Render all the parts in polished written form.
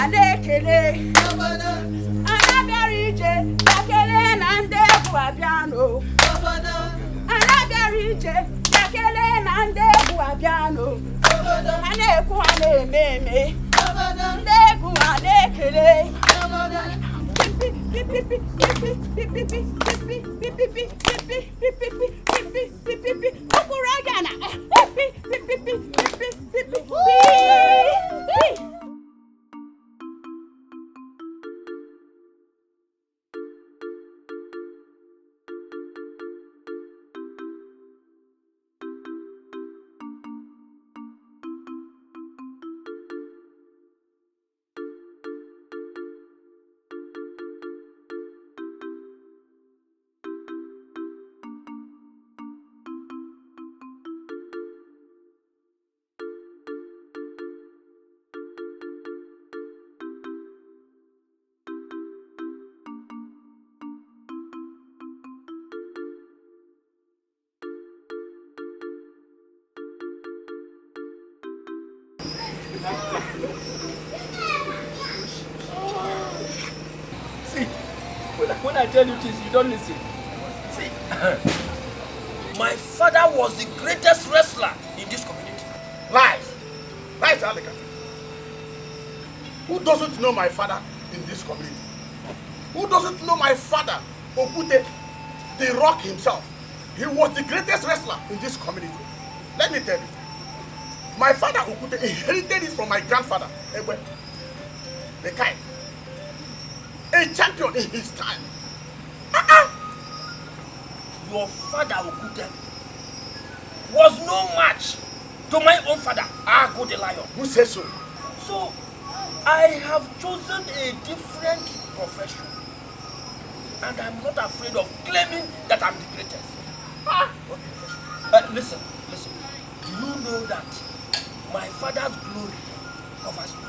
adekele. Anabiarije, yakele nande buabiano. Anabiarije, yakele nande buabiano. Aneku ane meme. Ndeku adekele. See, when I tell you this, you don't listen. See, my father was the greatest wrestler in this community. Lies! Lies, Aleka. Who doesn't know my father in this community? Who doesn't know my father, Okute, the Rock himself? He was the greatest wrestler in this community. Let me tell you. My father, Okute, inherited it from my grandfather, Egbe, the Kai. A champion in his time. Your father, Okute, was no match to my own father, Ago the Lion. Who says so? So, I have chosen a different profession. And I'm not afraid of claiming that I'm the greatest. What profession? Listen. Do you know that my father's glory covers me?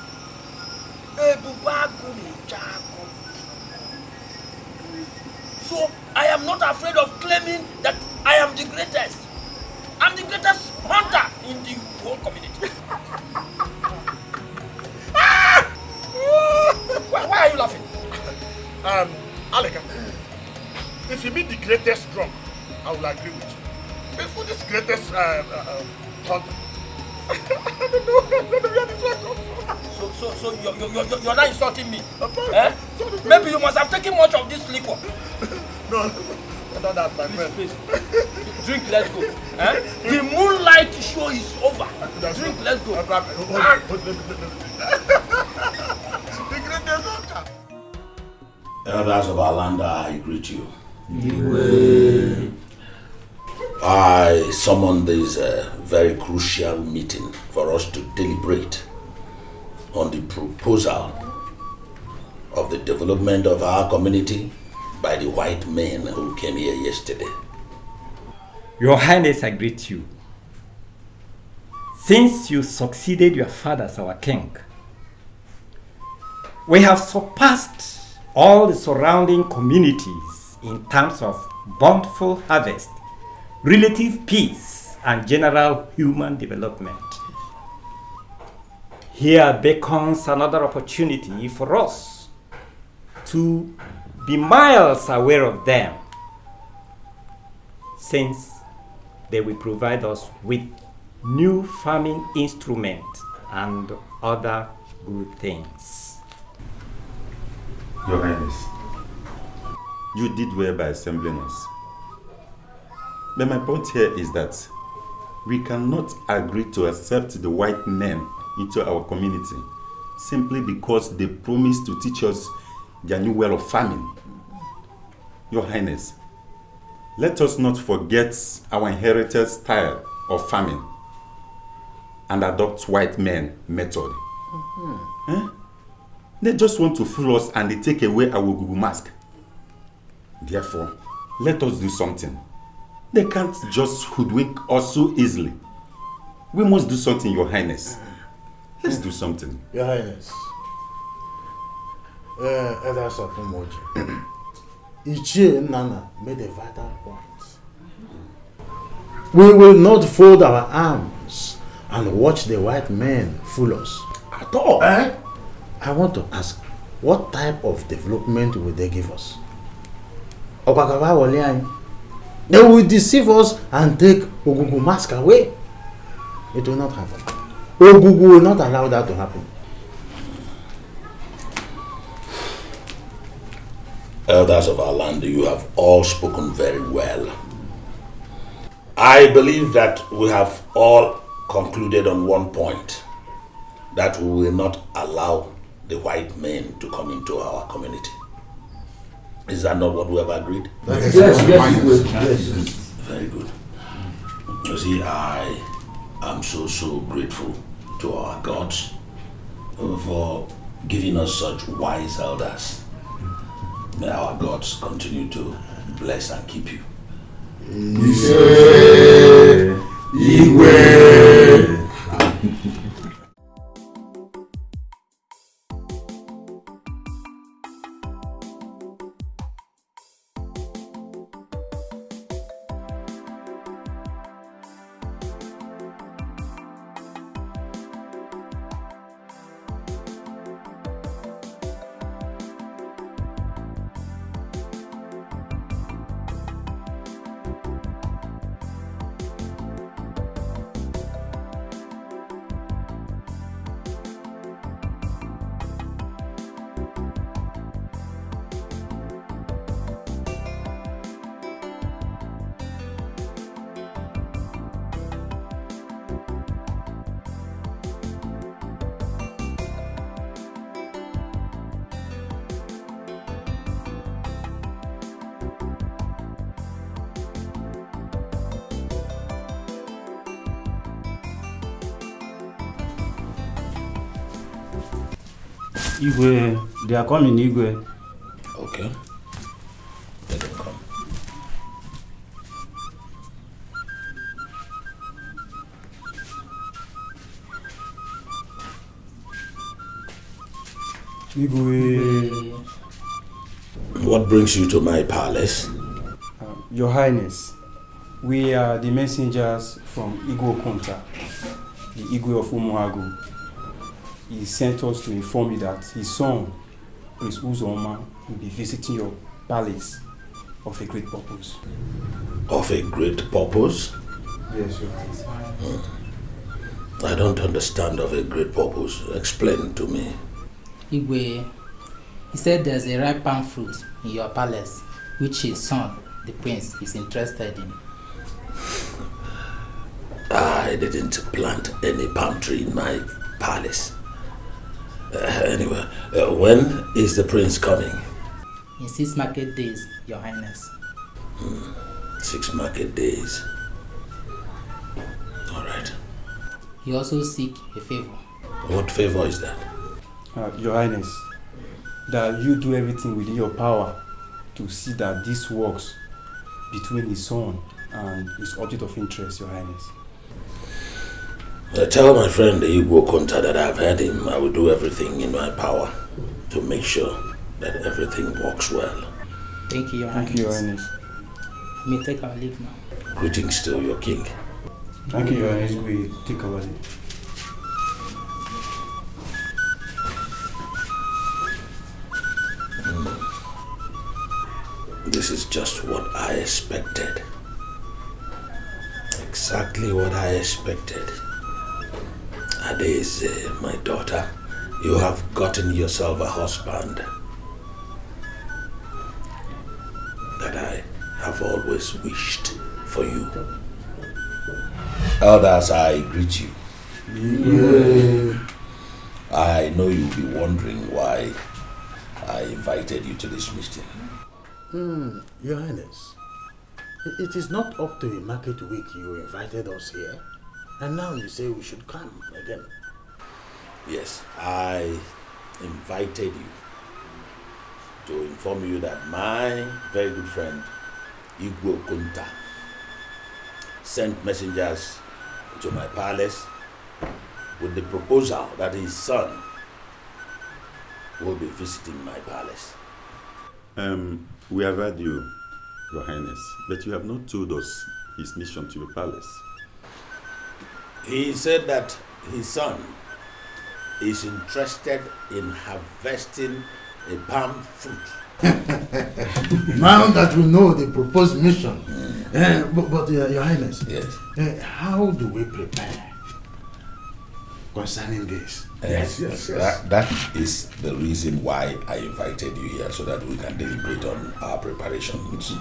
So I am not afraid of claiming that I am the greatest. I'm the greatest hunter in the whole community. Why are you laughing? Aleka, if you meet the greatest drunk, I will agree with you. But for this greatest hunter, I don't know where this one comes from. So you're not insulting me? Eh? Maybe you must have taken much of this liquor. No, not that, my friend. Please. Drink, let's go. Eh? The moonlight show is over. Drink, let's go. The greatest hunter. Elders of Alanda, I greet you. I summoned this very crucial meeting for us to deliberate on the proposal of the development of our community by the white men who came here yesterday. Your Highness, I greet you. Since you succeeded your father as our king, we have surpassed all the surrounding communities in terms of bountiful harvest, relative peace, and general human development. Here beckons another opportunity for us to be miles aware of them, since they will provide us with new farming instruments and other good things. Your Highness, you did well by assembling us. But my point here is that we cannot agree to accept the white men into our community simply because they promised to teach us their new way of farming. Your Highness, let us not forget our inherited style of farming and adopt white men method. They just want to fool us and they take away our Google mask. Therefore, let us do something. They can't just hoodwink us so easily. We must do something, Your Highness. Let's do something. Your Highness, Elders of Umoji, Ichie Nana made a vital point. We will not fold our arms and watch the white men fool us at all. I want to ask, what type of development will they give us? They will deceive us and take Ogugu mask away. It will not happen. Ogugu will not allow that to happen. Elders of our land, you have all spoken very well. I believe that we have all concluded on one point, that we will not allow the white men to come into our community. Is that not what we have agreed? Yes. Very good. You see, I am so grateful to our gods for giving us such wise elders. May our gods continue to bless and keep you. Igwe, they are coming, Igwe. Okay. Let them come. Igwe. What brings you to my palace? Your Highness, we are the messengers from Igwe Okonta, the Igwe of Umuagu. He sent us to inform you that his son, Prince Uzoma, will be visiting your palace of a great purpose. Of a great purpose? Yes, Your Highness. I don't understand of a great purpose. Explain to me. Igwe, he said there's a ripe palm fruit in your palace, which his son, the prince, is interested in. I didn't plant any palm tree in my palace. Anyway, when is the prince coming? In 6 market days, Your Highness. 6 market days. All right. He also seek a favor. What favor is that? Your Highness, that you do everything within your power to see that this works between his son and his object of interest, Your Highness. Tell my friend Igwe Okonta that I've heard him. I will do everything in my power to make sure that everything works well. Thank you, Your Highness. Thank you, Your Highness. We may take our leave now. Greetings to your king. Thank you, Your Highness. We take our leave. This is just what I expected. Exactly what I expected. Adeze, my daughter, you have gotten yourself a husband that I have always wished for you. Elders, I greet you. Yeah. I know you'll be wondering why I invited you to this meeting. Your Highness, it is not up to a market week you invited us here, and now you say we should come again. Yes, I invited you to inform you that my very good friend Igwe Okonta sent messengers to my palace with the proposal that his son will be visiting my palace. We have heard you, Your Highness, but you have not told us his mission to your palace. He said that his son is interested in harvesting a palm fruit. Now that we know the proposed mission, but Your Highness, yes. How do we prepare concerning this? Yes. That is the reason why I invited you here, so that we can deliberate on our preparations.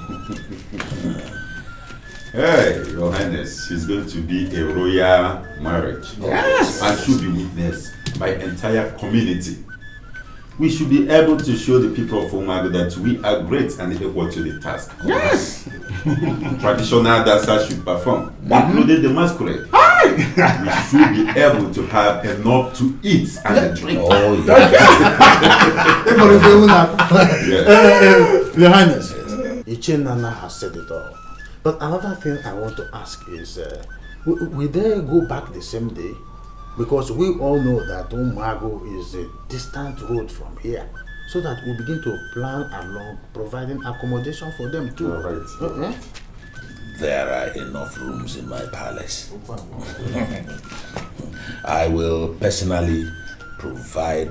Hey, Your Highness, it's going to be a royal marriage. Yes. And should be witnessed by entire community. We should be able to show the people of Umago that we are great and equal to the task. Yes. Traditional dancers should perform, including the masquerade. We should be able to have enough to eat and drink. Oh, yes. Your Highness, Ichenana has said it all. But another thing I want to ask is, will they go back the same day? Because we all know that Umago is a distant road from here. So that we begin to plan along, providing accommodation for them too. Right. There are enough rooms in my palace. I will personally provide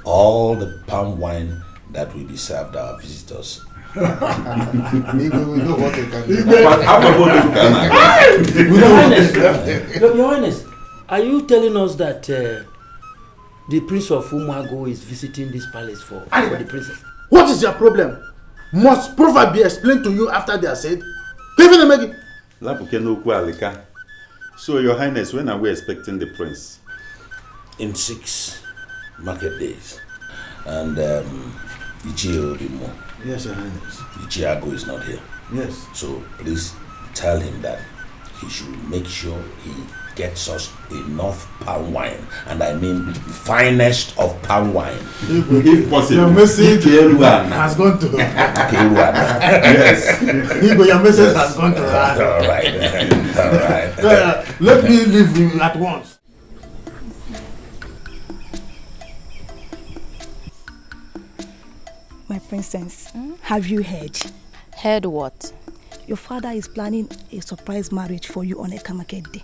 all the palm wine that will be served our visitors. We know what they can do. Your Highness, are you telling us that the Prince of Umago is visiting this palace for the princess? What is your problem? Must proverb be explained to you after they are said? So, Your Highness, when are we expecting the prince? In 6 market days. And Ichie will be more. Yes, Your Highness. Ichiago is not here. Yes. So please tell him that he should make sure he gets us enough palm wine. And I mean finest of palm wine. If possible. Your message has gone to Yes. Your message has gone to her. All right. Let me leave him at once. My princess, have you heard? Heard what? Your father is planning a surprise marriage for you on a market day.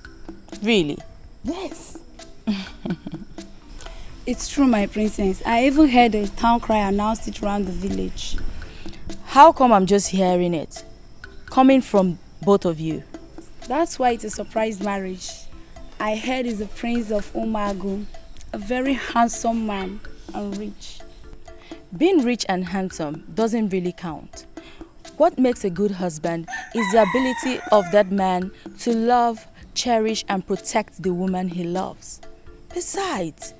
Really? Yes. It's true, my princess. I even heard a town cry announced it around the village. How come I'm just hearing it? Coming from both of you. That's why it's a surprise marriage. I heard he's the prince of Umago, a very handsome man and rich. Being rich and handsome doesn't really count. What makes a good husband is the ability of that man to love, cherish, and protect the woman he loves. Besides,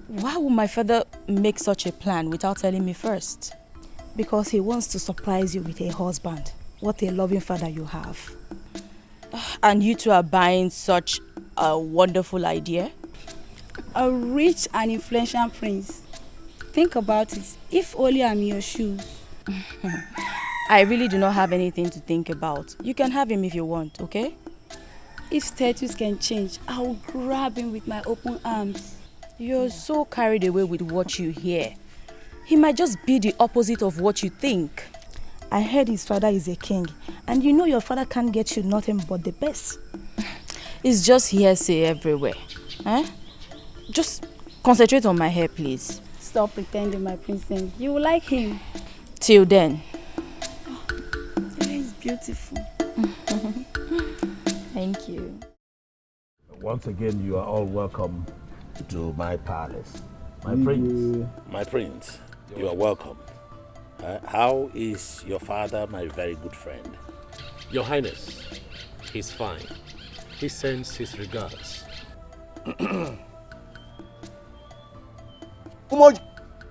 why would my father make such a plan without telling me first? Because he wants to surprise you with a husband. What a loving father you have. And you two are buying such a wonderful idea? A rich and influential prince. Think about it. If only I'm in your shoes. I really do not have anything to think about. You can have him if you want, okay? If status can change, I'll grab him with my open arms. You're so carried away with what you hear. He might just be the opposite of what you think. I heard his father is a king, and you know your father can't get you nothing but the best. It's just hearsay everywhere. Just concentrate on my hair, please. Stop pretending, my princess. You will like him. Till then. Your hair is beautiful. Thank you. Once again, you are all welcome to my palace. My prince. My prince, you are welcome. How is your father, my very good friend? Your Highness, he's fine. He sends his regards. Umoj,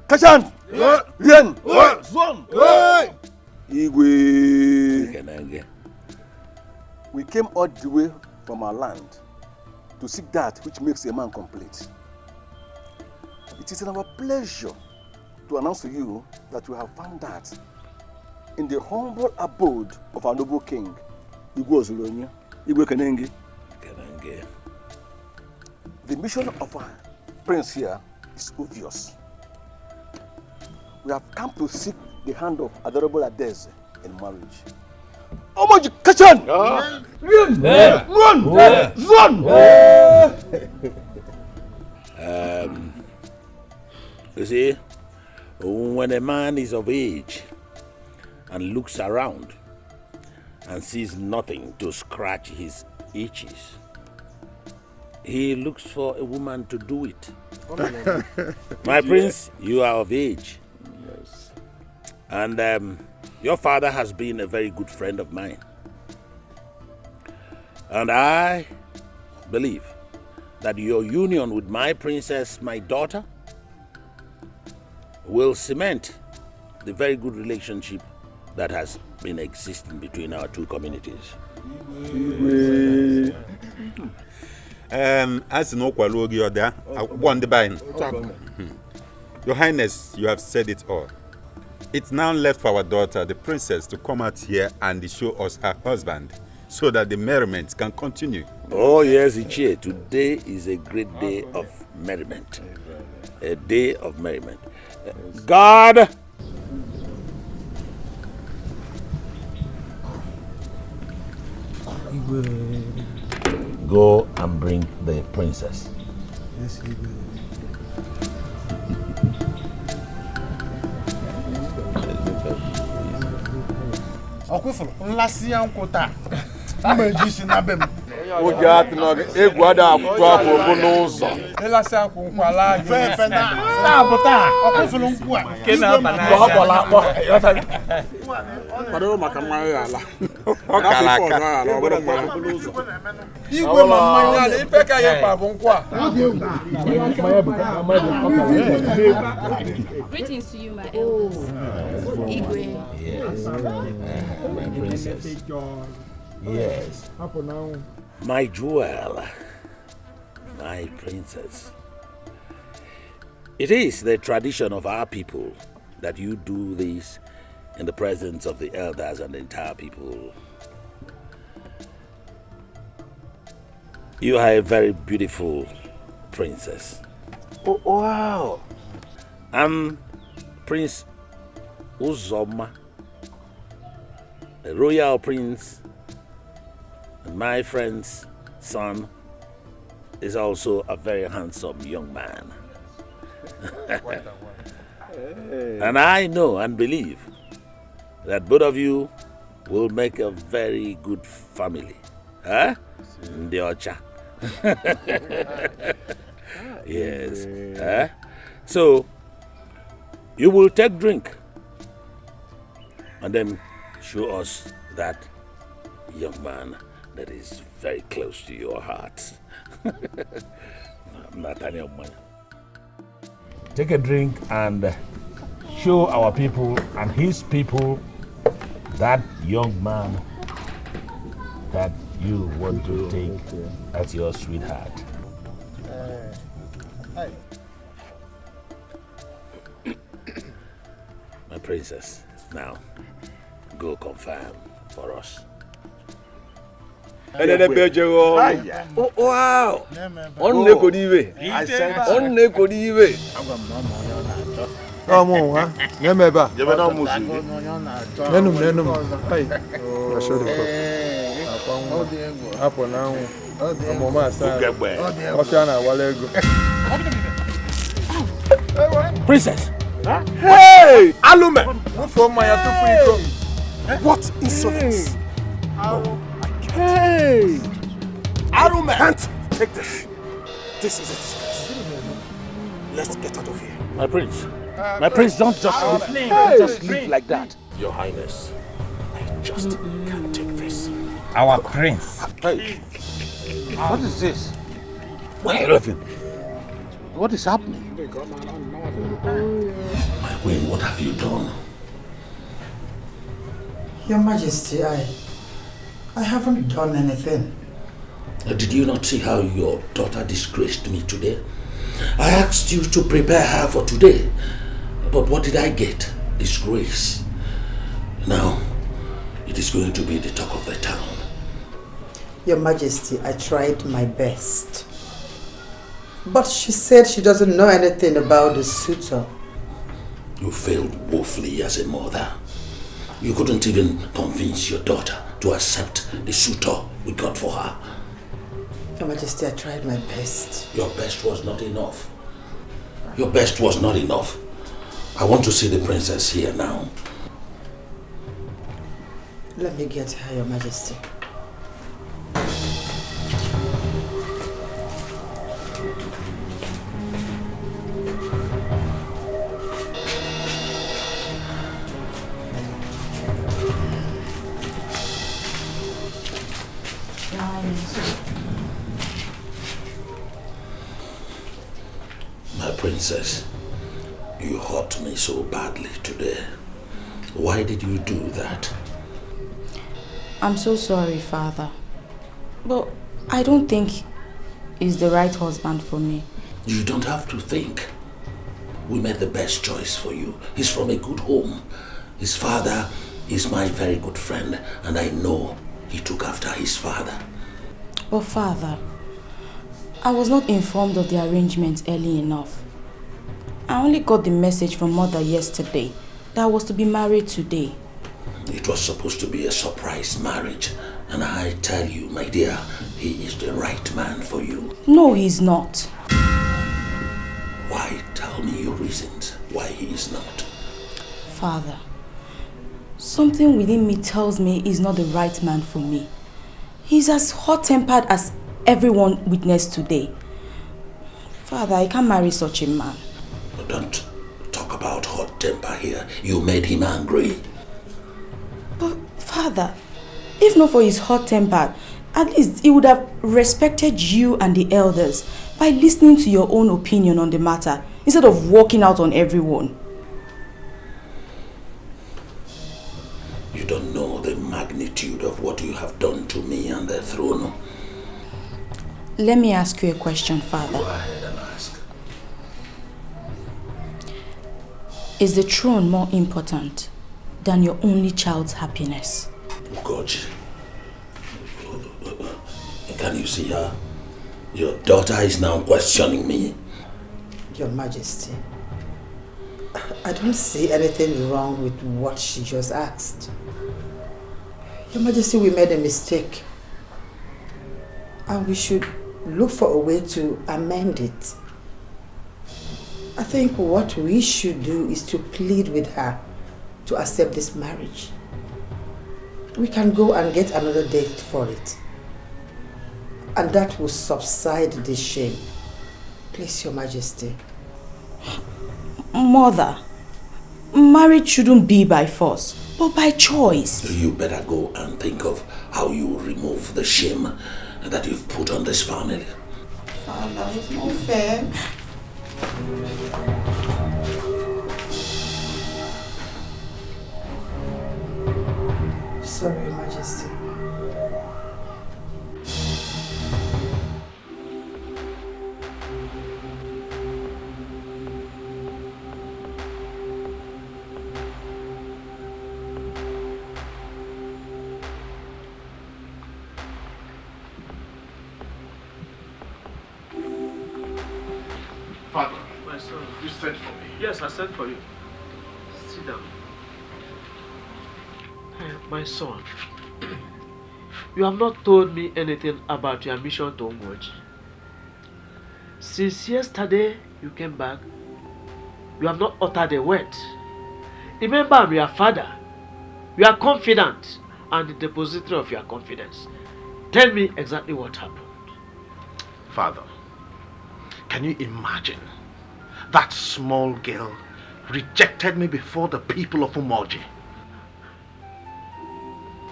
Kashan, Rien, Zon, Igwe. We came all the way from our land to seek that which makes a man complete. It is our pleasure to announce to you that we have found that in the humble abode of our noble king, Igwe Ozolonya, Igwe Kenenge. The mission of our prince here is obvious. We have come to seek the hand of adorable Adeze in marriage. Omoj Kachan! Run! You see, when a man is of age and looks around and sees nothing to scratch his itches, he looks for a woman to do it. My prince, you are of age. Yes. And your father has been a very good friend of mine. And I believe that your union with my princess, my daughter, will cement the very good relationship that has been existing between our two communities. As no qualogi or there, one divine. Your Highness, you have said it all. It's now left for our daughter, the princess, to come out here and show us her husband, so that the merriment can continue. Oh yes, Ichie, today is a great day of merriment. A day of merriment. God! Go and bring the princess. Yes, he will. Ọkụfụrụ nlasị ya nkwụ taa mma eji si na be m oge atụnọgị egwu ada akwụkwọ afọ bụ n'ụzọ ịlasị akwụ nkwala gị fefe na bụ taa ọkụfụrụ nkwụ a Ke na-aba n'anya. ọ kpọla akpọ kwadoro maka mmanya ya ala Ọ kara aka. igwe ma mmanya ala ife ka ya kpa bụ nkwụ a Greetings to you, my elders. Igwe. Yes. My princess. Yes. My jewel. My princess. It is the tradition of our people that you do this in the presence of the elders and the entire people. You are a very beautiful princess. Oh, wow. I'm Prince Uzoma, a royal prince, and my friend's son is also a very handsome young man. And I know and believe that both of you will make a very good family. Huh? Ndiocha. Yes. Huh? So, you will take drink and then show us that young man that is very close to your heart. Nathaniel Man. Take a drink and show our people and his people that young man that you want to take as your sweetheart. My princess, now go confirm for us. Wow! On ne kodiwe. On ne kodiwe. Come on, Nemeba. Nenum. Hey. Apo now. Mama sa. Ofiana walego. Princess. Hey! Alume from my What insolence! Hey! Alume Can't take this. This is it. Let's get out of here. My prince. My prince, don't just leave like that. Your Highness, I just can't take this. Our prince. Hey, what is this? Why laughing? What is happening? My queen, what have you done? Your Majesty, I haven't done anything. Did you not see how your daughter disgraced me today? I asked you to prepare her for today, but what did I get? Disgrace. Now, it is going to be the talk of the town. Your Majesty, I tried my best. But she said she doesn't know anything about the suitor. You failed woefully as a mother. You couldn't even convince your daughter to accept the suitor we got for her. Your Majesty, I tried my best. Your best was not enough. Your best was not enough. I want to see the princess here now. Let me get her, Your Majesty. My princess, you hurt me so badly today. Why did you do that? I'm so sorry, Father. But I don't think he's the right husband for me. You don't have to think. We made the best choice for you. He's from a good home. His father is my very good friend, and I know he took after his father. But Father, I was not informed of the arrangement early enough. I only got the message from Mother yesterday that I was to be married today. It was supposed to be a surprise marriage, and I tell you, my dear, he is the right man for you. No, he's not. Why? Tell me your reasons why he is not. Father, something within me tells me he's not the right man for me. He's as hot-tempered as everyone witnessed today. Father, I can't marry such a man. Don't talk about hot temper here. You made him angry. But Father, if not for his hot temper, at least he would have respected you and the elders by listening to your own opinion on the matter instead of walking out on everyone. You don't know the magnitude of what you have done to me and the throne. Let me ask you a question, Father. Go ahead and ask. Is the throne more important than your only child's happiness? God, can you see her? Your daughter is now questioning me. Your Majesty, I don't see anything wrong with what she just asked. Your Majesty, we made a mistake. And we should look for a way to amend it. I think what we should do is to plead with her to accept this marriage. We can go and get another date for it. And that will subside this shame. Please, Your Majesty. Mother, marriage shouldn't be by force, but by choice. You better go and think of how you remove the shame that you've put on this family. Father, it's not fair. Sorry, Your Majesty. Father, My son. you sent for me. Yes, I sent for you. Sit down. My son, you have not told me anything about your mission to Umoji. Since yesterday you came back, you have not uttered a word. Remember, I'm your father. You are confident and the depository of your confidence. Tell me exactly what happened. Father, can you imagine? That small girl rejected me before the people of Umoji.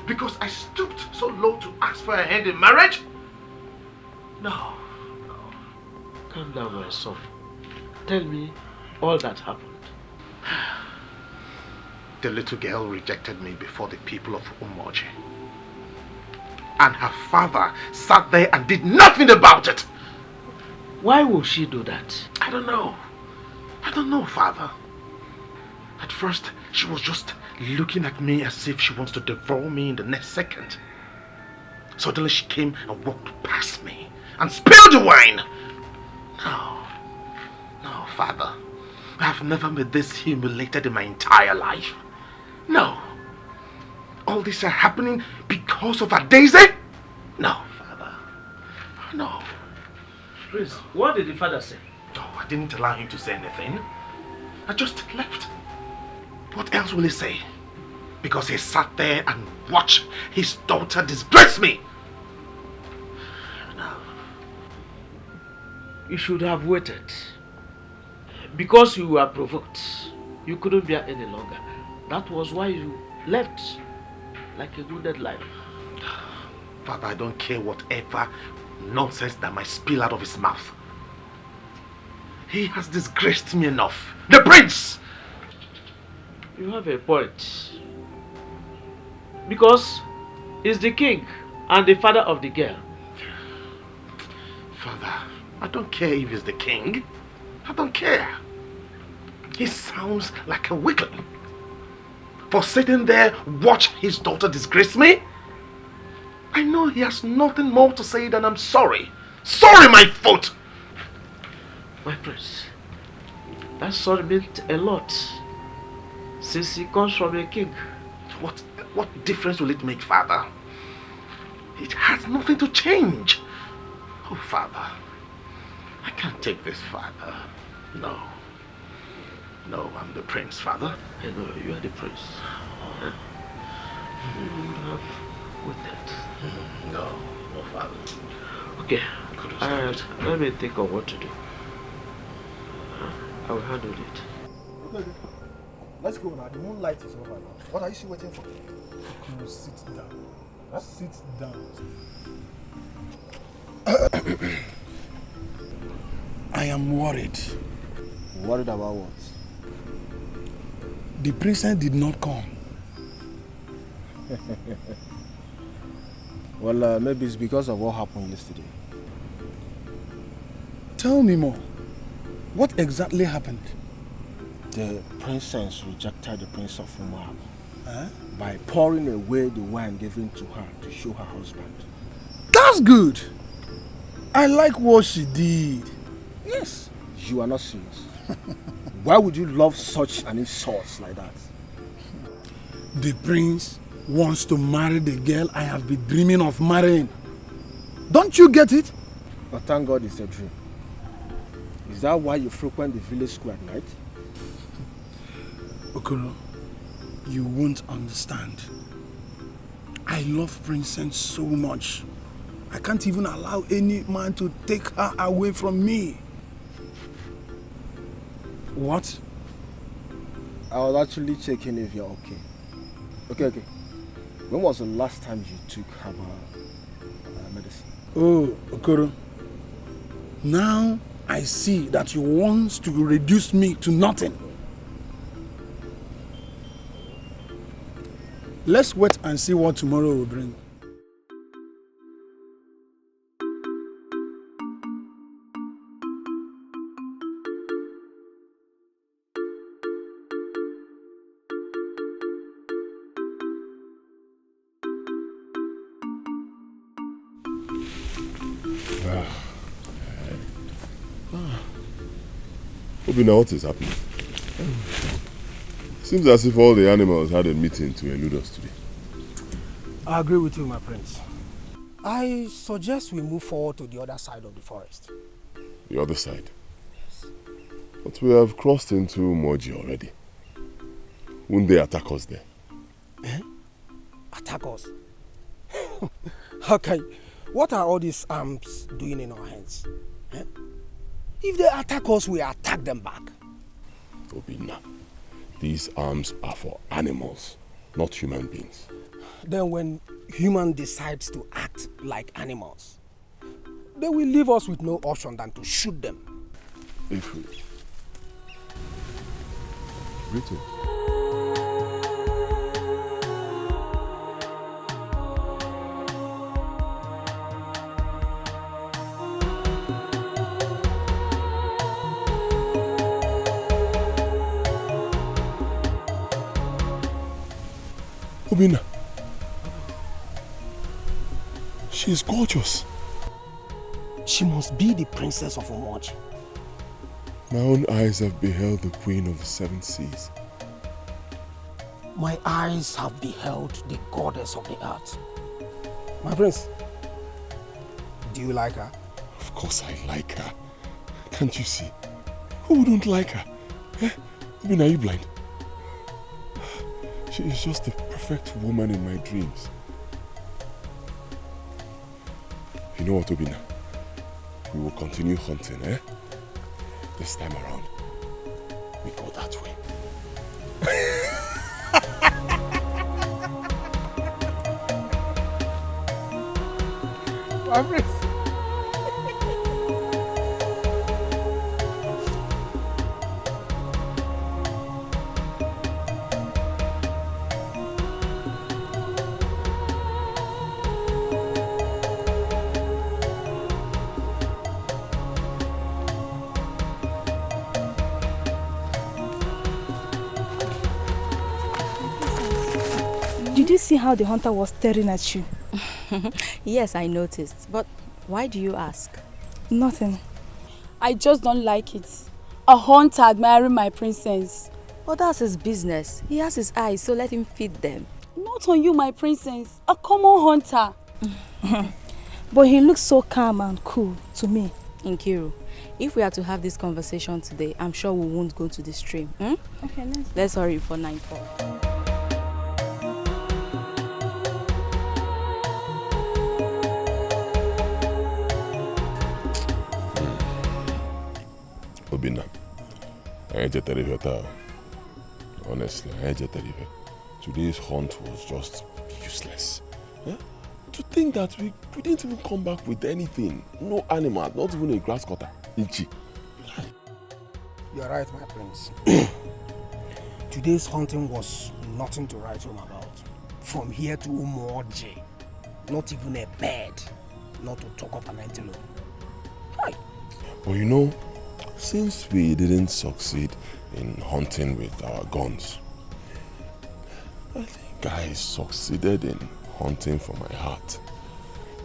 Because I stooped so low to ask for her hand in marriage? No. Calm down, my son. Tell me all that happened. The little girl rejected me before the people of Umoji. And her father sat there and did nothing about it. Why would she do that? I don't know. I don't know, Father. At first, she was just looking at me as if she wants to devour me in the next second. Suddenly she came and walked past me and spilled the wine. No, Father. I have never been this humiliated in my entire life. No. All this are happening because of a Daisy? No, Father. No. Prince, what did the father say? Oh, I didn't allow him to say anything. I just left. What else will he say? Because he sat there and watched his daughter disgrace me. You should have waited. Because you were provoked, you couldn't bear any longer. That was why you left like a wounded lion. Father, I don't care whatever nonsense that might spill out of his mouth. He has disgraced me enough. The prince! You have a point. Because he's the king and the father of the girl. Father, I don't care if he's the king. I don't care. He sounds like a weakling. For sitting there, watch his daughter disgrace me. I know he has nothing more to say than I'm sorry. Sorry, my foot! My prince, that sorry meant a lot. Since he comes from a king. What difference will it make, Father? It has nothing to change. Oh, Father, I can't take this, Father. No. No, I'm the prince, Father. I know, you are the prince. You would have waited. No, Father. Okay, let me think of what to do. I will handle it. Okay. Let's go now. The moonlight is over now. What are you still waiting for? No, sit down. Huh? Sit down. I am worried. Worried about what? The princess did not come. Well, maybe it's because of what happened yesterday. Tell me more. What exactly happened? The princess rejected the prince of Philmond by pouring away the wine given to her to show her husband. That's good. I like what she did. Yes. You are not serious. Why would you love such an insult like that? The prince wants to marry the girl I have been dreaming of marrying. Don't you get it? But thank God it's a dream. Is that why you frequent the village square at night? Okoro, you won't understand. I love Princess so much. I can't even allow any man to take her away from me. What? I was actually checking if you're okay. Okay. When was the last time you took herbal medicine? Oh, Okoro. Now I see that you want to reduce me to nothing. Let's wait and see what tomorrow will bring. Obina, what is happening? Seems as if all the animals had a meeting to elude us today. I agree with you, my prince. I suggest we move forward to the other side of the forest. The other side? Yes. But we have crossed into Moji already. Won't they attack us there? Eh? Attack us? Okay, what are all these arms doing in our hands? Eh? If they attack us, we attack them back. Obina, these arms are for animals, not human beings. Then when human decides to act like animals, they will leave us with no option than to shoot them. If we... Rito. Obina. She is gorgeous. She must be the princess of Umoji. My own eyes have beheld the queen of the seven seas. My eyes have beheld the goddess of the earth. My prince, do you like her? Of course I like her. Can't you see? Who wouldn't like her? Eh? Are you blind? She is just the perfect woman in my dreams. You know what, Obina? We will continue hunting, eh? This time around, we go that way. Did you see how the hunter was staring at you? Yes, I noticed. But why do you ask? Nothing. I just don't like it. A hunter admiring my princess. Well, that's his business. He has his eyes, so let him feed them. Not on you, my princess. A common hunter. But he looks so calm and cool to me. Nkiru, if we are to have this conversation today, I'm sure we won't go to the stream. Hmm? Okay, let's hurry for nightfall. Obina, I just tell you that. Honestly, I just tell you. Today's hunt was just useless. Huh? To think that we didn't even come back with anything. No animal, not even a grass cutter. Ichi. You're right, my prince. Today's hunting was nothing to write home about. From here to Umoji, not even a bird, not to talk of an antelope. Hi. Well, you know, since we didn't succeed in hunting with our guns, I think I succeeded in hunting for my heart.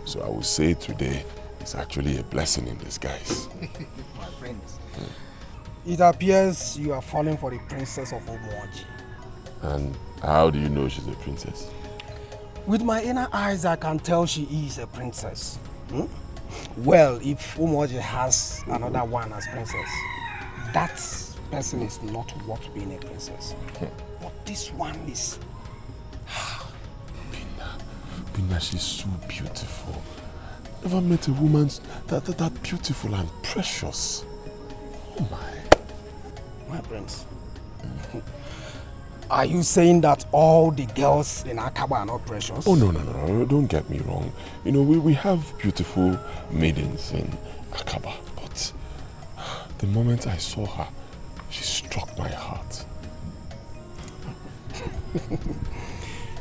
So I would say today is actually a blessing in disguise. My friends, it appears you are falling for the princess of Umoji. And how do you know she's a princess? With my inner eyes, I can tell she is a princess. Well, if Umoji has another one as princess, that person is not worth being a princess. But this one is... Bina, she's so beautiful. Never met a woman that beautiful and precious. Oh my. My prince. Are you saying that all the girls in Akaba are not precious? Oh, no. Don't get me wrong. You know, we have beautiful maidens in Akaba. But the moment I saw her, she struck my heart.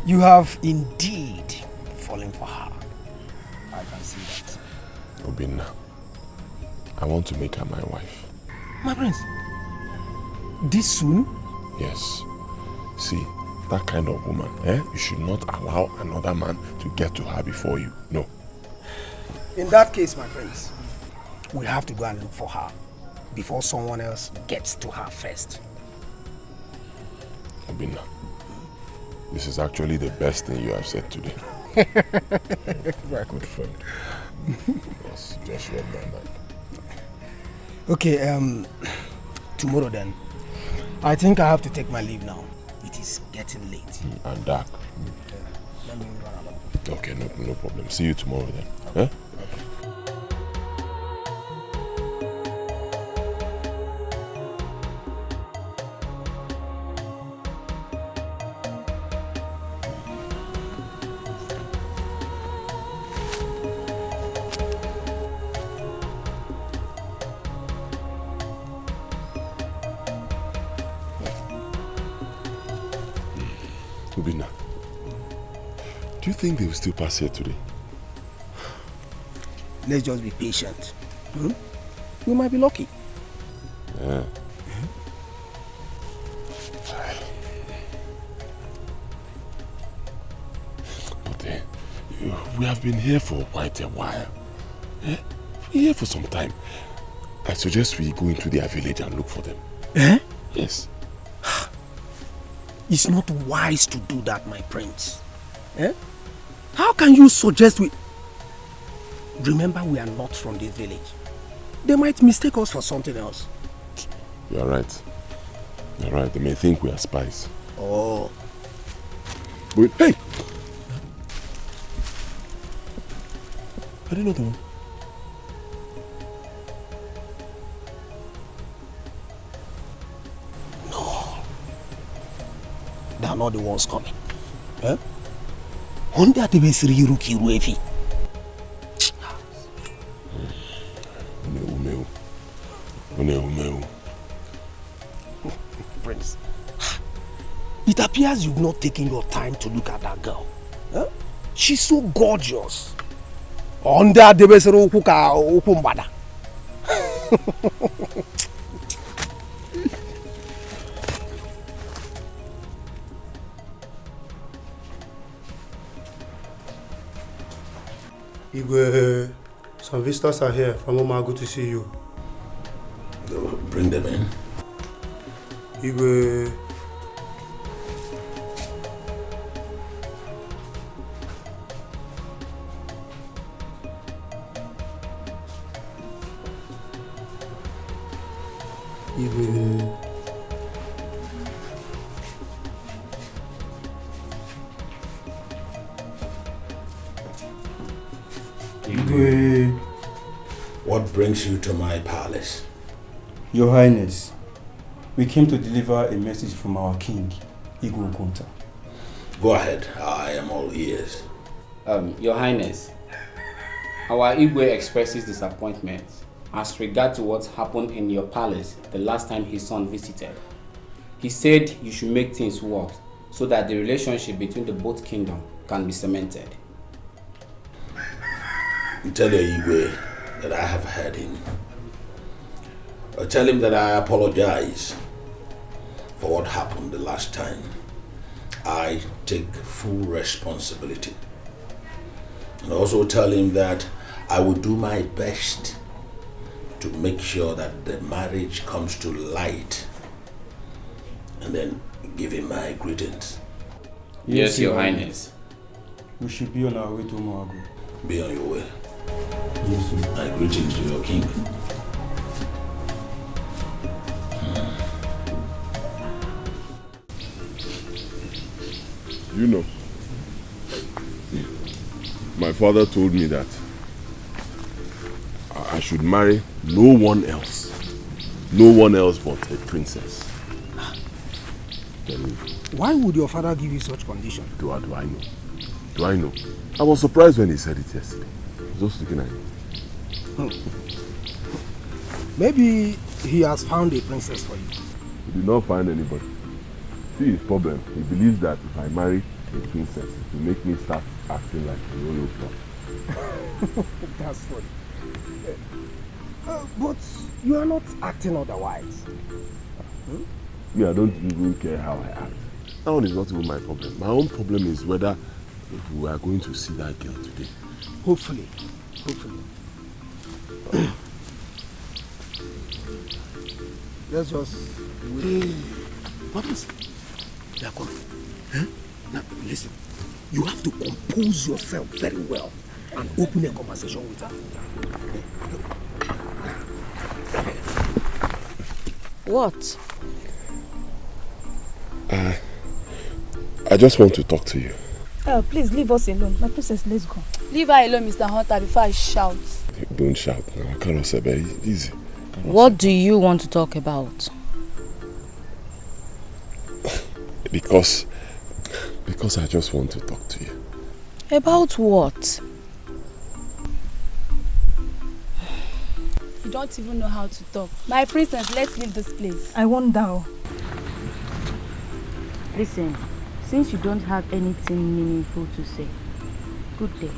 You have indeed fallen for her. I can see that. Obina, I want to make her my wife. My prince, this soon? Yes. See, that kind of woman, you should not allow another man to get to her before you. No. In that case, my prince, we have to go and look for her before someone else gets to her first. Obina, this is actually the best thing you have said today. My good friend. Yes, just read my mind. Okay, tomorrow then. I think I have to take my leave now. It is getting late. And dark. Yeah, let me run along. Okay, no problem. See you tomorrow then. Okay. Obina, do you think they will still pass here today? Let's just be patient. We might be lucky. Yeah. But we have been here for quite a while. We're here for some time. I suggest we go into their village and look for them. Yes. It's not wise to do that, my prince. How can you suggest we... Remember, we are not from this village. They might mistake us for something else. You are right. You are right. They may think we are spies. Oh. But hey! I didn't know that one. No. They are not the ones coming. Eh? Honda the Besri Ruki Ruefi. Prince, it appears you've not taken your time to look at that girl. Huh? She's so gorgeous. Honda the Besri Ukumbada. Igwe, some visitors are here from Omago to see you. Bring them in. Igwe. Igwe. Igwe. What brings you to my palace? Your Highness, we came to deliver a message from our king, Igwe Okunta. Go ahead, I am all ears. Your Highness, our Igwe expresses disappointment as regard to what happened in your palace the last time his son visited. He said you should make things work so that the relationship between the both kingdoms can be cemented. Tell your Igwe that I have heard him. Tell him that I apologize for what happened the last time. I take full responsibility. And also tell him that I will do my best to make sure that the marriage comes to light. And then give him my greetings. Yes, Your Highness. We should be on our way to Omago. Be on your way. Yes, sir. My greetings to your king. You know, my father told me that I should marry no one else but a princess. Why would your father give you such condition? Do I know? Do I know? I was surprised when he said it yesterday. I was just looking at him. Maybe he has found a princess for you. He did not find anybody. See his problem. He believes that if I marry a princess, it will make me start acting like a royal club. That's funny. But you are not acting otherwise. Me, I don't even care how I act. That one is not even my problem. My own problem is whether we are going to see that girl today. Hopefully. Hopefully. Let's just wait. What is it? They are coming. Huh? Now, listen. You have to compose yourself very well and open a conversation with her. What? I just want to talk to you. Please leave us alone. My princess, let's go. Leave her alone, Mr. Hunter, before I shout. Don't shout now. Karosebe, easy. What do you want to talk about? Because I just want to talk to you. About what? You don't even know how to talk. My princess, let's leave this place. I wonder. Listen, since you don't have anything meaningful to say, good day.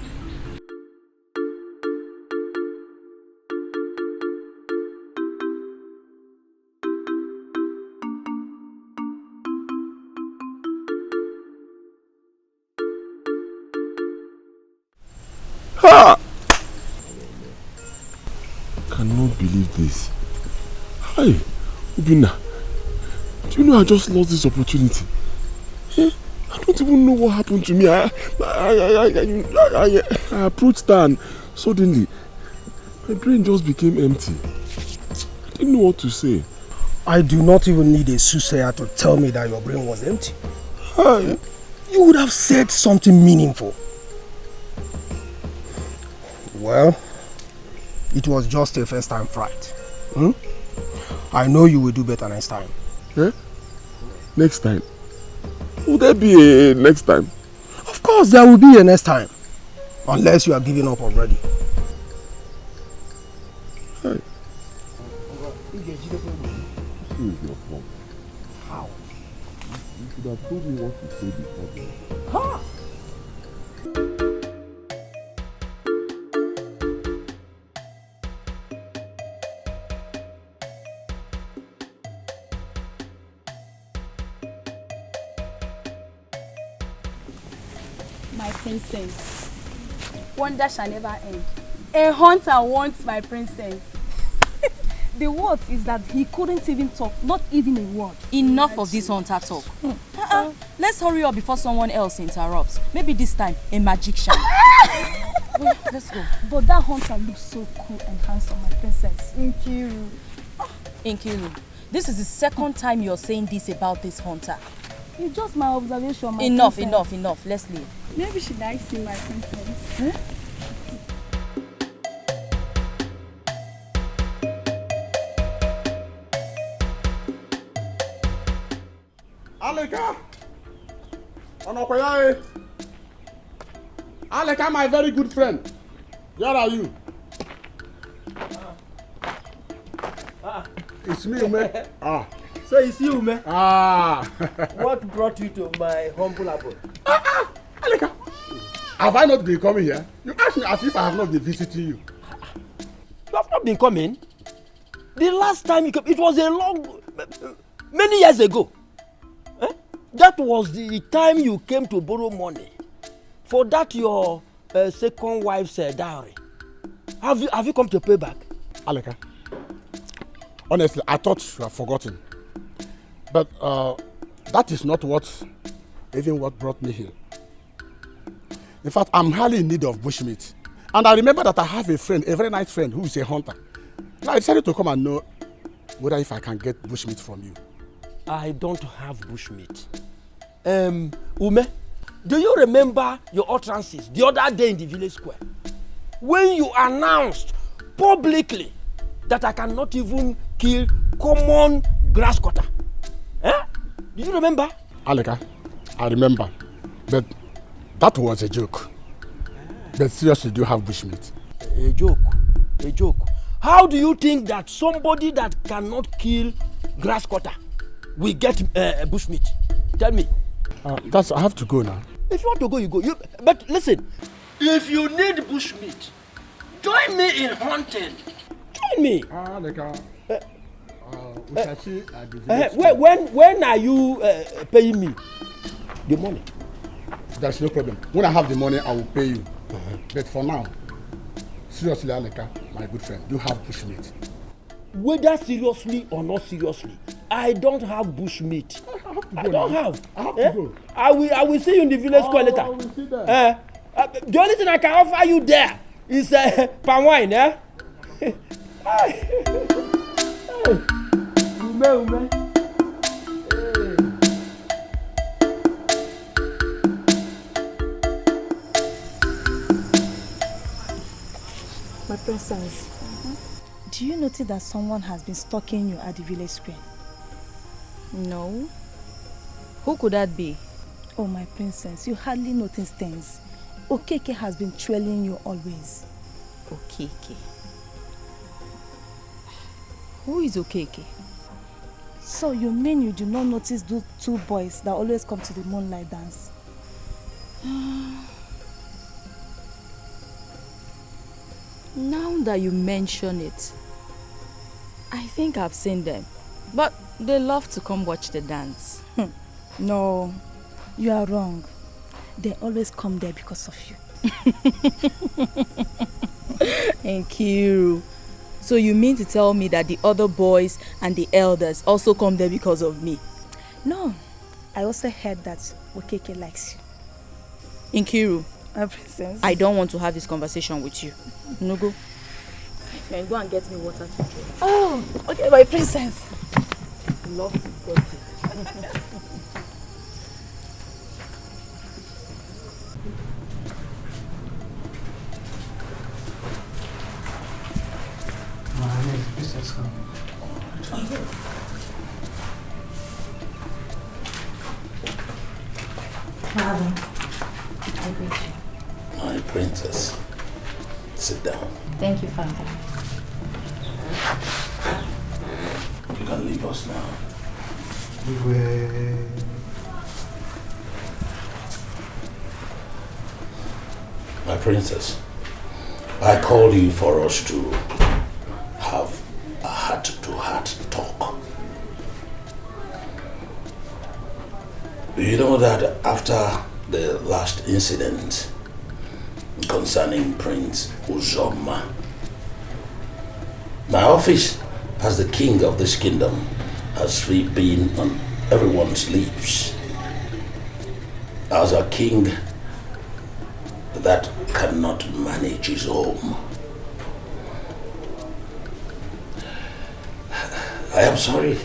Ha! I cannot believe this. Hi, Ubina. Do you know I just lost this opportunity? I don't even know what happened to me. I approached her and suddenly My brain just became empty. I didn't know what to say. I do not even need a soothsayer to tell me that your brain was empty. Hi. You would have said something meaningful. Well, it was just a first time fright. I know you will do better next time. Eh? Next time? Will there be a next time? Of course there will be a next time. Unless you are giving up already. Hey. This is your fault. How? You should have told me what to say before then. Ha! My princess, wonder shall never end. A hunter wants my princess. The word is that he couldn't even talk, not even a word. Enough of this hunter talk. Let's hurry up before someone else interrupts. Maybe this time, a magician. Wait, let's go. But that hunter looks so cool and handsome, my princess. Nkiru. Nkiru, this is the second time you're saying this about this hunter. It's just my observation, my Enough, princess. enough. Let's leave. Maybe she likes him, my princess. Aleka! Onokoyae! Aleka, my very good friend. Where are you? It's me, Ume. So it's you, Ume? What brought you to my humble abode? Aleka! Have I not been coming here? You ask me as if I have not been visiting you. You have not been coming? The last time you came, it was many years ago. That was the time you came to borrow money for that your second wife's dowry. Have you come to pay back? Aleka, honestly, I thought you have forgotten. But that is not what brought me here. In fact, I'm highly in need of bushmeat. And I remember that I have a friend, a very nice friend, who is a hunter. And I decided to come and know whether if I can get bushmeat from you. I don't have bushmeat. Ume, do you remember your utterances the other day in the village square? When you announced publicly that I cannot even kill common grass cutter. Do you remember? Aleka, I remember. But that was a joke. But seriously, do you have bushmeat? A joke. How do you think that somebody that cannot kill grass cutter will get bushmeat? Tell me. I have to go now. If you want to go, you go. But listen, if you need bushmeat, join me in hunting. Join me. Aleka, we shall see at the village. When are you paying me the money? There's no problem. When I have the money, I will pay you. But for now, seriously, Aleka, my good friend, you have bushmeat. Whether seriously or not seriously, I don't have bushmeat. I don't have. I have to go. I will see you in the village square later. We will see there. The only thing I can offer you there is palm wine. Ume. My princess, do you notice that someone has been stalking you at the village square? No. Who could that be? Oh, my princess, you hardly notice things. Okeke has been trailing you always. Okeke? Who is Okeke? So you mean you do not notice those two boys that always come to the moonlight dance? Now that you mention it, I think I've seen them. But they love to come watch the dance. No, you are wrong. They always come there because of you. Thank you. So you mean to tell me that the other boys and the elders also come there because of me? No, I also heard that Okeke likes you. Nkiru, my princess, I don't want to have this conversation with you. No go. and go and get me water to drink. Oh, okay, my princess. Love to gossip. Princess, come. Father, I greet you. My princess, sit down. Thank you, Father. You can leave us now. My princess, I called you for us to have a heart-to-heart talk. You know that after the last incident concerning Prince Uzoma, my office as the king of this kingdom has been on everyone's lips. As a king that cannot manage his home. I am sorry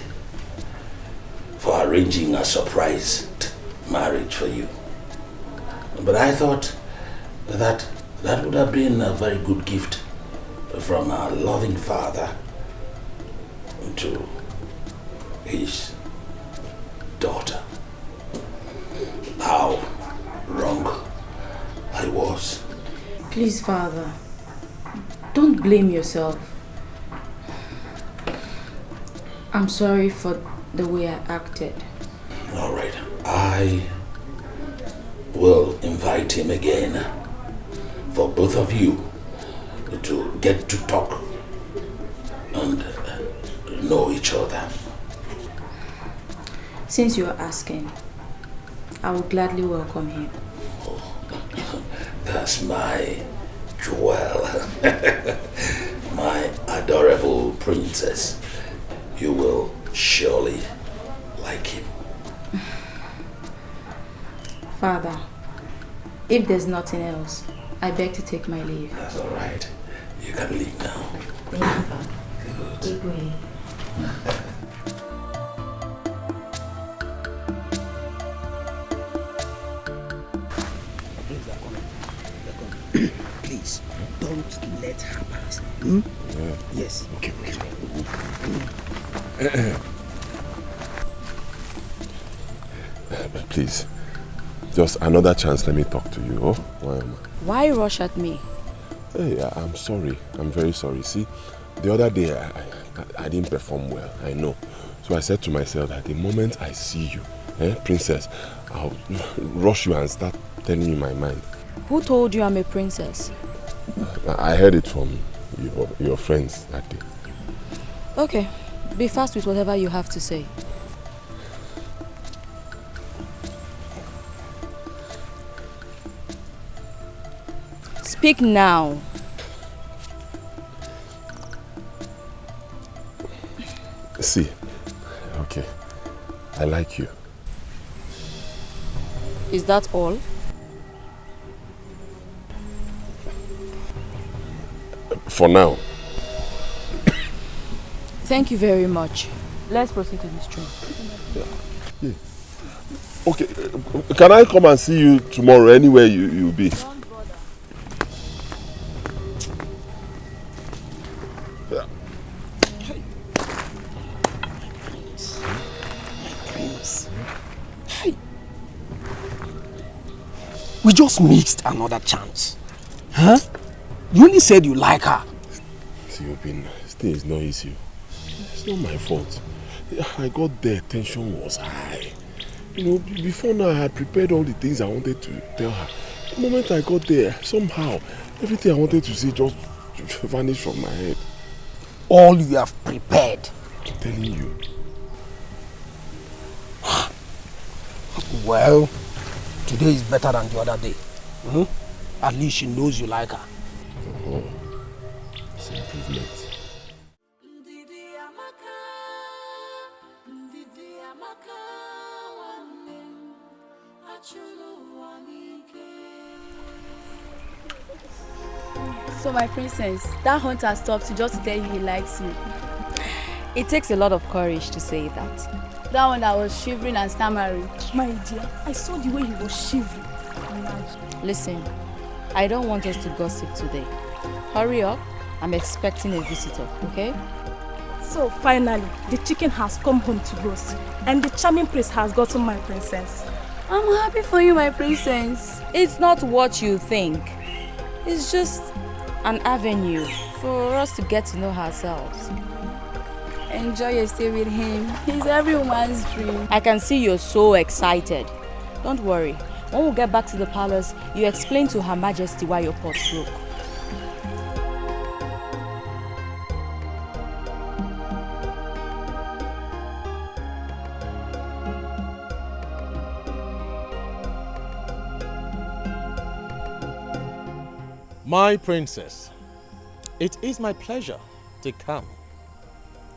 for arranging a surprised marriage for you. But I thought that that would have been a very good gift from a loving father to his daughter. How wrong I was. Please, Father, don't blame yourself. I'm sorry for the way I acted. All right, I will invite him again for both of you to get to talk and know each other. Since you are asking, I will gladly welcome him. That's my jewel. My adorable princess. You will surely like him. Father, if there's nothing else, I beg to take my leave. That's all right. You can leave now. Thank you, Father. Good. Igwe. Please, don't let her pass. Hmm? Yeah. Yes. Okay. Please, just another chance. Let me talk to you. Oh, Why rush at me? Hey, I'm sorry. I'm very sorry. See, the other day I didn't perform well. I know. So I said to myself that the moment I see you, princess, I'll rush you and start telling you my mind. Who told you I'm a princess? I heard it from your friends that day. Okay, be fast with whatever you have to say. Speak now. See, okay, I like you. Is that all? For now. Thank you very much. Let's proceed to this train. Yeah. Okay, can I come and see you tomorrow anywhere you'll be? Yeah. Prince. Hey. We just missed another chance. Huh? You only said you like her. See, still is not easy. It's not my fault. I got there, tension was high. You know, before now I had prepared all the things I wanted to tell her. The moment I got there, somehow, everything I wanted to say just vanished from my head. All you have prepared. I'm telling you. Well, today is better than the other day. Hmm? At least she knows you like her. Oh, it's an improvement. So my princess, that hunter stopped just to tell you he likes you. It takes a lot of courage to say that. That one that was shivering and stammering. My dear, I saw the way he was shivering. Listen, I don't want us to gossip today. Hurry up, I'm expecting a visitor, okay? So finally, the chicken has come home to roast, and the charming prince has gotten my princess. I'm happy for you, my princess. It's not what you think. It's just an avenue for us to get to know ourselves. Enjoy your stay with him. He's everyone's dream. I can see you're so excited. Don't worry. When we get back to the palace, you explain to Her Majesty why your pot broke. My princess, it is my pleasure to come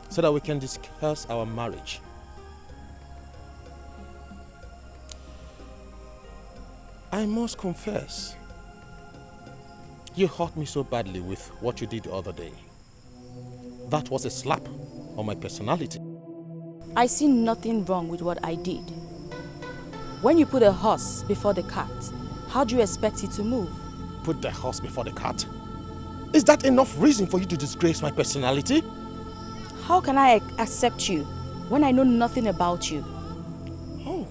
so that we can discuss our marriage. I must confess, you hurt me so badly with what you did the other day. That was a slap on my personality. I see nothing wrong with what I did. When you put a horse before the cart, how do you expect it to move? Put the horse before the cart? Is that enough reason for you to disgrace my personality? How can I accept you when I know nothing about you? Oh,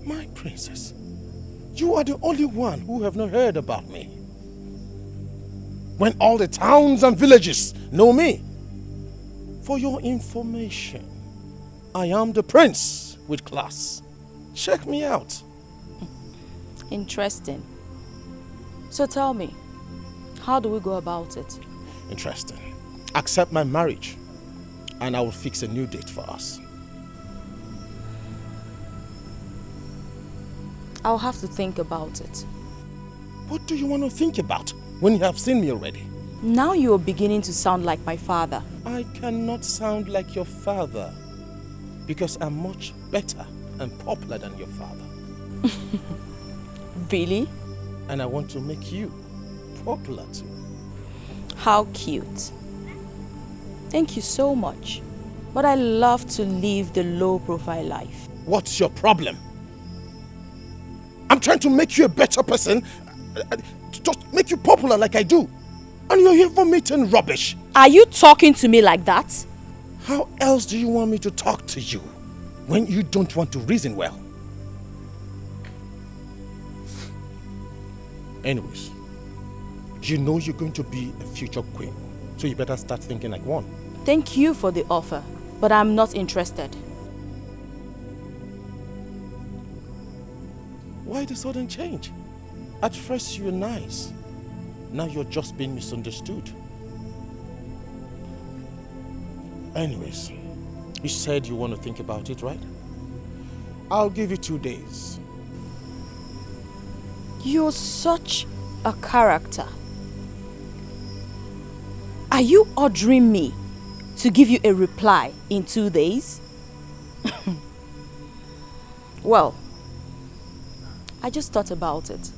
my princess, you are the only one who have not heard about me. When all the towns and villages know me. For your information, I am the prince with class. Check me out. Interesting. So tell me, how do we go about it? Interesting. Accept my marriage and I will fix a new date for us. I'll have to think about it. What do you want to think about when you have seen me already? Now you're beginning to sound like my father. I cannot sound like your father because I'm much better and popular than your father. Really? And I want to make you popular too. How cute. Thank you so much. But I love to live the low-profile life. What's your problem? I'm trying to make you a better person, just make you popular like I do. And you're here vomiting rubbish. Are you talking to me like that? How else do you want me to talk to you when you don't want to reason well? Anyways, you know you're going to be a future queen, so you better start thinking like one. Thank you for the offer, but I'm not interested. Why the sudden change? At first you were nice. Now you're just being misunderstood. Anyways, you said you want to think about it, right? I'll give you 2 days. You're such a character. Are you ordering me to give you a reply in 2 days? Well, I just thought about it.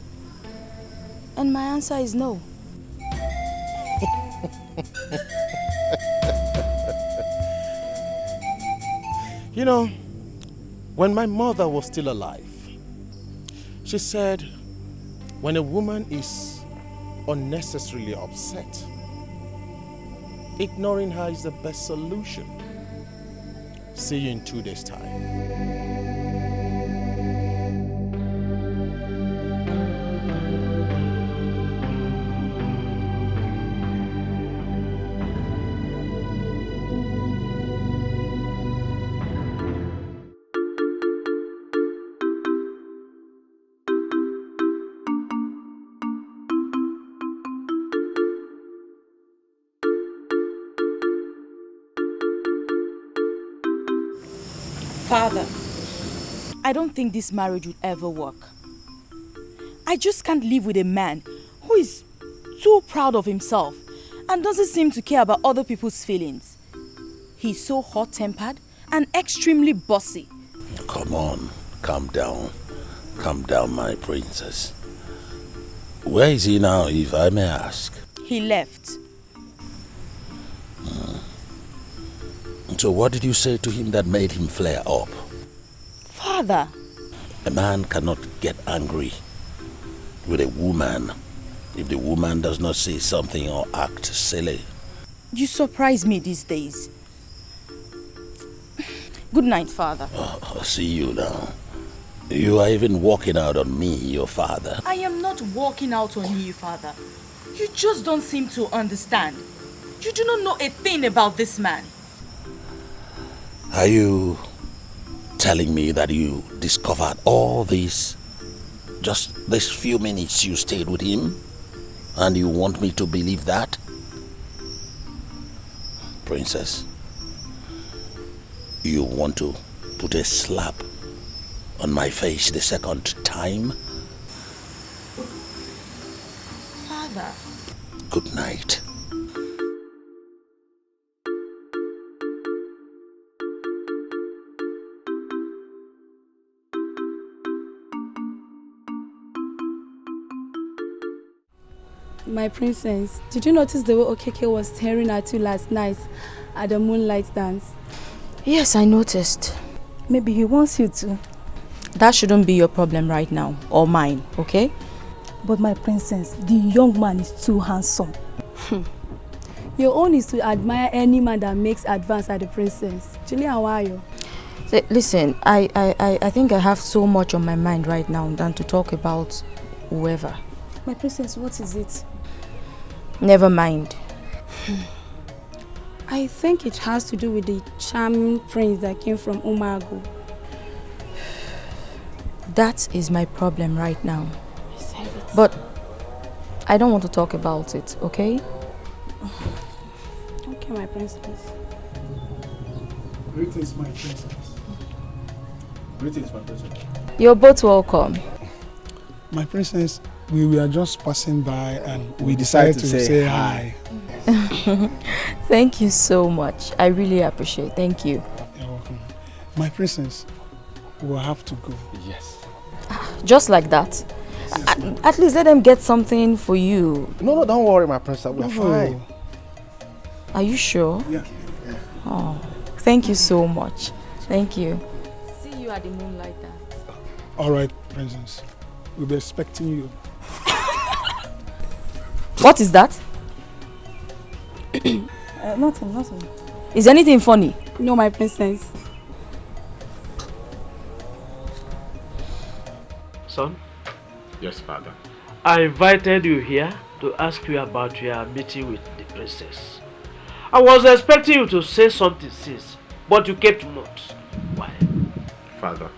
And my answer is no. You know, when my mother was still alive, she said, when a woman is unnecessarily upset, ignoring her is the best solution. See you in 2 days' time. Father, I don't think this marriage would ever work. I just can't live with a man who is too proud of himself and doesn't seem to care about other people's feelings. He's so hot-tempered and extremely bossy. Come on, calm down. Calm down, my princess. Where is he now, if I may ask? He left. So what did you say to him that made him flare up? Father. A man cannot get angry with a woman if the woman does not say something or act silly. You surprise me these days. Good night, Father. I see you now. You are even walking out on me, your father. I am not walking out on you, Father. You just don't seem to understand. You do not know a thing about this man. Are you telling me that you discovered all this just this few minutes you stayed with him? And you want me to believe that? Princess, you want to put a slap on my face the second time? Father. Good night. My princess, did you notice the way Okeke was staring at you last night at the moonlight dance? Yes, I noticed. Maybe he wants you to. That shouldn't be your problem right now, or mine, okay? But my princess, the young man is too handsome. Your own is to admire any man that makes advance at the princess. Julia, how are you? Listen, I think I have so much on my mind right now than to talk about whoever. My princess, what is it? Never mind. I think it has to do with the charming prince that came from Umago. That is my problem right now. But I don't want to talk about it, okay? Okay, my princess. Greetings, my princess. Greetings, my princess. You're both welcome. My princess, we were just passing by and we decided to say hi. Thank you so much. I really appreciate it. Thank you. You're welcome. My princess, we'll have to go. Yes. Just like that? Yes, at least let them get something for you. No, don't worry, my princess. We're fine. Are you sure? Yeah. Oh, thank you so much. Thank you. See you at the moonlight dance. All right, princess. We'll be expecting you. What is that? Nothing. Is anything funny? No, my princess. Son? Yes, father. I invited you here to ask you about your meeting with the princess. I was expecting you to say something since, but you kept mute. Why? Father,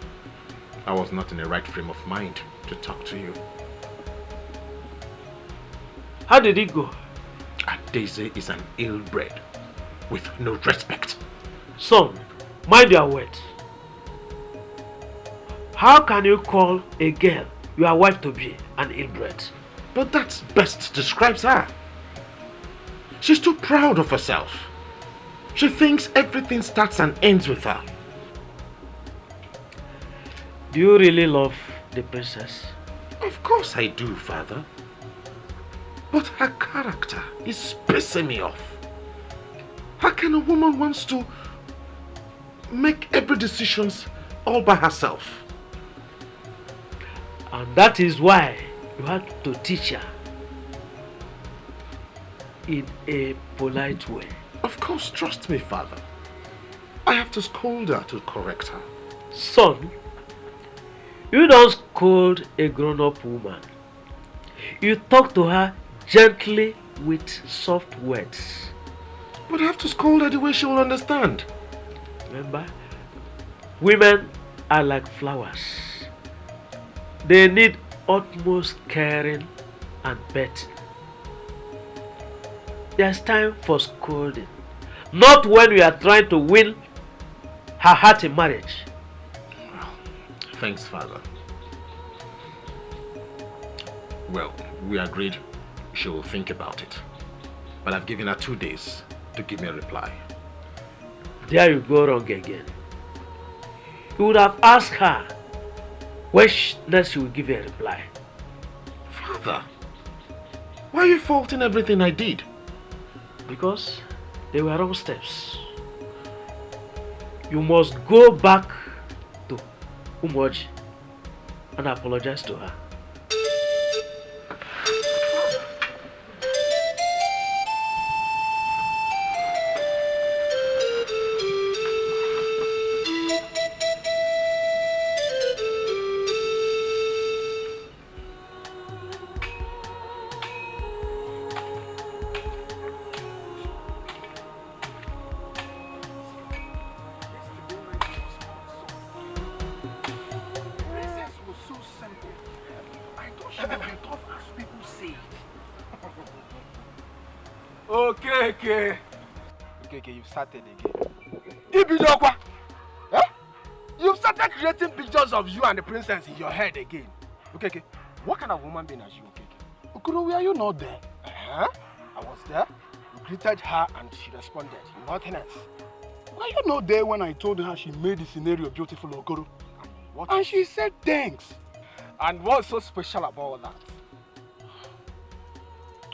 I was not in the right frame of mind to talk to you. How did it go? Daisy is an ill-bred, with no respect. Son, mind your words. How can you call a girl, your wife, to be an ill-bred? But that best describes her. She's too proud of herself. She thinks everything starts and ends with her. Do you really love the princess? Of course I do, father. But her character is pissing me off. How can a woman wants to make every decision all by herself? And that is why you have to teach her in a polite way. Of course, trust me, father. I have to scold her to correct her. Son, you don't scold a grown-up woman. You talk to her gently with soft words. But I have to scold her the way she will understand. Remember, women are like flowers. They need utmost caring and petting. There's time for scolding, not when we are trying to win her heart in marriage. Thanks, father. Well, we agreed she will think about it. But I've given her 2 days to give me a reply. There you go wrong again. You would have asked her when next she will give you a reply. Father, Why are you faulting everything I did? Because they were wrong steps. You must go back to Umoji and apologize to her. Okay, you've started again. Eh? You've started creating pictures of you and the princess in your head again. Okay. What kind of woman being are you, okay? Okoro, were you not there? I was there. You greeted her and she responded. Nothing else. Were you not there when I told her she made the scenario beautiful, Okoro? And she said thanks. And what's so special about that?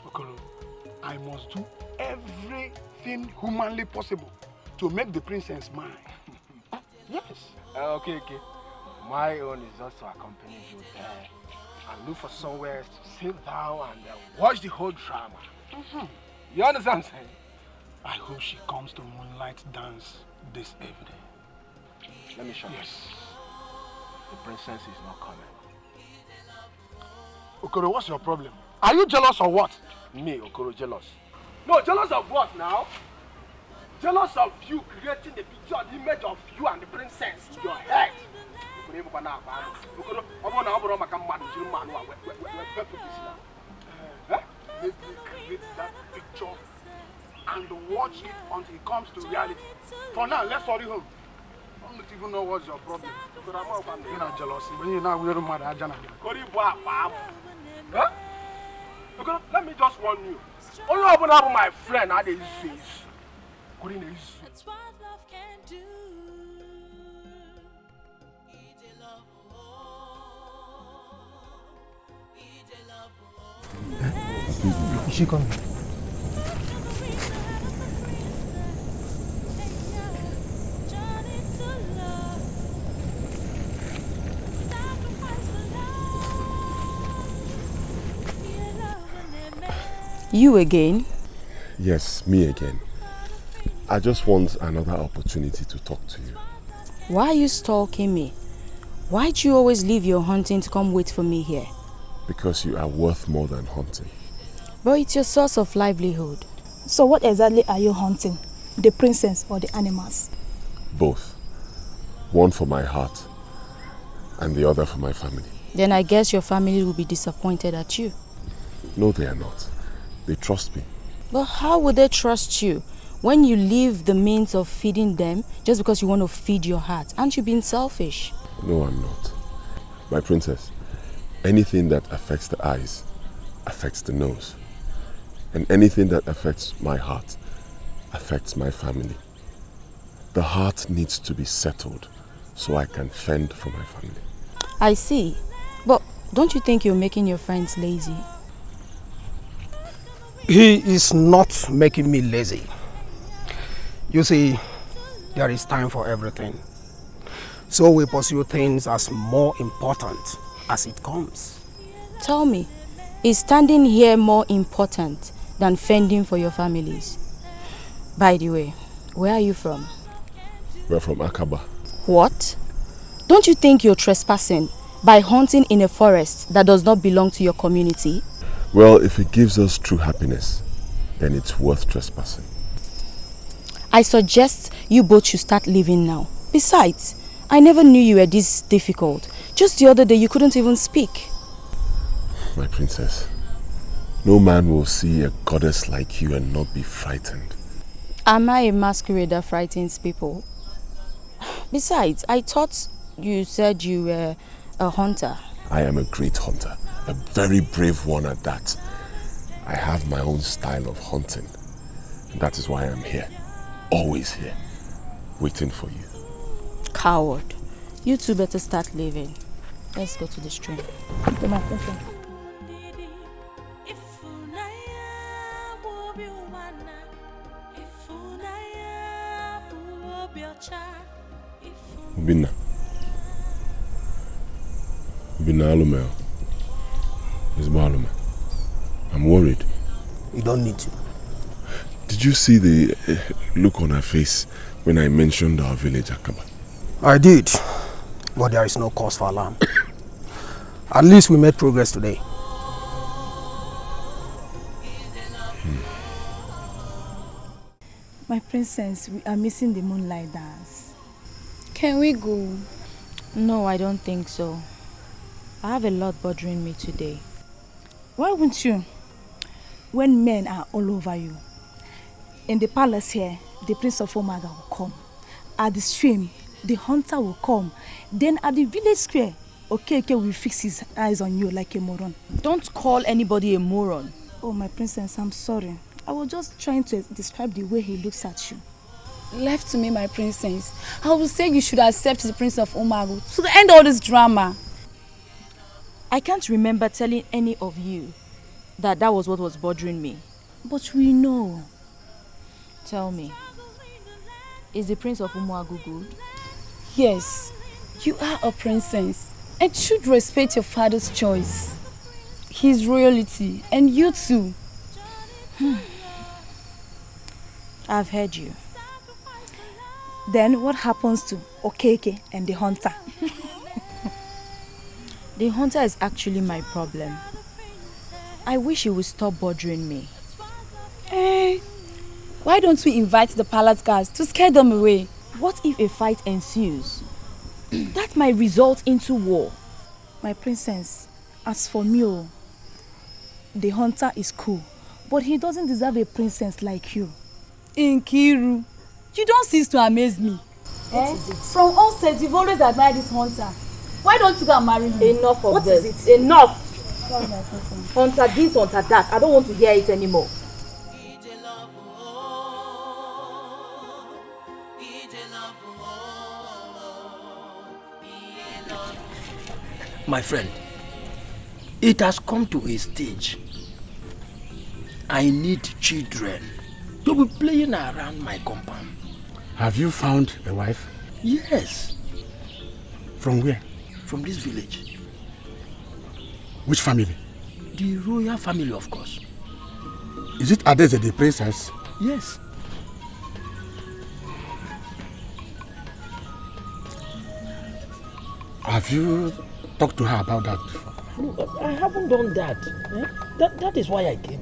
Okoro, I must do everything humanly possible to make the princess mine. Yes. Okay. My own is just to accompany you there and look for somewhere to sit down and watch the whole drama. You understand what I'm saying? I hope she comes to Moonlight Dance this evening. Let me show you. Yes. The princess is not coming. Okoro, what's your problem? Are you jealous or what? Me, Okoro, jealous. No, jealous of what now? Jealous of you creating the picture, the image of you and the princess in your head. Let me create that picture and watch it until it comes to reality. For now, let's hurry home. I don't even know what's your problem. You're not jealousy. When you're not wearing mad, huh? Let me just warn you. Only open up my friend at the face. That's what love can do. Is she coming? You again? Yes, me again. I just want another opportunity to talk to you. Why are you stalking me? Why'd you always leave your hunting to come wait for me here? Because you are worth more than hunting. But it's your source of livelihood. So what exactly are you hunting? The princess or the animals? Both. One for my heart and the other for my family. Then I guess your family will be disappointed at you. No, they are not. They trust me. But how would they trust you when you leave the means of feeding them just because you want to feed your heart? Aren't you being selfish? No, I'm not. My princess, anything that affects the eyes affects the nose. And anything that affects my heart affects my family. The heart needs to be settled so I can fend for my family. I see. But don't you think you're making your friends lazy? He is not making me lazy. You see, there is time for everything. So we pursue things as more important as it comes. Tell me, is standing here more important than fending for your families? By the way, where are you from? We're from Akaba. What? Don't you think you're trespassing by hunting in a forest that does not belong to your community? Well, if it gives us true happiness, then it's worth trespassing. I suggest you both should start living now. Besides, I never knew you were this difficult. Just the other day, you couldn't even speak. My princess, no man will see a goddess like you and not be frightened. Am I a masquerade that frightens people? Besides, I thought you said you were a hunter. I am a great hunter, a very brave one at that. I have my own style of hunting. And that is why I'm here, always here, waiting for you. Coward. You two better start living. Let's go to the stream. To my princess. Binna. Binna Alumel. It's Maluma. I'm worried. You don't need to. Did you see the look on her face when I mentioned our village, Akaba? I did, but there is no cause for alarm. At least we made progress today. My princess, we are missing the moonlight dance. Can we go? No, I don't think so. I have a lot bothering me today. Why wouldn't you? When men are all over you. In the palace here, the Prince of Omaga will come. At the stream, the hunter will come. Then at the village square, Okeke will fix his eyes on you like a moron. Don't call anybody a moron. Oh, my princess, I'm sorry. I was just trying to describe the way he looks at you. Left to me, my princess, I will say you should accept the Prince of Omago to end all this drama. I can't remember telling any of you that was what was bothering me. But we know. Tell me, is the Prince of Umuagu good? Yes, you are a princess and should respect your father's choice. His royalty, and you too. I've heard you. Then what happens to Okeke and the hunter? The hunter is actually my problem. I wish he would stop bothering me. Why don't we invite the palace guards to scare them away? What if a fight ensues? That might result into war. My princess, as for me, the hunter is cool, but he doesn't deserve a princess like you. Nkiru, you don't cease to amaze me. From onset, you've always admired this hunter. Why don't you go and marry him? Enough of what this. Is it? Enough. Sorry, my princess. Hunter this, hunter that. I don't want to hear it anymore. My friend, it has come to a stage. I need children to be playing around my compound. Have you found a wife? Yes. From where? From this village. Which family? The royal family, of course. Is it Adeze the princess? Yes. Have you talked to her about that before? No, I haven't done that. That is why I came.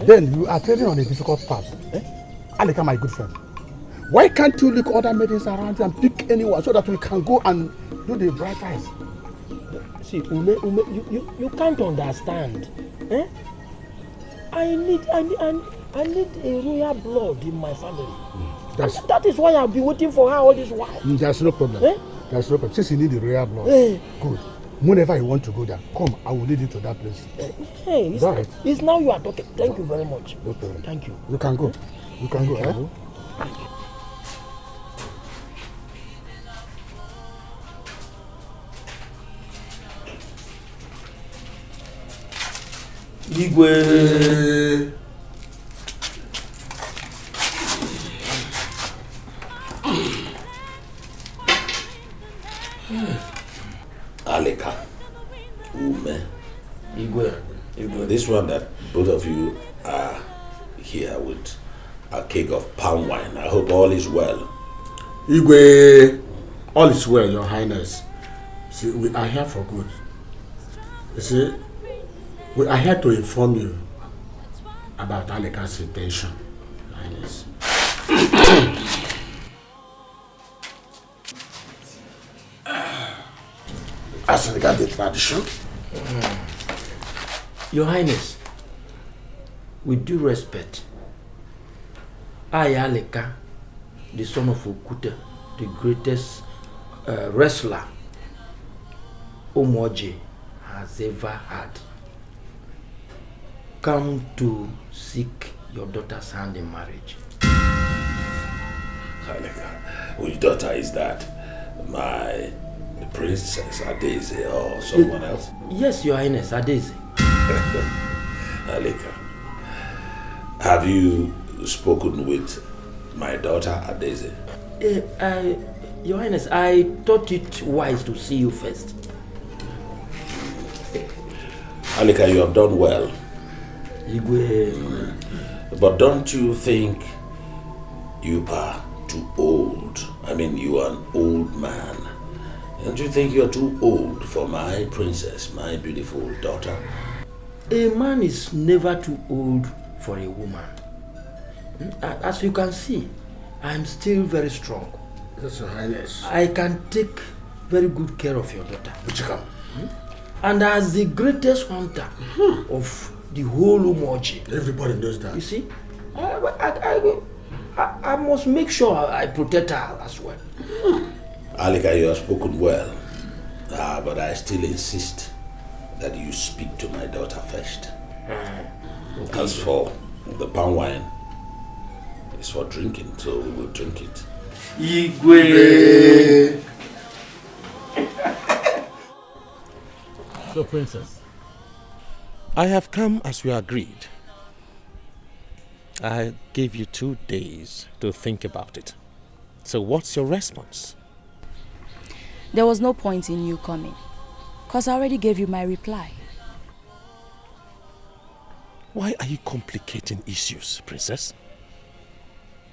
Then you are treading on a difficult path. Alika, my good friend. Why can't you look other maidens around you and pick anyone so that we can go and do the bright eyes? See, Ume, you can't understand. I need a royal blood in my family. That is why I've been waiting for her all this while. There's no problem. There's no problem. Since you need the royal blood, good. Whenever you want to go there, come, I will lead you to that place. Hey, it's now you are talking. Thank you very much. No problem. Thank you. You can go. You can go, Thank you. Igwe. Alika, Ume, Igwe, this one that both of you are here with a keg of palm wine. I hope all is well. Igwe, all is well, Your Highness. See, we are here for good. You see, we are here to inform you about Alika's intention, Your Highness. As regards the tradition, Your Highness, with due respect, I, Alika, the son of Okute, the greatest wrestler Omoje has ever had, come to seek your daughter's hand in marriage. Alika, which daughter is that? My Princess Adeze or someone else? Yes, Your Highness, Adeze. Alika, have you spoken with my daughter Adeze? Your Highness, I thought it wise to see you first. Alika, you have done well. Igwe. But don't you think you are too old? I mean, you are an old man. Don't you think you're too old for my princess, my beautiful daughter? A man is never too old for a woman. As you can see, I'm still very strong. Yes, Your Highness. I can take very good care of your daughter. Uchikam. And as the greatest hunter of the whole Umoji. Everybody knows that. You see, I must make sure I protect her as well. Alika, you have spoken well. But I still insist that you speak to my daughter first. Okay. As for the palm wine, it's for drinking, so we will drink it. Igwe! So, Princess, I have come as we agreed. I gave you 2 days to think about it. So what's your response? There was no point in you coming, because I already gave you my reply. Why are you complicating issues, Princess?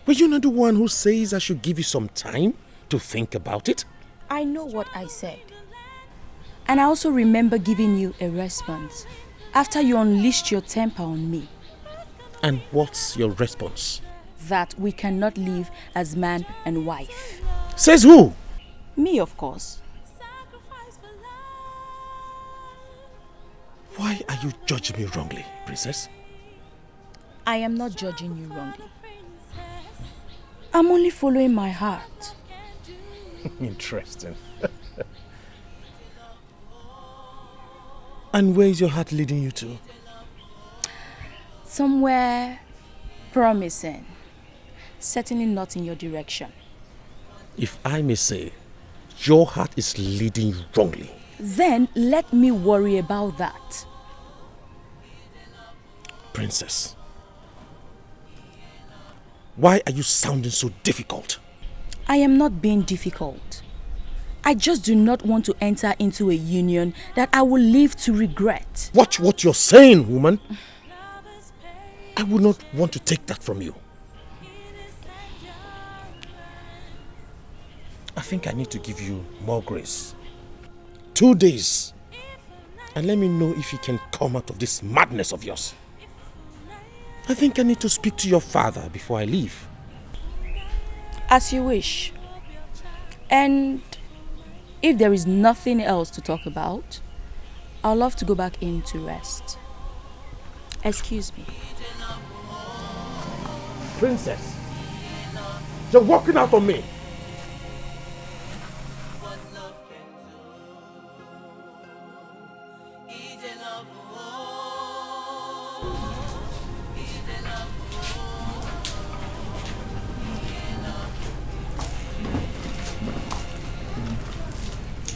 Were you not the one who says I should give you some time to think about it? I know what I said. And I also remember giving you a response after you unleashed your temper on me. And what's your response? That we cannot live as man and wife. Says who? Me, of course. Why are you judging me wrongly, Princess? I am not judging you wrongly. I'm only following my heart. Interesting. And where is your heart leading you to? Somewhere promising. Certainly not in your direction. If I may say, your heart is leading you wrongly. Then let me worry about that. Princess, why are you sounding so difficult? I am not being difficult. I just do not want to enter into a union that I will live to regret. Watch what you're saying, woman. I would not want to take that from you. I think I need to give you more grace. 2 days. And let me know if you can come out of this madness of yours. I think I need to speak to your father before I leave. As you wish. And if there is nothing else to talk about, I'd love to go back in to rest. Excuse me. Princess, you're walking out on me.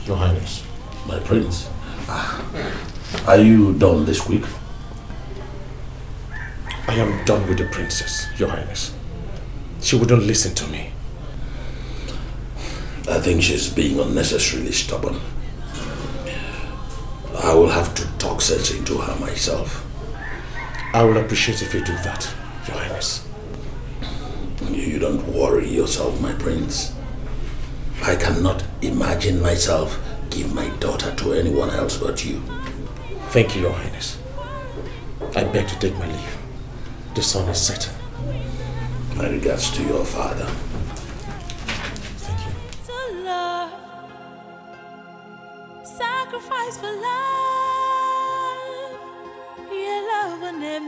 Your Highness, my prince, are you done this week? I am done with the princess, Your Highness. She wouldn't listen to me. I think she's being unnecessarily stubborn. I will have to talk sense into her myself. I will appreciate if you do that, Your Highness. You don't worry yourself, my prince. I cannot imagine myself give my daughter to anyone else but you. Thank you, Your Highness. I beg to take my leave. The sun is setting. My regards to your father. Thank you. To love, sacrifice for love. Yeah, love when they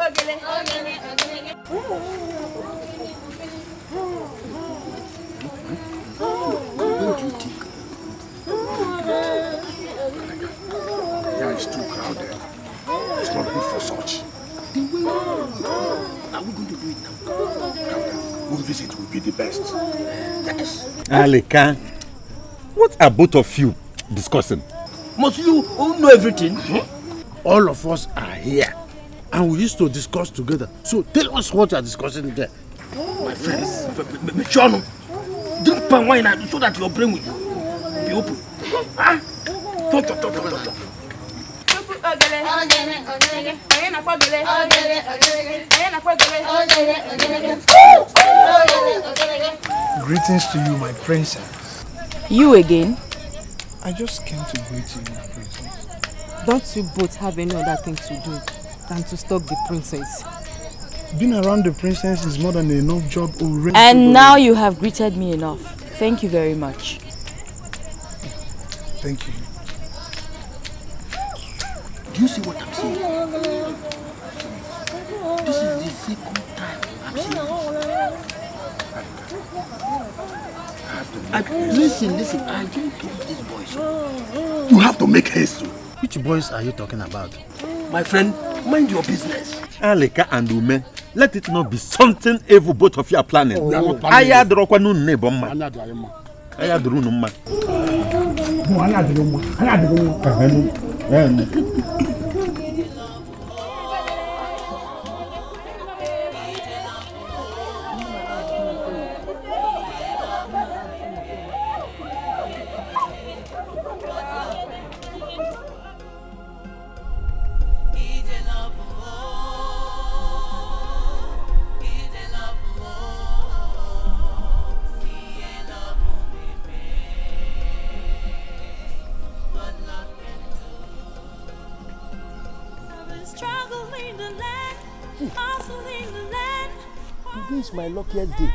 Where do you think? Yeah, it's too crowded. It's not good for such. The way are we going to do it now? Calm down. One visit will be the best. Yes. Aleka, what are both of you discussing? Must you know everything? All of us are here. And we used to discuss together. So tell us what you are discussing there. My friends, John, drink palm wine so that your brain will be open. Ah? Talk. Greetings to you, my princess. You again? I just came to greet you, my princess. Don't you both have any other thing to do than to stalk the princess? Being around the princess is more than enough job already. And now you have greeted me enough. Thank you very much. Thank you. Do you see what I'm saying? This is the second time I'm saying this. Listen, I didn't keep these boys. You have to make haste. Which boys are you talking about? My friend, mind your business. Aleka and Ume, let it not be something evil both of you are planning. We are not planning. Today is my luckiest day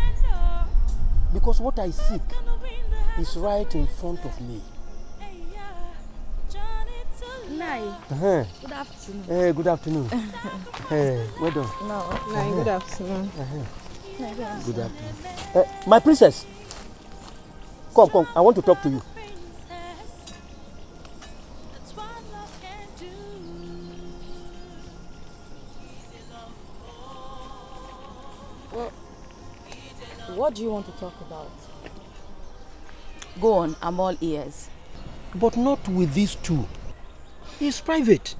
because what I seek is right in front of me. Nai. Good afternoon. Good afternoon. Well done. No, Nai, good afternoon. Good afternoon. My princess, come. I want to talk to you. What do you want to talk about? Go on, I'm all ears. But not with these two. It's private.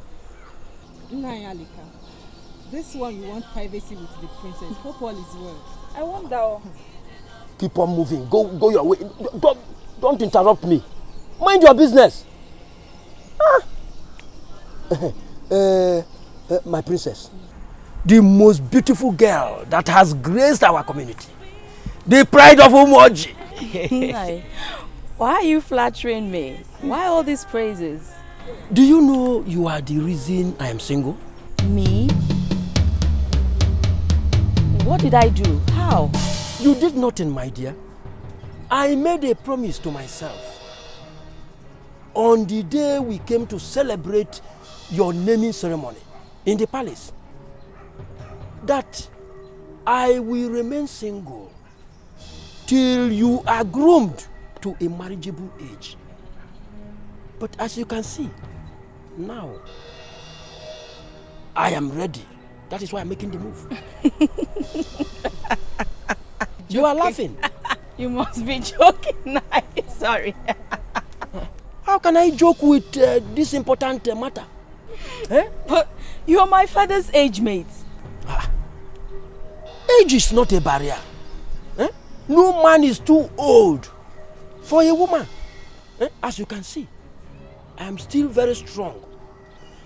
Nai Alika, this one you want privacy with the princess. Hope all is well. I want that. Keep on moving. Go your way. Don't interrupt me. Mind your business. My princess, the most beautiful girl that has graced our community. The pride of Umoji. Why are you flattering me? Why all these praises? Do you know you are the reason I am single? Me? What did I do? How? You did nothing, my dear. I made a promise to myself. On the day we came to celebrate your naming ceremony in the palace, that I will remain single till you are groomed to a marriageable age. But as you can see, now I am ready. That is why I'm making the move. You are laughing. You must be joking. Sorry. How can I joke with this important matter? But you're my father's age mate. Age is not a barrier. No man is too old for a woman. As you can see, I am still very strong.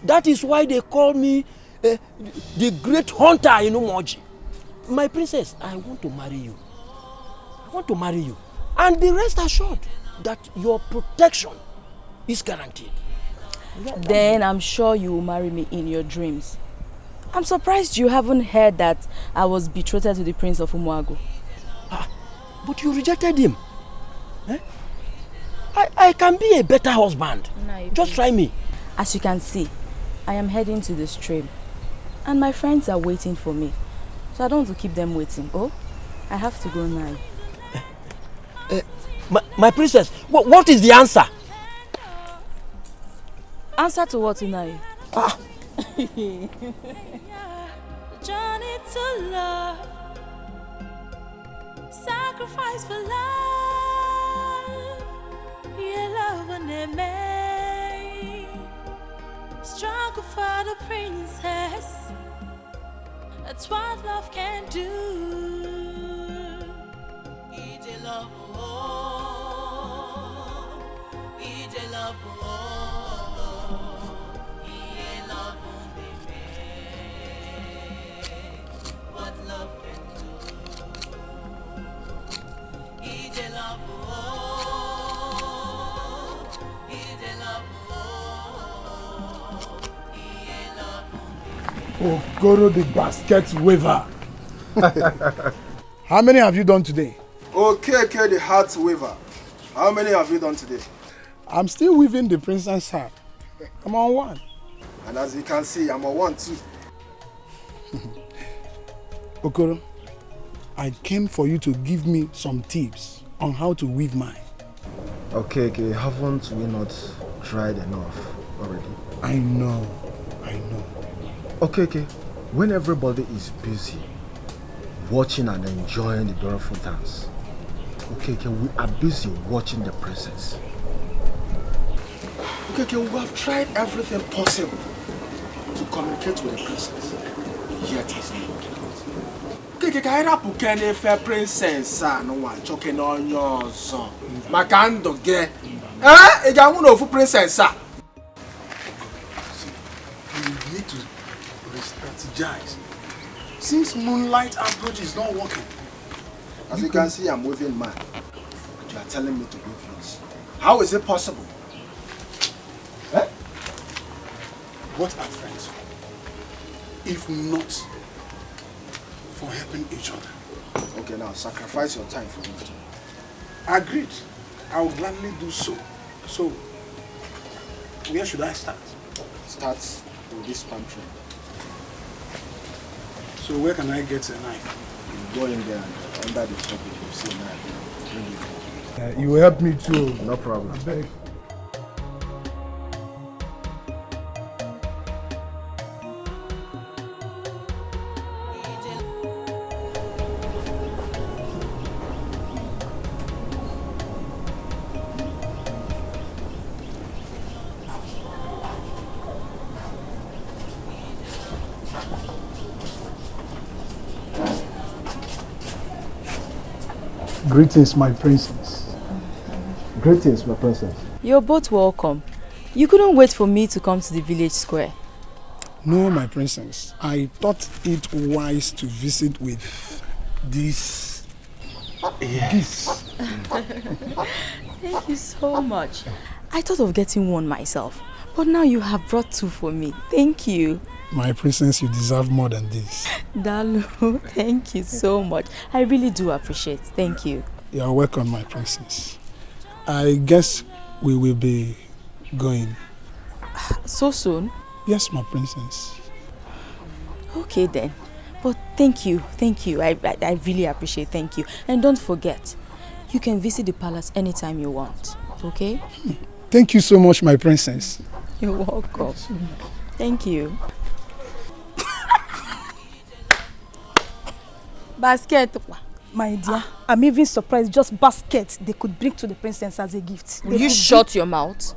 That is why they call me the great hunter in Umoji. My princess, I want to marry you. I want to marry you. And be rest assured that your protection is guaranteed. Then I'm sure you will marry me in your dreams. I'm surprised you haven't heard that I was betrothed to the Prince of Umuago. But you rejected him. I can be a better husband. No, just try me. As you can see, I am heading to the stream. And my friends are waiting for me. So I don't want to keep them waiting. Oh, I have to go now. My princess, what is the answer? Answer to what, Unai? Journey to love, sacrifice for love, yeah, love and me, struggle for the princess. That's what love can do. Ije love, oh, Ije love, oh, Ije love. What love can do. Ije love, oh, Ije love, oh, Okoro the basket waver. How many have you done today? Okay, the heart waver. How many have you done today? I'm still weaving the princess heart. I'm on one. And as you can see, I'm on one too. Okoro, I came for you to give me some tips on how to weave mine. Okay, haven't we not tried enough already? I know. Okay, when everybody is busy watching and enjoying the beautiful dance, okay, we are busy watching the princess. Okay, we have tried everything possible to communicate with the princess, yet it's not. Okay, I rap ukene fair princess no one choking on your son. Makando ge. Eh? Ega wunu ofu princess. You need to strategize. Since moonlight approach is not working. As you can see, I'm waving mine. But you are telling me to wave yours. How is it possible? Eh? What are friends for? If not for helping each other. Okay, now sacrifice your time for me. Agreed. I will gladly do so. So, where should I start? Start with this pantry. So where can I get a knife? You go in there and under the top you see a knife. Bring it. You will help me too. No problem. I beg. Greetings, my princess. Greetings, my princess. You're both welcome. You couldn't wait for me to come to the village square. No, my princess. I thought it wise to visit with this. Yes. Thank you so much. I thought of getting one myself, but now you have brought two for me. Thank you. My princess, you deserve more than this. Dalu, thank you so much. I really do appreciate it. Thank you. You're welcome, my princess. I guess we will be going. So soon? Yes, my princess. Okay then. But thank you. I really appreciate it. Thank you. And don't forget, you can visit the palace anytime you want. Okay? Thank you so much, my princess. You're welcome. Thank you. Basket. My dear, I'm even surprised just basket they could bring to the princess as a gift. Will you shut your mouth?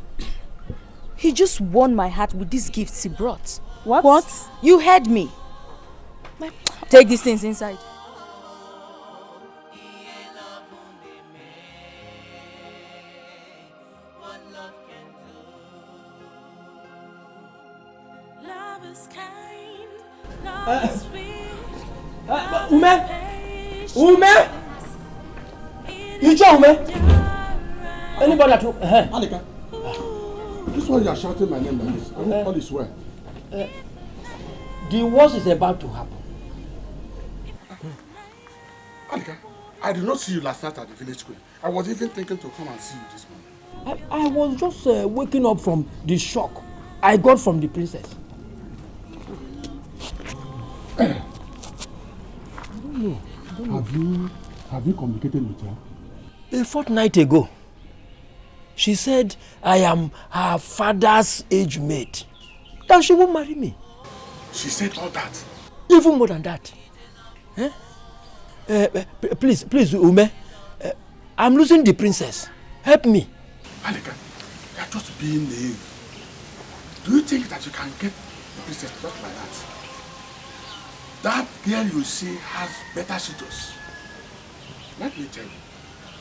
He just won my heart with these gifts he brought. What? You heard me. Take these things inside. Ume! You tell Ume? Anybody at home? Alika, this one you are shouting my name like this. All is well. The worst is about to happen. Alika, I did not see you last night at the village square. I was even thinking to come and see you this morning. I was just waking up from the shock I got from the princess. Have you communicated with her? A fortnight ago, she said I am her father's age mate. That she won't marry me. She said all that? Even more than that. Please, Ume. I'm losing the princess. Help me. Alika, you're just being naive. Do you think that you can get the princess just like that? That girl you see has better suitors. Let me tell you,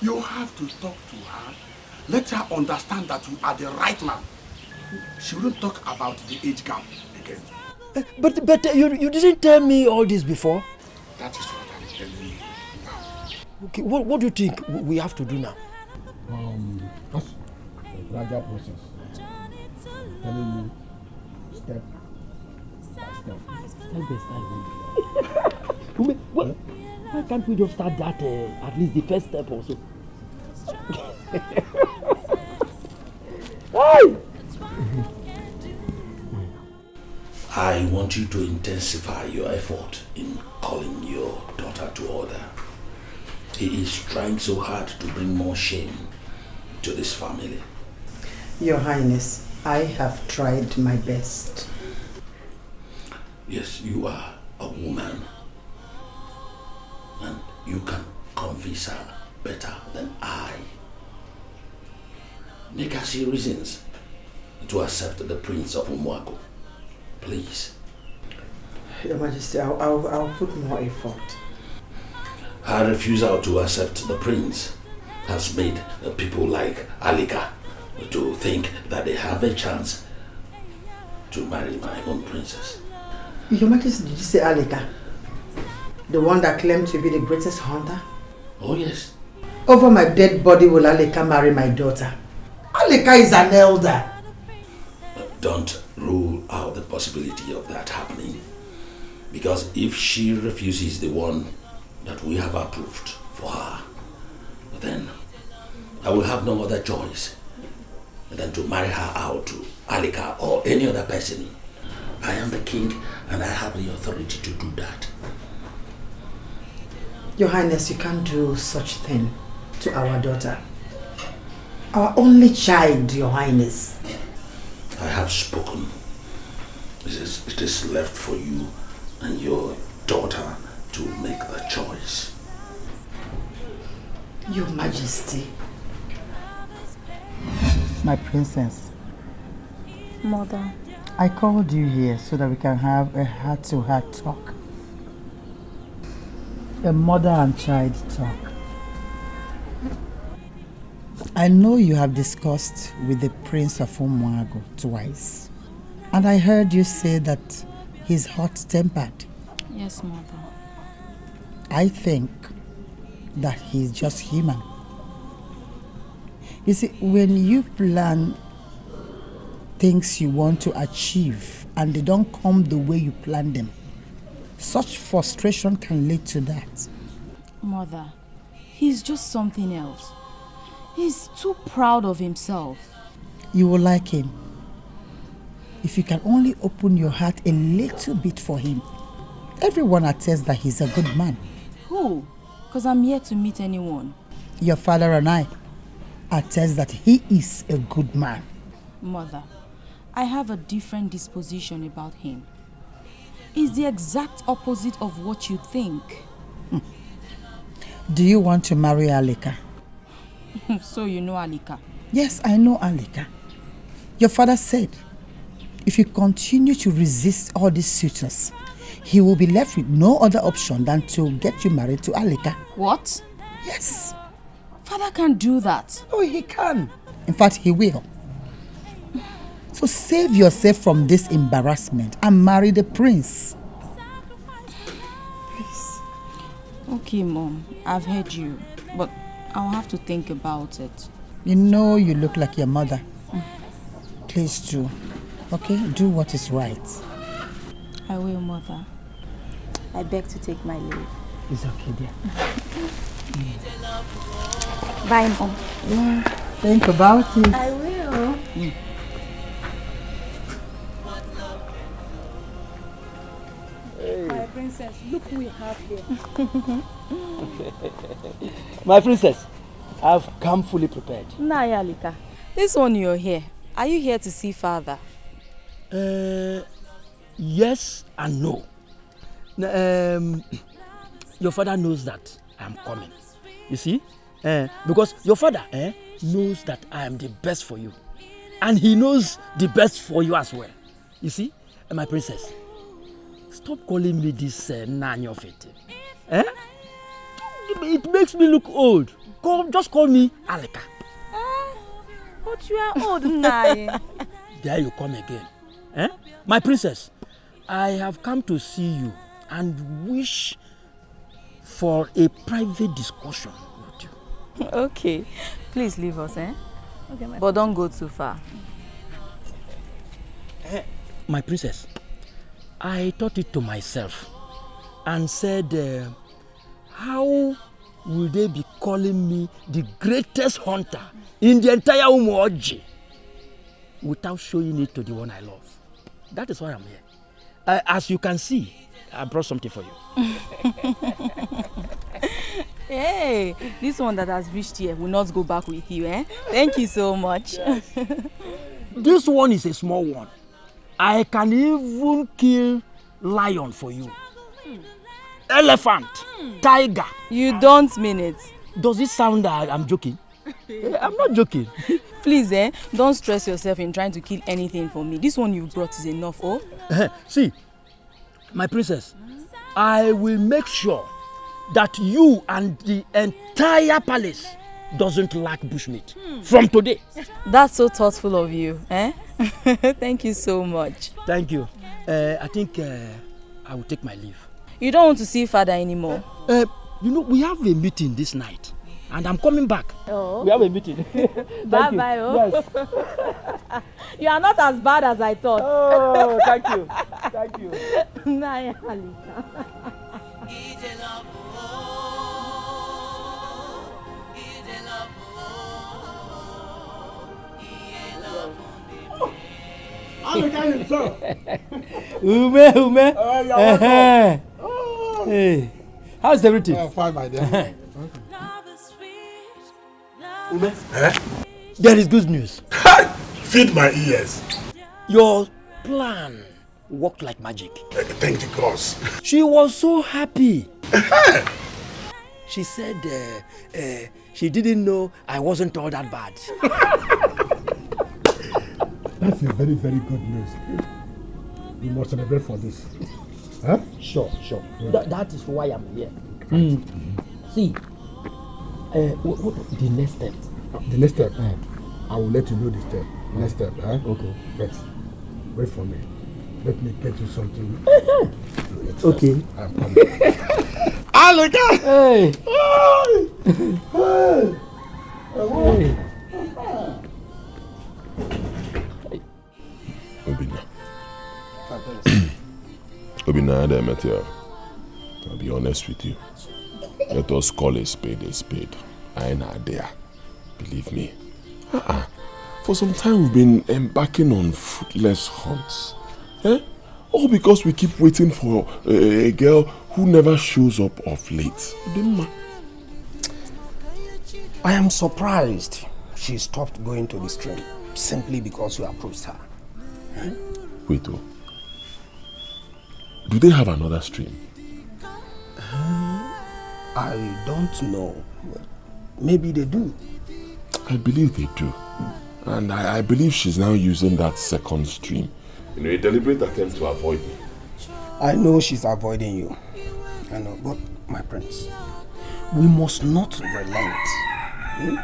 you have to talk to her. Let her understand that you are the right man. She wouldn't talk about the age gap again. But you didn't tell me all this before. That is what I'm telling you now. Okay, what do you think we have to do now? That's a gradual process. Telling you step by step. Why can't we just start that at least the first step also? I want you to intensify your effort in calling your daughter to order. He is trying so hard to bring more shame to this family. Your Highness, I have tried my best. Yes, you are a woman. And you can convince her better than I. Make her see reasons to accept the Prince of Umuago. Please. Your Majesty, I'll put more effort. Her refusal to accept the prince has made people like Alika to think that they have a chance to marry my own princess. Your Majesty, did you say Alika? The one that claimed to be the greatest hunter? Oh yes. Over my dead body will Alika marry my daughter. Alika is an elder. Don't rule out the possibility of that happening. Because if she refuses the one that we have approved for her, then I will have no other choice than to marry her out to Alika or any other person. I am the king and I have the authority to do that. Your Highness, you can't do such thing to our daughter. Our only child, Your Highness. I have spoken. It is left for you and your daughter to make the choice. Your Majesty. My princess. Mother. I called you here so that we can have a heart-to-heart talk. A mother and child talk. I know you have discussed with the Prince of Umuago twice. And I heard you say that he's hot-tempered. Yes, Mother. I think that he's just human. You see, when you plan things you want to achieve and they don't come the way you plan them, such frustration can lead to that. Mother, he's just something else. He's too proud of himself. You will like him if you can only open your heart a little bit for him. Everyone attests that he's a good man. Who? Because I'm yet to meet anyone. Your father and I attest that he is a good man. Mother, I have a different disposition about him. He's the exact opposite of what you think. Do you want to marry Alika? So you know Alika? Yes, I know Alika. Your father said, if you continue to resist all these suitors, he will be left with no other option than to get you married to Alika. What? Yes. Father can't do that. Oh, he can. In fact, he will. So save yourself from this embarrassment and marry the prince. Please. Okay, Mom. I've heard you. But I'll have to think about it. You know you look like your mother. Please do. Okay? Do what is right. I will, Mother. I beg to take my leave. It's okay, dear. Bye, Mom. Yeah, think about it. I will. Hey. princess, look who we have here. My princess, I've come fully prepared. Nayalika, this one you're here. Are you here to see father? Yes and no. Your father knows that I'm coming. You see? Because your father knows that I am the best for you. And he knows the best for you as well. You see? My princess, stop calling me this Nanyo Fete. It makes me look old. Just call me Alika. But you are old, Nai. There you come again. My princess, I have come to see you and wish for a private discussion with you. Okay. Please leave us, Okay, but don't go too far. My princess, I thought it to myself and said, how will they be calling me the greatest hunter in the entire Umoji without showing it to the one I love? That is why I'm here. As you can see, I brought something for you. Hey, this one that has reached here will not go back with you, Thank you so much. Yes. This one is a small one. I can even kill lion for you. Elephant, tiger. You don't mean it. Does it sound that I'm joking? I'm not joking. Please, don't stress yourself in trying to kill anything for me. This one you brought is enough, See, my princess, I will make sure that you and the entire palace doesn't lack bushmeat from today. That's so thoughtful of you, Thank you so much. Thank you. I think I will take my leave. You don't want to see father anymore? We have a meeting this night and I'm coming back. Oh. We have a meeting. Bye-bye. Yes. You are not as bad as I thought. Oh, thank you. Thank you. Naya Halika. Alika himself. Ume. Hey, how's everything? Fine, my dear. Ume, there is good news. Feed my ears. Your plan worked like magic. Thank you, gods. She was so happy. She said she didn't know I wasn't all that bad. That's a very, very good news. We must celebrate for this. Huh? Sure. Yeah. That is why I'm here. See, what the next step? The next step? I will let you know the step. Next step, huh? Okay. But wait for me. Let me get you something. Okay. I'm coming. Alika! Hey! Obina, I'll be honest with you. Let us call a spade a spade. I ain't not there. Believe me. For some time we've been embarking on fruitless hunts. All because we keep waiting for a girl who never shows up of late. I am surprised she stopped going to the stream simply because you approached her. Wait, do they have another stream? I don't know. Maybe they do. I believe they do. And I believe she's now using that second stream in a deliberate attempt to avoid me. I know she's avoiding you. I know, but my prince, we must not relent. We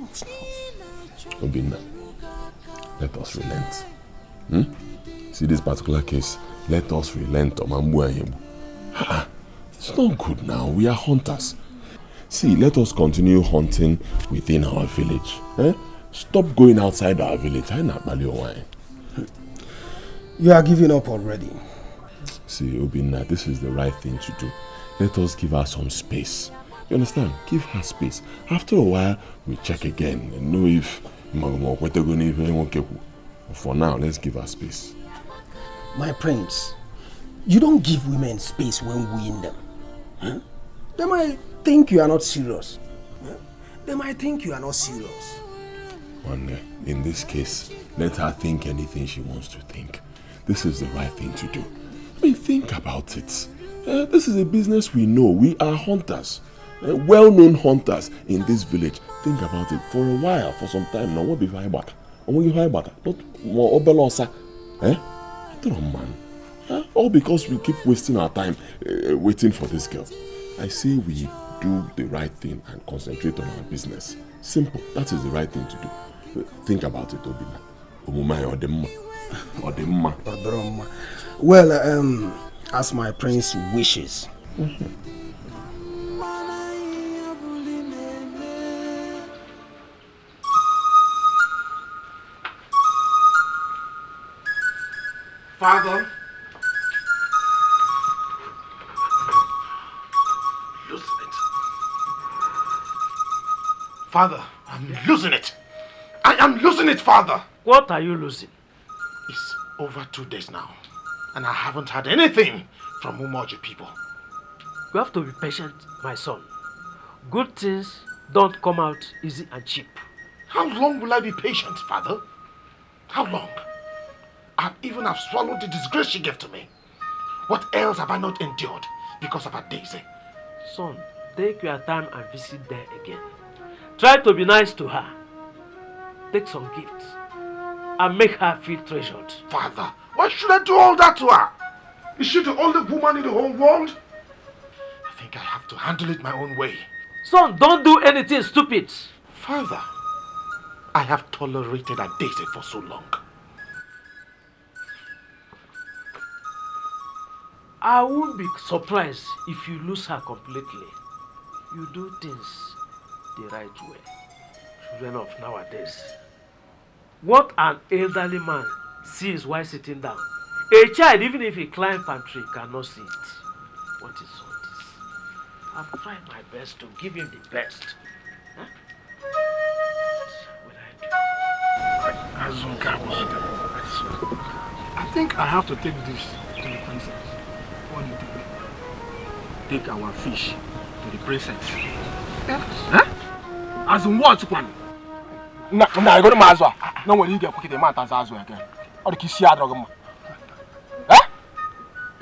must not. Obina, let us relent. See this particular case, let us relent. It's not good now. We are hunters. See, let us continue hunting within our village. Stop going outside our village. You are giving up already. See, Obina, this is the right thing to do. Let us give her some space. You understand? Give her space. After a while, we check again and know if... For now, let's give her space. My prince, You don't give women space when wooing them. Huh? They might think you are not serious. Huh? They might think you are not serious. And in this case, let her think anything she wants to think. This is the right thing to do. I mean, think about it. This is a business we know. We are hunters. Well-known hunters in this village. Think about it for a while, for some time now. What be firebata? Not more obelosa. Man. All because we keep wasting our time waiting for this girl. I say we do the right thing and concentrate on our business. Simple. That is the right thing to do. Think about it, Obina. Omumai Odemma. Well, as my prince wishes. Father, losing it. Father, I'm losing it. I am losing it, Father. What are you losing? It's over 2 days now, and I haven't had anything from Umoji people. You have to be patient, my son. Good things don't come out easy and cheap. How long will I be patient, Father? How long? I even have swallowed the disgrace she gave to me. What else have I not endured because of her Daisy? Son, take your time and visit there again. Try to be nice to her. Take some gifts and make her feel treasured. Father, why should I do all that to her? Is she the only woman in the whole world? I think I have to handle it my own way. Son, don't do anything stupid. Father, I have tolerated a Daisy for so long. I won't be surprised if you lose her completely. You do things the right way. Children of nowadays. What an elderly man sees while sitting down, a child, even if he climbs palm tree, cannot see it. What is all this? I've tried my best to give him the best. Huh? What will I do? I think I have to take this to the princess. What do you think? Take our fish to the princess. Yes. Huh? As in what, one? Nah, I go to Mazwa. No one you get quick the man as well again. Or the kiss ya drug. Eh?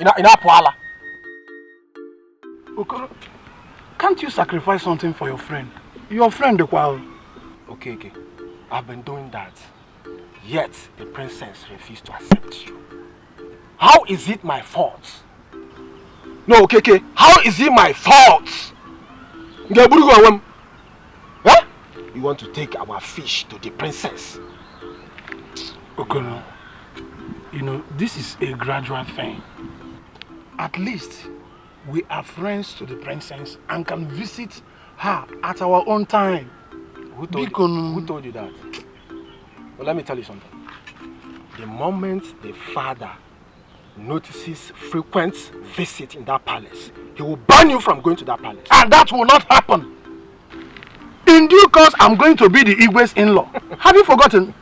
In a poala. Okay. Can't you sacrifice something for your friend? Your friend, the qual. Okay. I've been doing that. Yet the princess refused to accept you. How is it my fault? No, okay. How is it my fault? Eh? You want to take our fish to the princess? Okay. You know, this is a gradual thing. At least we are friends to the princess and can visit her at our own time. Who told you that? Well, let me tell you something. The moment the father notices frequent visit in that palace, he will ban you from going to that palace. And that will not happen. In due course, I'm going to be the Igwe's in-law. Have you forgotten?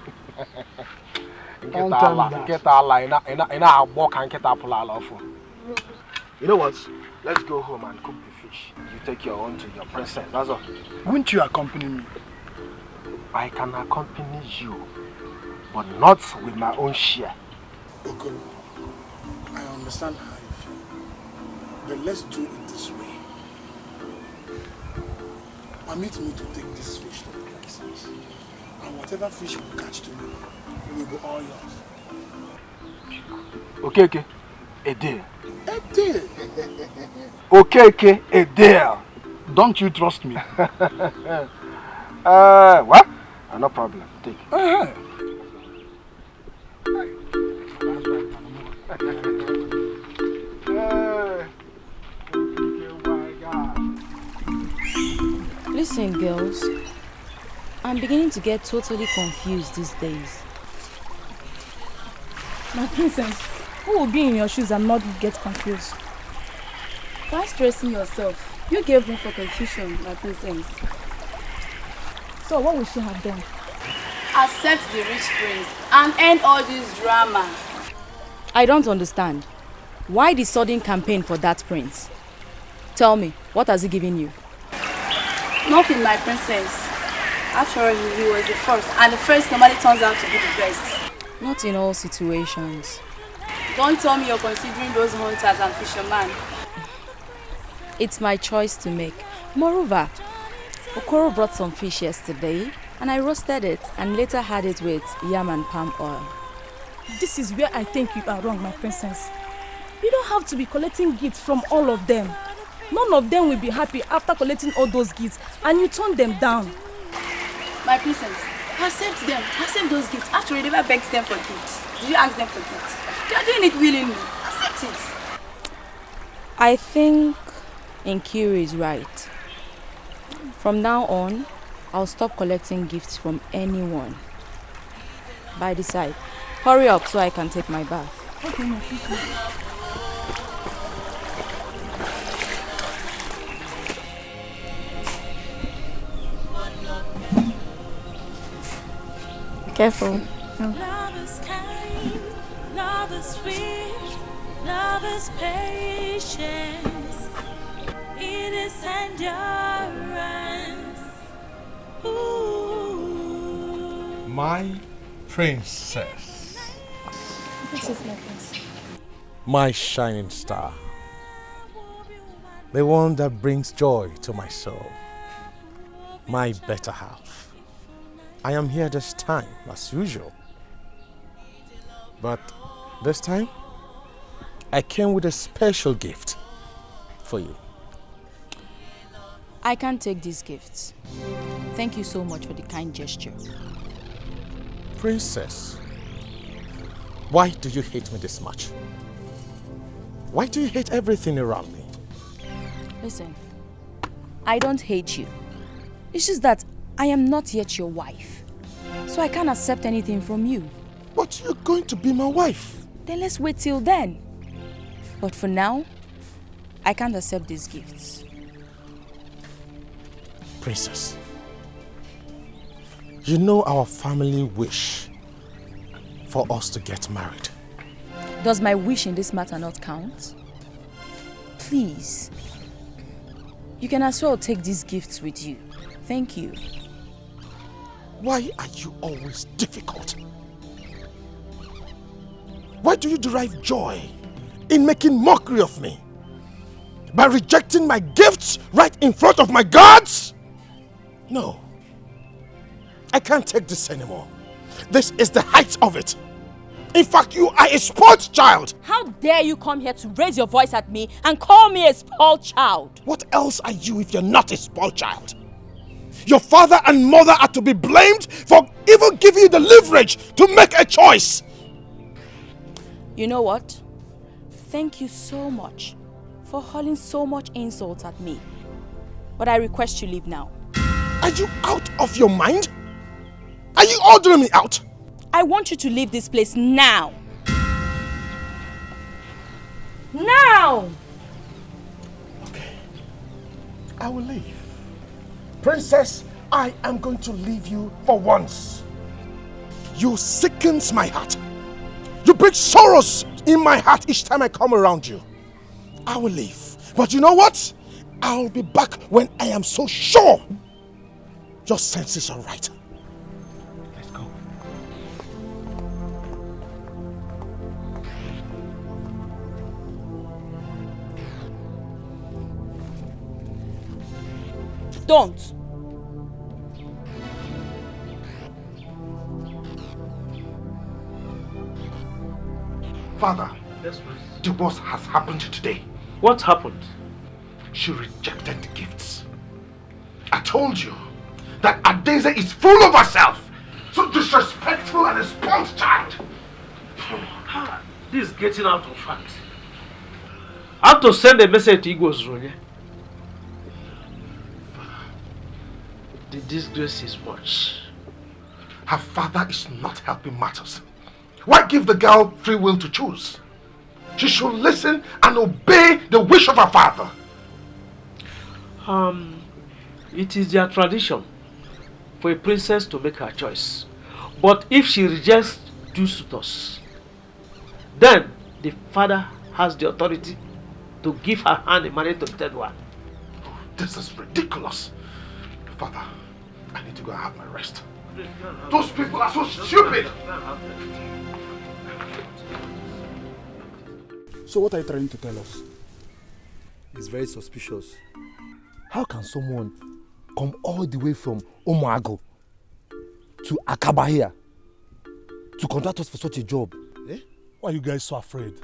You know what? Let's go home and cook the fish. You take your own to your princess, that's all. Won't you accompany me? I can accompany you, but not with my own share. Okay. I understand how you feel. But let's do it this way. Permit me to take this fish to the princess. And whatever fish we catch to me, will be all yours. Okay. A deal. A deal. Okay, a deal. Don't you trust me? What? No problem. Take it. Listen, girls. I'm beginning to get totally confused these days. My princess, who will be in your shoes and not get confused? Why stressing yourself? You gave room for confusion, my princess. So what will she have done? Accept the rich prince and end all this drama. I don't understand. Why the sudden campaign for that prince? Tell me, what has he given you? Nothing, my princess. After all, he was the first, and the first normally turns out to be the best. Not in all situations. Don't tell me you're considering those hunters and fishermen. It's my choice to make. Moreover, Okoro brought some fish yesterday, and I roasted it and later had it with yam and palm oil. This is where I think you are wrong, my princess. You don't have to be collecting gifts from all of them. None of them will be happy after collecting all those gifts, and you turn them down. My princess, accept them. Accept those gifts. After you never begged them for gifts. Did you ask them for gifts? They are doing it willingly. Accept it. I think Nkiru is right. From now on, I'll stop collecting gifts from anyone. By the side, hurry up so I can take my bath. Okay, no, okay. Careful. Love is kind, love is sweet, love is patience, it is endurance. Ooh. My princess. This is my princess. My shining star. The one that brings joy to my soul. My better half. I am here this time, as usual. But this time, I came with a special gift for you. I can't take these gifts. Thank you so much for the kind gesture. Princess, why do you hate me this much? Why do you hate everything around me? Listen, I don't hate you. It's just that I am not yet your wife. So I can't accept anything from you. But you're going to be my wife. Then let's wait till then. But for now, I can't accept these gifts. Princess, you know our family wish for us to get married. Does my wish in this matter not count? Please. You can as well take these gifts with you. Thank you. Why are you always difficult? Why do you derive joy in making mockery of me? By rejecting my gifts right in front of my gods? No. I can't take this anymore. This is the height of it. In fact, you are a spoiled child. How dare you come here to raise your voice at me and call me a spoiled child? What else are you if you're not a spoiled child? Your father and mother are to be blamed for even giving you the leverage to make a choice. You know what? Thank you so much for hurling so much insult at me. But I request you leave now. Are you out of your mind? Are you ordering me out? I want you to leave this place now. Now! Okay. I will leave. Princess, I am going to leave you for once. You sickens my heart. You bring sorrows in my heart each time I come around you. I will leave. But you know what? I'll be back when I am so sure your senses are right. Let's go. Don't. Father, yes, please. The worst has happened today. What happened? She rejected the gifts. I told you that Adeze is full of herself. So disrespectful and a spoiled child. This is getting out of hand. I have to send a message to Igbo's Ronye. The disgrace is much. Her father is not helping matters. Why give the girl free will to choose? She should listen and obey the wish of her father. It is their tradition for a princess to make her choice. But if she rejects two suitors, then the father has the authority to give her hand in marriage to the third one. This is ridiculous. Father, I need to go and have my rest. Those people are so stupid. So what are you trying to tell us? It's very suspicious. How can someone come all the way from Omago to Akaba here to contact us for such a job? Why are you guys so afraid?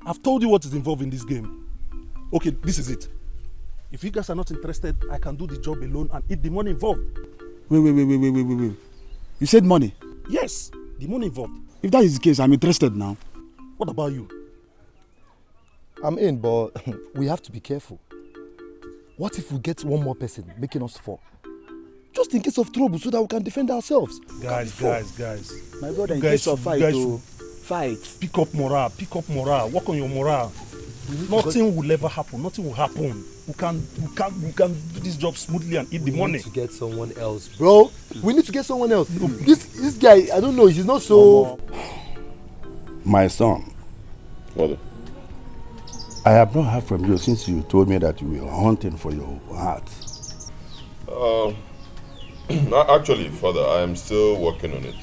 I've told you what is involved in this game. Okay, this is it. If you guys are not interested, I can do the job alone and eat the money involved. Wait. You said money? Yes, the money involved. If that is the case, I'm interested now. What about you? I'm in, but we have to be careful. What if we get one more person making us fall? Just in case of trouble so that we can defend ourselves. Guys. My brother, in guys, case of fight, fight. Pick up morale, work on your morale. Nothing will ever happen, nothing will happen. We can do this job smoothly and eat the money. We need to get someone else, bro. We need to get someone else. This guy, I don't know, he's not so... My son. Father. I have not heard from you since you told me that you were hunting for your heart. Actually, Father, I am still working on it.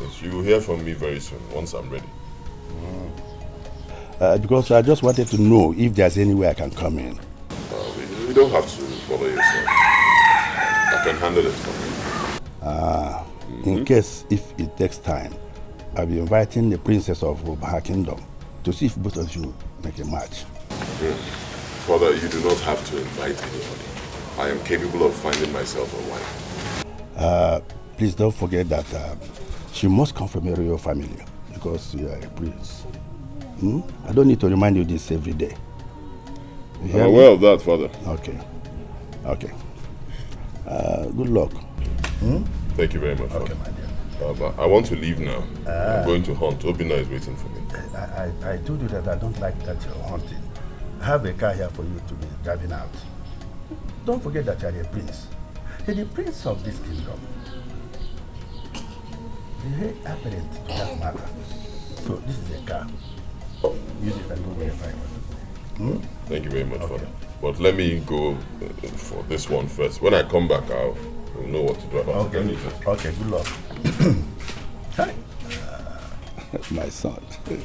Yes, you will hear from me very soon, once I'm ready. Because I just wanted to know if there's any way I can come in. You don't have to bother yourself. I can handle it for you. In case, if it takes time, I'll be inviting the princess of Obaha Kingdom to see if both of you make a match. Father, you do not have to invite anybody. I am capable of finding myself a wife. Please don't forget that she must come from a royal family because you are a prince. I don't need to remind you this every day. I'm aware of that, Father. Okay. Good luck. Thank you very much, Father. But I want to leave now. I'm going to hunt. Obina is waiting for me. I told you that I don't like that you're hunting. I have a car here for you to be driving out. Don't forget that you're a prince. You're the prince of this kingdom. The heir apparent to that matter. So this is a car. Use it and go wherever you want. Thank you very much, Father. But let me go for this one first. When I come back, I'll know what to do about it. Okay, good luck. Hi. My son. My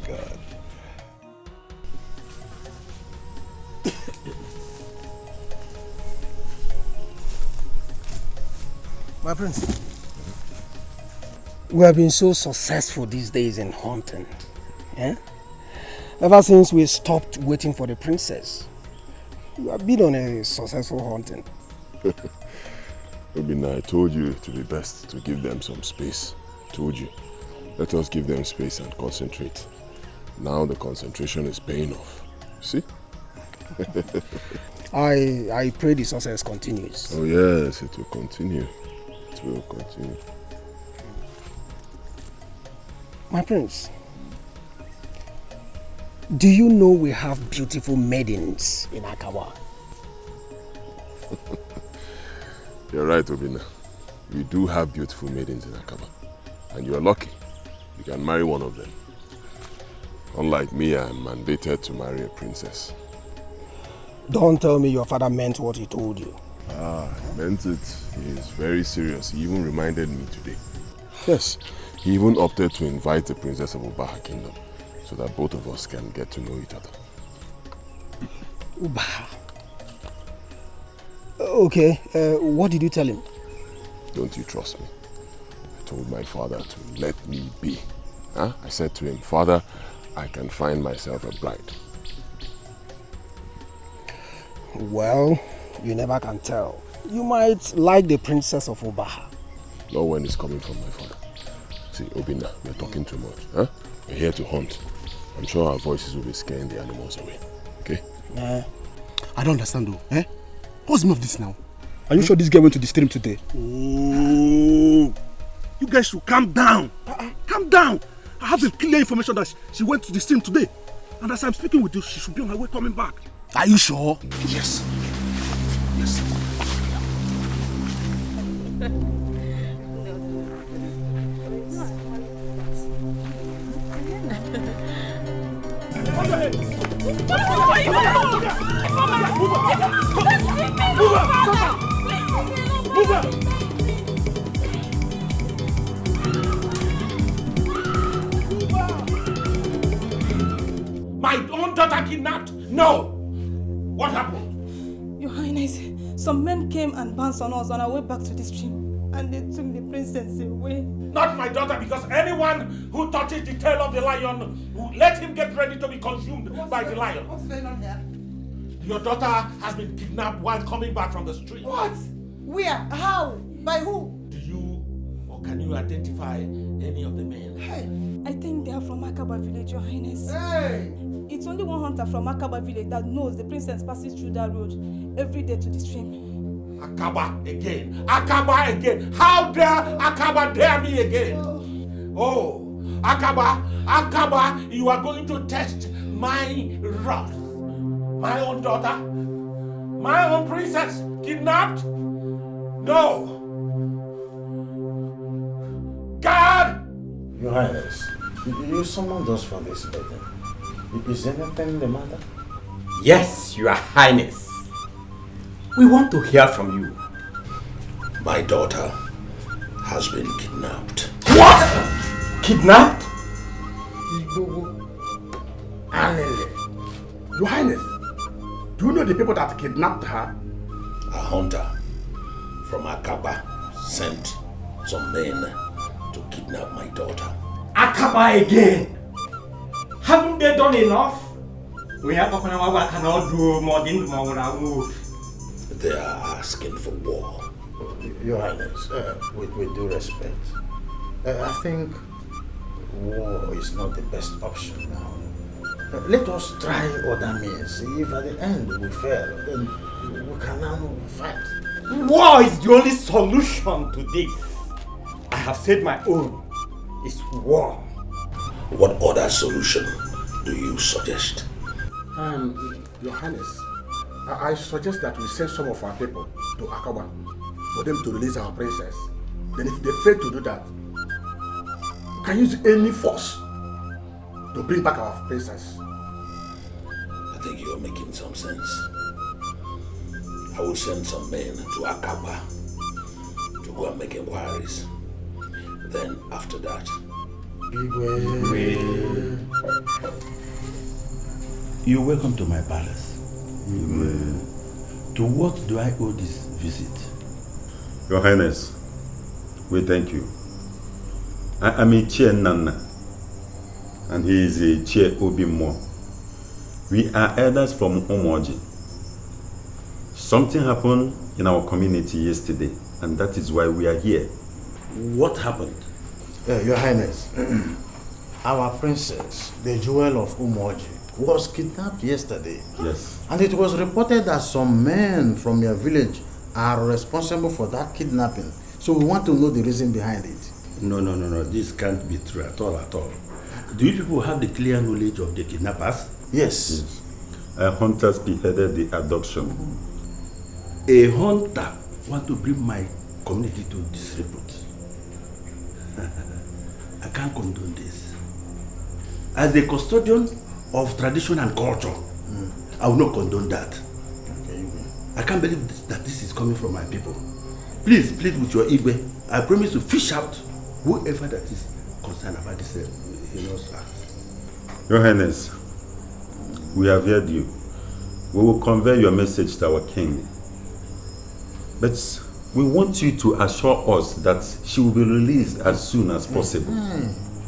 God. My prince, we have been so successful these days in hunting. Ever since we stopped waiting for the princess, we have been on a successful hunting. Obina, I told you to be best to give them some space. I told you. Let us give them space and concentrate. Now the concentration is paying off. See? I pray the success continues. Oh yes, it will continue. It will continue. My prince, do you know we have beautiful maidens in Akawa? You're right, Obina. We do have beautiful maidens in Akaba. And you're lucky. You can marry one of them. Unlike me, I'm mandated to marry a princess. Don't tell me your father meant what he told you. He meant it. He is very serious. He even reminded me today. Yes, he even opted to invite the princess of Obaha Kingdom so that both of us can get to know each other. Obaha? Okay, what did you tell him? Don't you trust me? I told my father to let me be. I said to him, Father, I can find myself a bride. Well, you never can tell. You might like the princess of Obaha. Not when it's coming from my father. See, Obina, we're talking too much. We're here to hunt. I'm sure our voices will be scaring the animals away. Okay? I don't understand though. What's the meaning of this now? Are you sure this girl went to the stream today? Oh, you guys should calm down. Calm down. I have the clear information that she went to the stream today. And as I'm speaking with you, she should be on her way coming back. Are you sure? Yes. Yes. No! What happened? Your Highness, some men came and bounced on us on our way back to the stream. And they took the princess away. Not my daughter, because anyone who touches the tail of the lion, let him get ready to be consumed by the lion. What's going on here? Your daughter has been kidnapped while coming back from the street. What? Where? How? By who? Do you or can you identify any of the men? Hey. I think they are from Akaba village, Your Highness. Hey. It's only one hunter from Akaba village that knows the princess passes through that road every day to the stream. Akaba again. Akaba again. How dare Akaba dare me again? Oh, Akaba, Akaba, you are going to test my wrath. My own daughter? My own princess? Kidnapped? No. God! Your Highness, you summoned us for this meeting. Is anything the matter? Yes, Your Highness. We want to hear from you. My daughter has been kidnapped. What? Kidnapped? Your Highness, do you know the people that kidnapped her? A hunter from Akaba sent some men to kidnap my daughter. Akaba again? Haven't they done enough? We cannot do more than more. They are asking for war. Your Highness, with due respect, I think war is not the best option now. Let us try other means. If at the end we fail, then we can now fight. War is the only solution to this. I have said my own. It's war. What other solution do you suggest? Your Highness, I suggest that we send some of our people to Akaba for them to release our princess. Then if they fail to do that, we can use any force to bring back our princess. I think you're making some sense. I will send some men to Akaba to go and make inquiries. Then after that, You're welcome to my palace. To what do I owe this visit? Your Highness, we thank you. I am a Chair Nana, and he is a Chair Obimo. We are elders from Omoji. Something happened in our community yesterday, and that is why we are here. What happened? Your Highness, our princess, the jewel of Umoji, was kidnapped yesterday. Yes. And it was reported that some men from your village are responsible for that kidnapping. So we want to know the reason behind it. No. This can't be true at all. Do you people have the clear knowledge of the kidnappers? Yes. A hunter spearheaded the abduction. A hunter want to bring my community to disrepute. I can't condone this. As a custodian of tradition and culture, I will not condone that. Okay. I can't believe that this is coming from my people. Please plead with your Igwe. I promise to fish out whoever that is concerned about this heinous act. Your Highness, we have heard you. We will convey your message to our king. But we want you to assure us that she will be released as soon as possible.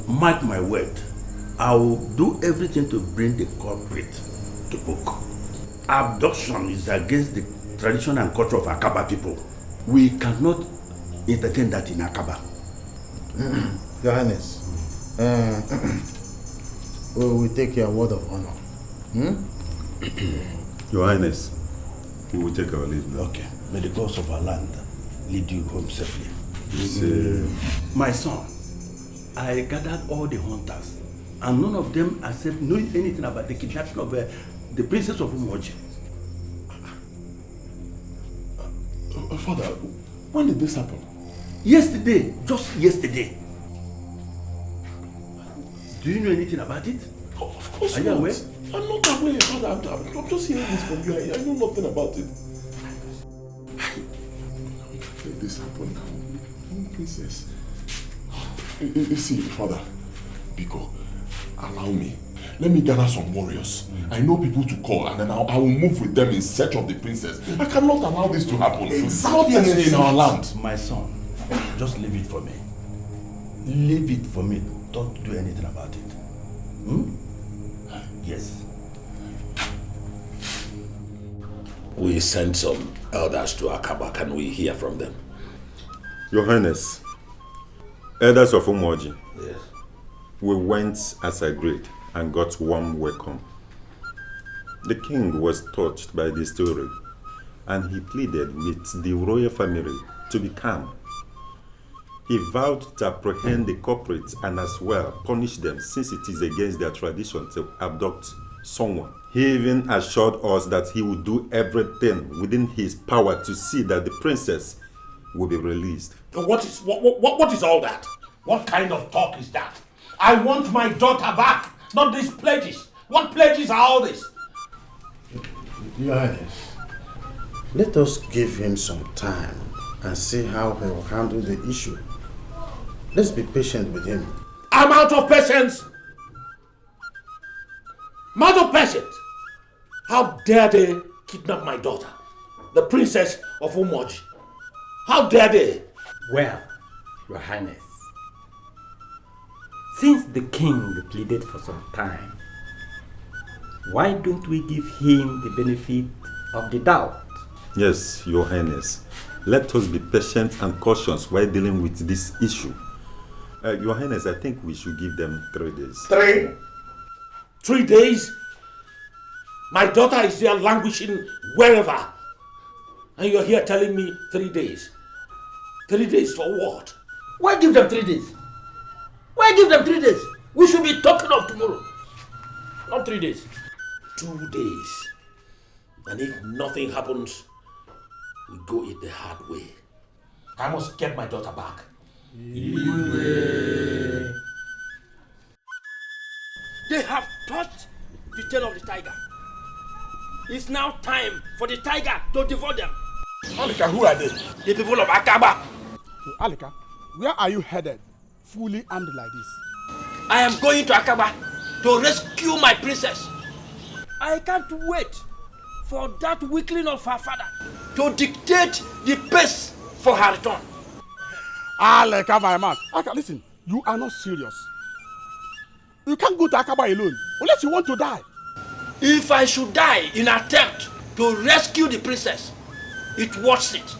Mark my word. I will do everything to bring the culprit to book. Abduction is against the tradition and culture of Akaba people. We cannot entertain that in Akaba. Your Highness, we will take your word of honor. Your Highness, we will take our leave now. Okay. May the gods of our land lead you home safely. My son, I gathered all the hunters, and none of them accept knowing anything about the kidnapping of the princess of Umoji. Father, when did this happen? Yesterday, just yesterday. Do you know anything about it? Of course Are you not. aware? I'm not aware, Father. I'm just hearing this from you. I know nothing about it. When did this happen now? Princess. You see, Father, Biko, allow me. Let me gather some warriors. I know people to call, and then I will move with them in search of the princess. I cannot allow this to happen. Exactly. Not in our land. My son, just leave it for me. Leave it for me. Don't do anything about it. Yes. We sent some elders to Akaba. Can we hear from them? Your Highness, elders of Umoji, yes. We went as agreed and got warm welcome. The king was touched by the story and he pleaded with the royal family to be calm. He vowed to apprehend the culprits and as well punish them since it is against their tradition to abduct someone. He even assured us that he would do everything within his power to see that the princess will be released. What is all that? What kind of talk is that? I want my daughter back, not these pledges. What pledges are all this? Your Highness, let us give him some time and see how he will handle the issue. Let's be patient with him. I'm out of patience. I'm out of patience. How dare they kidnap my daughter, the princess of Umoji? How dare they? Well, Your Highness, since the king pleaded for some time, why don't we give him the benefit of the doubt? Yes, Your Highness. Let us be patient and cautious while dealing with this issue. Your Highness, I think we should give them 3 days. 3 days? My daughter is there languishing wherever. And you're here telling me 3 days. 3 days for what? Why give them 3 days? Why give them 3 days? We should be talking of tomorrow. Not 3 days. 2 days. And if nothing happens, we go it the hard way. I must get my daughter back. They have touched the tail of the tiger. It's now time for the tiger to devour them. Alika, who are they? The people of Akaba. Alika, where are you headed? Fully armed like this. I am going to Akaba to rescue my princess. I can't wait for that weakling of her father to dictate the pace for her return. Alika, my man. Alika, listen, you are not serious. You can't go to Akaba alone unless you want to die. If I should die in attempt to rescue the princess, it worth it.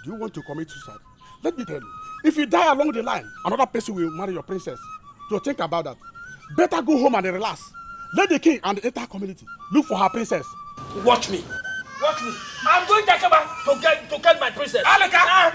Do you want to commit suicide? Let me tell you, if you die along the line, another person will marry your princess. So think about that. Better go home and relax. Let the king and the entire community look for her princess. Watch me. Watch me. I'm going to Akaba to get my princess. Alika!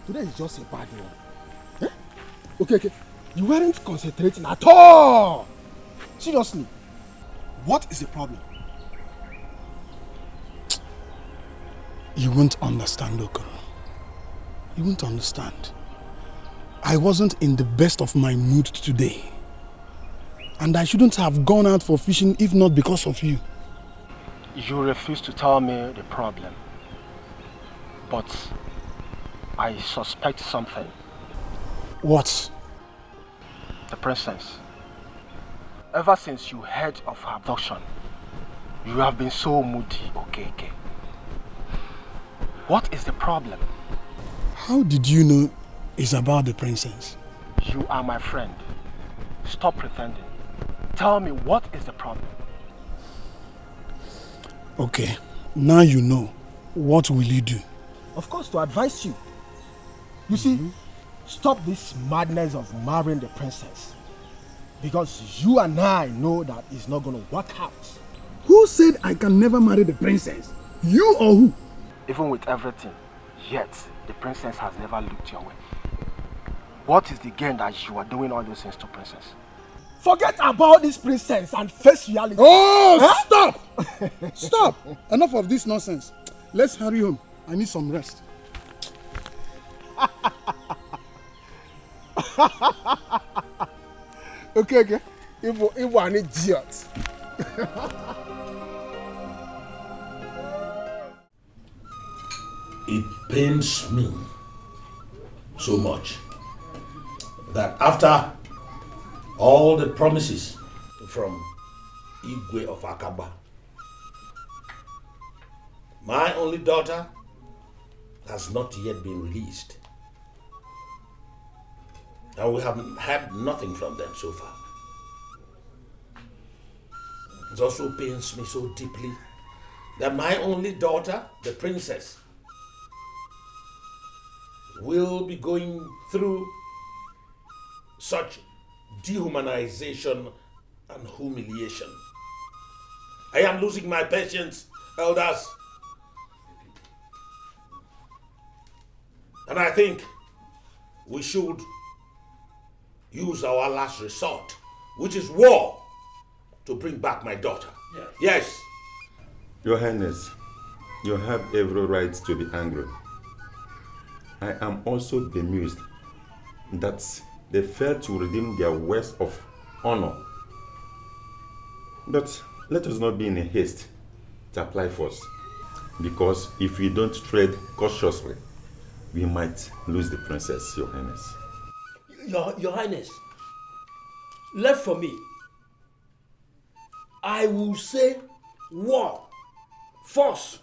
Today is just a bad one. Eh? Okay. You weren't concentrating at all. Seriously. What is the problem? You won't understand, Okoro. You won't understand. I wasn't in the best of my mood today. And I shouldn't have gone out for fishing if not because of you. You refuse to tell me the problem. But I suspect something. What? The princess. Ever since you heard of her abduction, you have been so moody, Okeke. What is the problem? How did you know it's about the princess? You are my friend. Stop pretending. Tell me, what is the problem? Okay, now you know. What will you do? Of course, to advise you. You see, stop this madness of marrying the princess. Because you and I know that it's not going to work out. Who said I can never marry the princess? You or who? Even with everything, yet the princess has never looked your way. What is the gain that you are doing all those things to princess? Forget about this princess and face reality. Oh, huh? Stop! Stop! Enough of this nonsense. Let's hurry home. I need some rest. Okay. Ibo an idiot. It pains me so much that after all the promises from Igwe of Akaba, my only daughter has not yet been released. And we have had nothing from them so far. It also pains me so deeply that my only daughter, the princess, will be going through such dehumanization and humiliation. I am losing my patience, elders. And I think we should use our last resort, which is war, to bring back my daughter. Yes. Your Highness, you have every right to be angry. I am also bemused that they failed to redeem their words of honor. But let us not be in a haste to apply force, because if we don't tread cautiously, we might lose the princess, Your Highness. Your Highness, left for me, I will say war, force,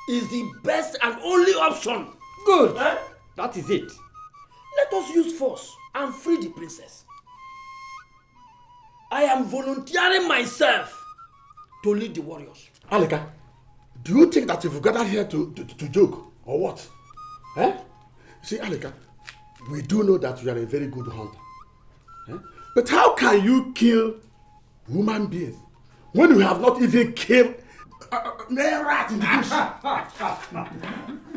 is the best and only option. Good. That is it. Let us use force and free the princess. I am volunteering myself to lead the warriors. Alika, do you think that you've gathered here to joke or what? Eh? See, Alika, we do know that you are a very good hunter. Eh? But how can you kill human beings when you have not even killed a rat in the bush?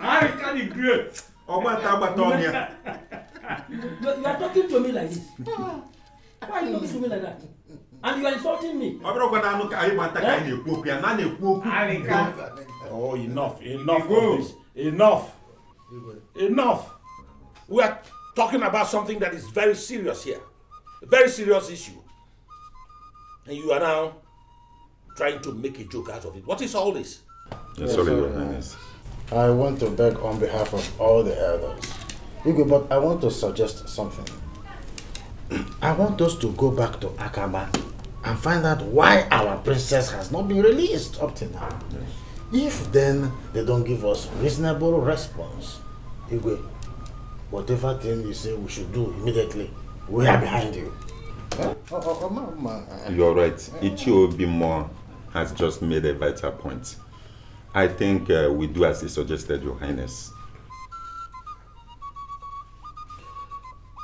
Alika the Great. You are talking to me like this. Why are you talking to me like that? And you are insulting me. Oh, enough of this. Enough. We are talking about something that is very serious here. A very serious issue. And you are now trying to make a joke out of it. What is all this? Yes, sorry, Your Highness. I want to beg on behalf of all the elders. Igwe, but I want to suggest something. I want us to go back to Akaba and find out why our princess has not been released up to now. Yes. If then they don't give us reasonable response, Igwe, whatever thing you say we should do immediately, we are behind you. You're right. Ichiobimo has just made a vital point. I think we do as he suggested, Your Highness.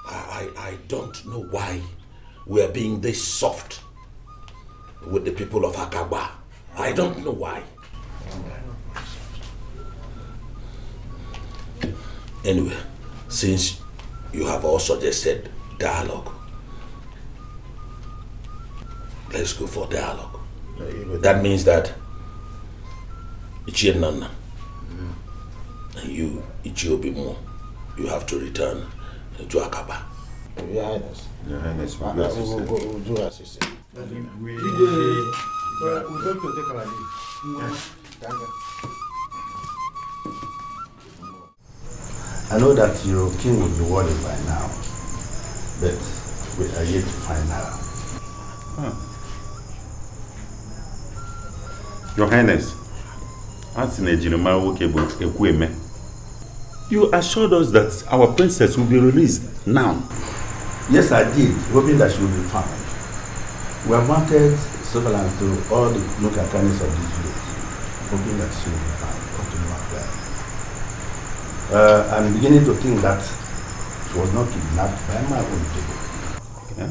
I don't know why we are being this soft with the people of Akaba. I don't know why. Anyway, since you have all suggested dialogue, let's go for dialogue. That means that Ichie Nana and you, Ichiobimo, you have to return to Akaba. Your Highness. Your Highness, we'll do as you say. We're going to take our leave. Thank you. I know that your king will be worried by now, but we are yet to find her. Your Highness, you assured us that our princess will be released now. Yes, I did, hoping that she will be found. We have wanted surveillance to all the local counties of this village, hoping that she will be found up to no avail. I'm beginning to think that she was not kidnapped by my own people. Okay.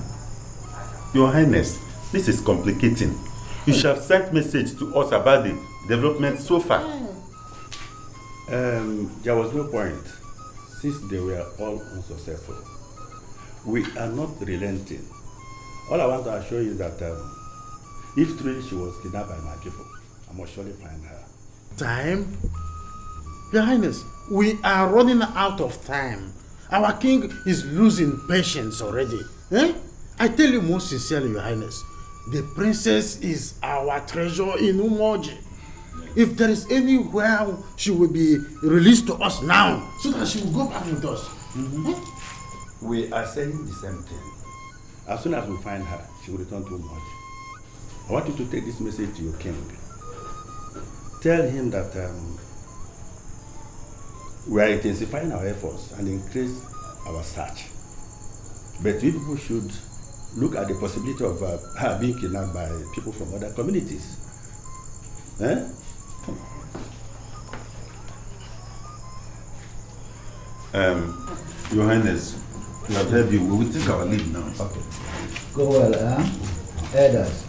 Your Highness, this is complicating. You should have sent message to us about the development so far. There was no point, since they were all unsuccessful. We are not relenting. All I want to assure you is that if truly she was kidnapped by my people, I must surely find her. Time? Your Highness, we are running out of time. Our king is losing patience already. Eh? I tell you most sincerely, Your Highness, the princess is our treasure in Umoji. If there is anywhere she will be released to us now, so that she will go back with us. We are saying the same thing. As soon as we find her, she will return to Umoji. I want you to take this message to your king. Tell him that we are intensifying our efforts and increase our search. But we people should look at the possibility of her being kidnapped by people from other communities. Your Highness, we have heard you. We will take our leave now. Okay. Go well, elders.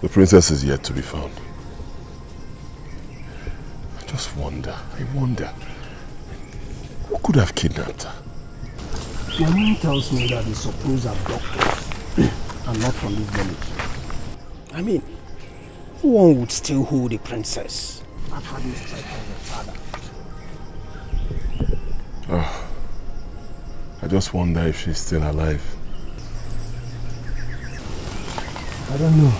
The princess is yet to be found. I just wonder, who could have kidnapped her? My mom tells me that the supposed abductors are not from this village. I mean, who one would still hold the princess? I've had this sight from my father. Oh, I just wonder if she's still alive. I don't know.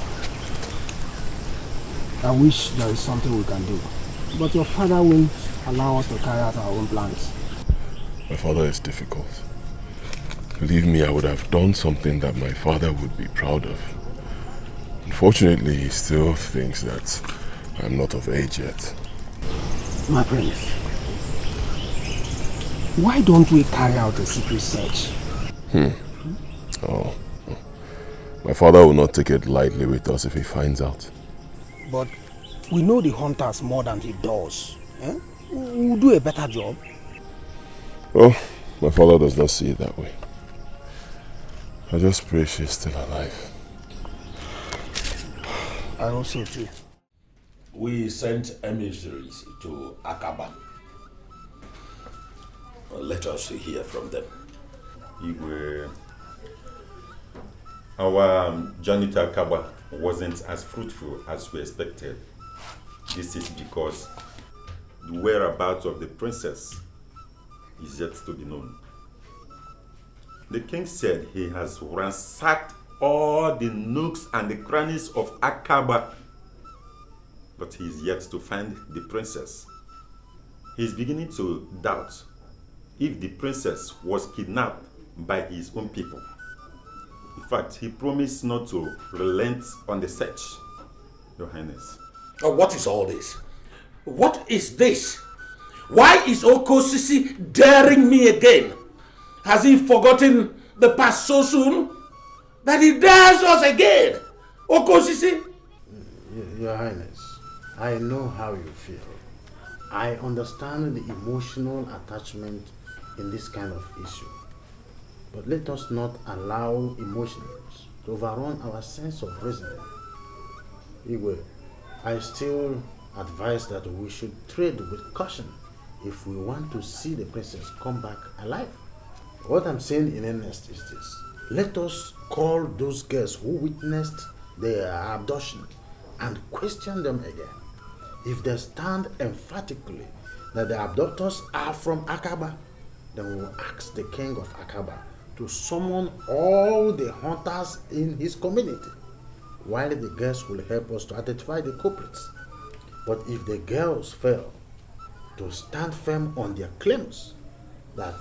I wish there is something we can do. But your father won't allow us to carry out our own plans. My father is difficult. Believe me, I would have done something that my father would be proud of. Unfortunately, he still thinks that I'm not of age yet. My prince, why don't we carry out a secret search? Oh. My father will not take it lightly with us if he finds out. But we know the hunters more than he does. We'll do a better job. Oh, my father does not see it that way. I just pray she's still alive. I also too. We sent emissaries to Akaba. Let us hear from them. Our journey to Akaba wasn't as fruitful as we expected. This is because the whereabouts of the princess is yet to be known. The king said he has ransacked all the nooks and the crannies of Akaba, but he is yet to find the princess. He is beginning to doubt if the princess was kidnapped by his own people. In fact, he promised not to relent on the search, Your Highness. What is all this? What is this? Why is Okosisi daring me again? Has he forgotten the past so soon that he dares us again? Okosisi? Your Highness, I know how you feel. I understand the emotional attachment in this kind of issue. But let us not allow emotions to overrun our sense of reasoning. Igwe, I still advise that we should tread with caution if we want to see the princess come back alive. What I'm saying in earnest is this. Let us call those girls who witnessed their abduction and question them again. If they stand emphatically that the abductors are from Akaba, then we will ask the king of Akaba to summon all the hunters in his community, while the girls will help us to identify the culprits. But if the girls fail to stand firm on their claims that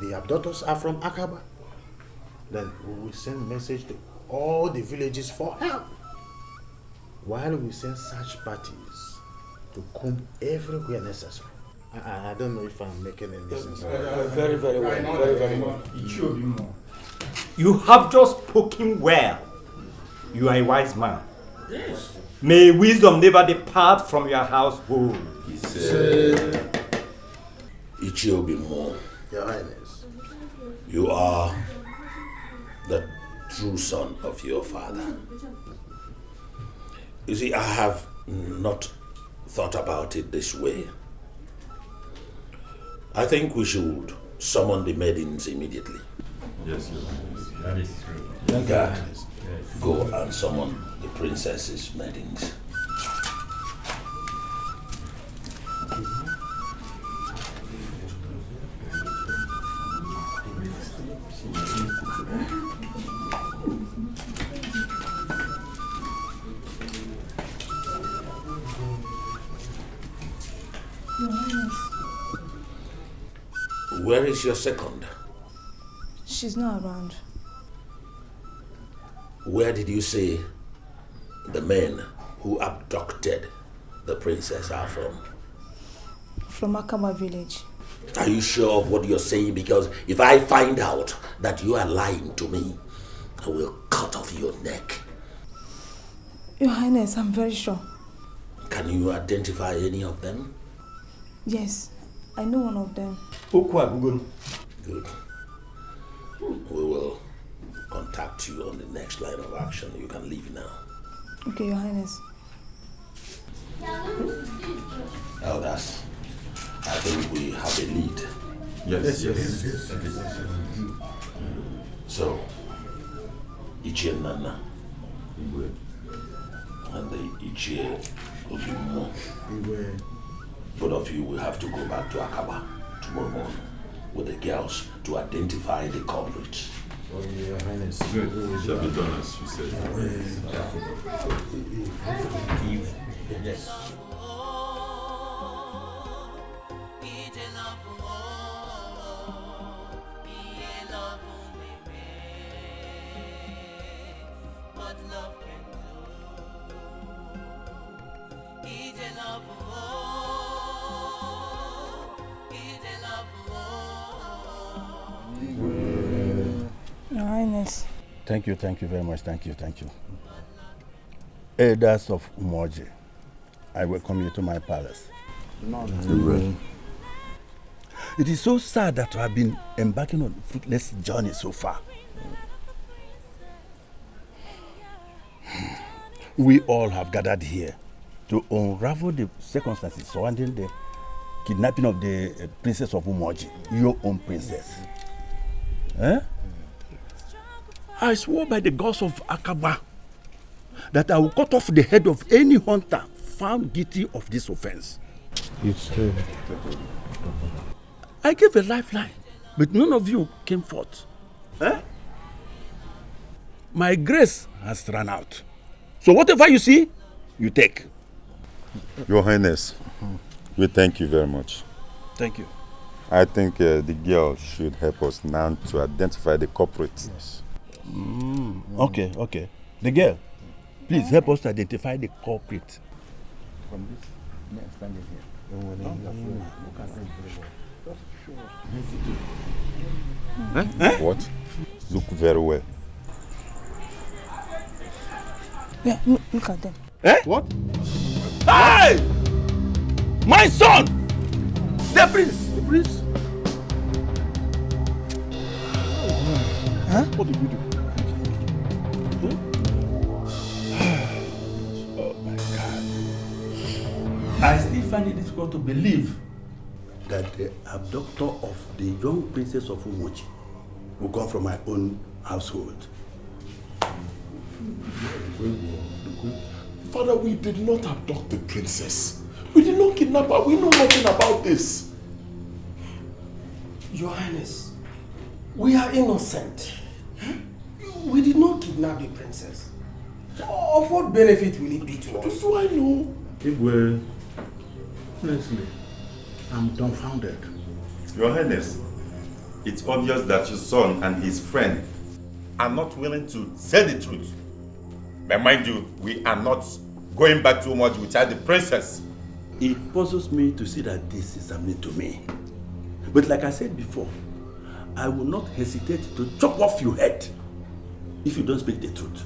the abductors are from Akaba, then we will send message to all the villages for help, while we send search parties to comb everywhere necessary. I don't know if I'm making any sense. Very, very well. Very, very well. You have just spoken well. You are a wise man. Yes. May wisdom never depart from your household. He said, Ichiobimo, Your Highness, you are the true son of your father. You see, I have not thought about it this way. I think we should summon the maidens immediately. Yes, that is true. God, go and summon the princess's maidens. Where is your second? She's not around. Where did you say the men who abducted the princess are from? From Akaba village. Are you sure of what you're saying? Because if I find out that you are lying to me, I will cut off your neck. Your Highness, I'm very sure. Can you identify any of them? Yes, I know one of them. Good. We will contact you on the next line of action. You can leave now. Okay, Your Highness. Elders, I think we have a lead. Yes. So, Ichie Nana and the Ichie Odumo, both of you will have to go back to Akaba tomorrow morning with the girls to identify the culprits. Oh, Your Highness. Good. Shall be done as you said. Yes. Your Highness. Thank you very much. Thank you. Elders of Umoji, I welcome you to my palace. It is so sad that I have been embarking on a fruitless journey so far. We all have gathered here to unravel the circumstances surrounding the kidnapping of the princess of Umoji, your own princess. I swore by the gods of Akaba that I will cut off the head of any hunter found guilty of this offense. It's true. I gave a lifeline, but none of you came forth. My grace has run out. So whatever you see, you take. Your Highness, we thank you very much. Thank you. I think the girl should help us now to identify the culprits. Yes. Okay. The girl, please help us to identify the culprit. From this man standing here. What? Look very well. Yeah, look at them. What? Hey! My son! The prince! Huh? What did we do? Oh my God. I still find it difficult to believe that the abductor of the young princess of Umoji will come from my own household. Father, we did not abduct the princess. We did not kidnap her. We know nothing about this. Your Highness, we are innocent. We did not kidnap the princess. Of what benefit will it be to us? Do I know? Igwe, honestly, I'm dumbfounded. Your Highness, it's obvious that your son and his friend are not willing to say the truth. But mind you, we are not going back too much without the princess. It puzzles me to see that this is happening to me. But like I said before, I will not hesitate to chop off your head if you don't speak the truth.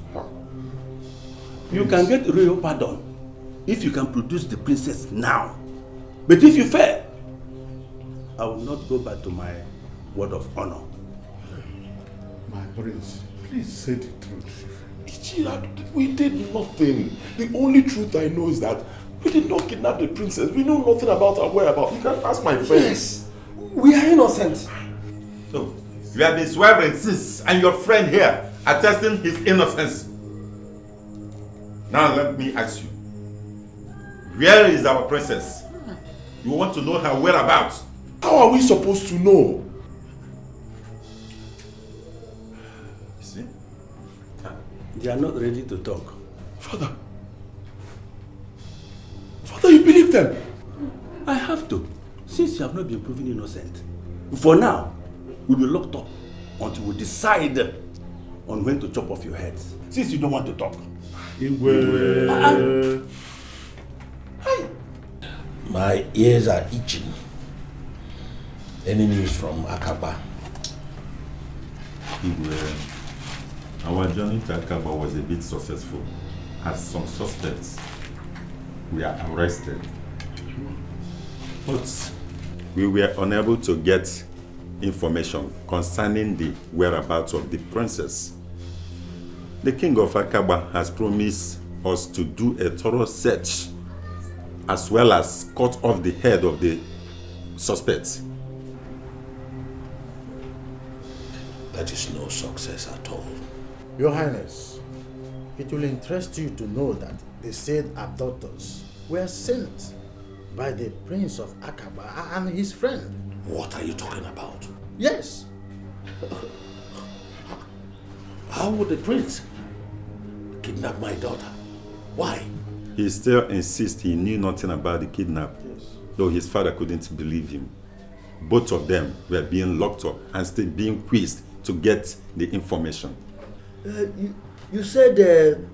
You can get royal pardon if you can produce the princess now. But if you fail, I will not go back to my word of honor. My prince, please say the truth. We did nothing. The only truth I know is that we did not kidnap the princess. We know nothing about her whereabouts. You can ask my friends. Yes, we are innocent. So, you have been swearing since, and your friend here attesting his innocence. Now let me ask you, where is our princess? You want to know her whereabouts? How are we supposed to know? see? They are not ready to talk. Father, you believe them? I have to, since you have not been proven innocent. For now, we'll be locked up until we decide on when to chop off your heads. Since you don't want to talk. My ears are itching. Any news from Akaba? Our journey to Akaba was a bit successful, as some suspects were arrested. But we were unable to get information concerning the whereabouts of the princess. The king of Akaba has promised us to do a thorough search as well as cut off the head of the suspects. That is no success at all. Your Highness, it will interest you to know that the said abductors were sent by the Prince of Akaba and his friend. What are you talking about? Yes. How would the prince kidnap my daughter? Why? He still insists he knew nothing about the kidnap, though his father couldn't believe him. Both of them were being locked up and still being quizzed to get the information. You said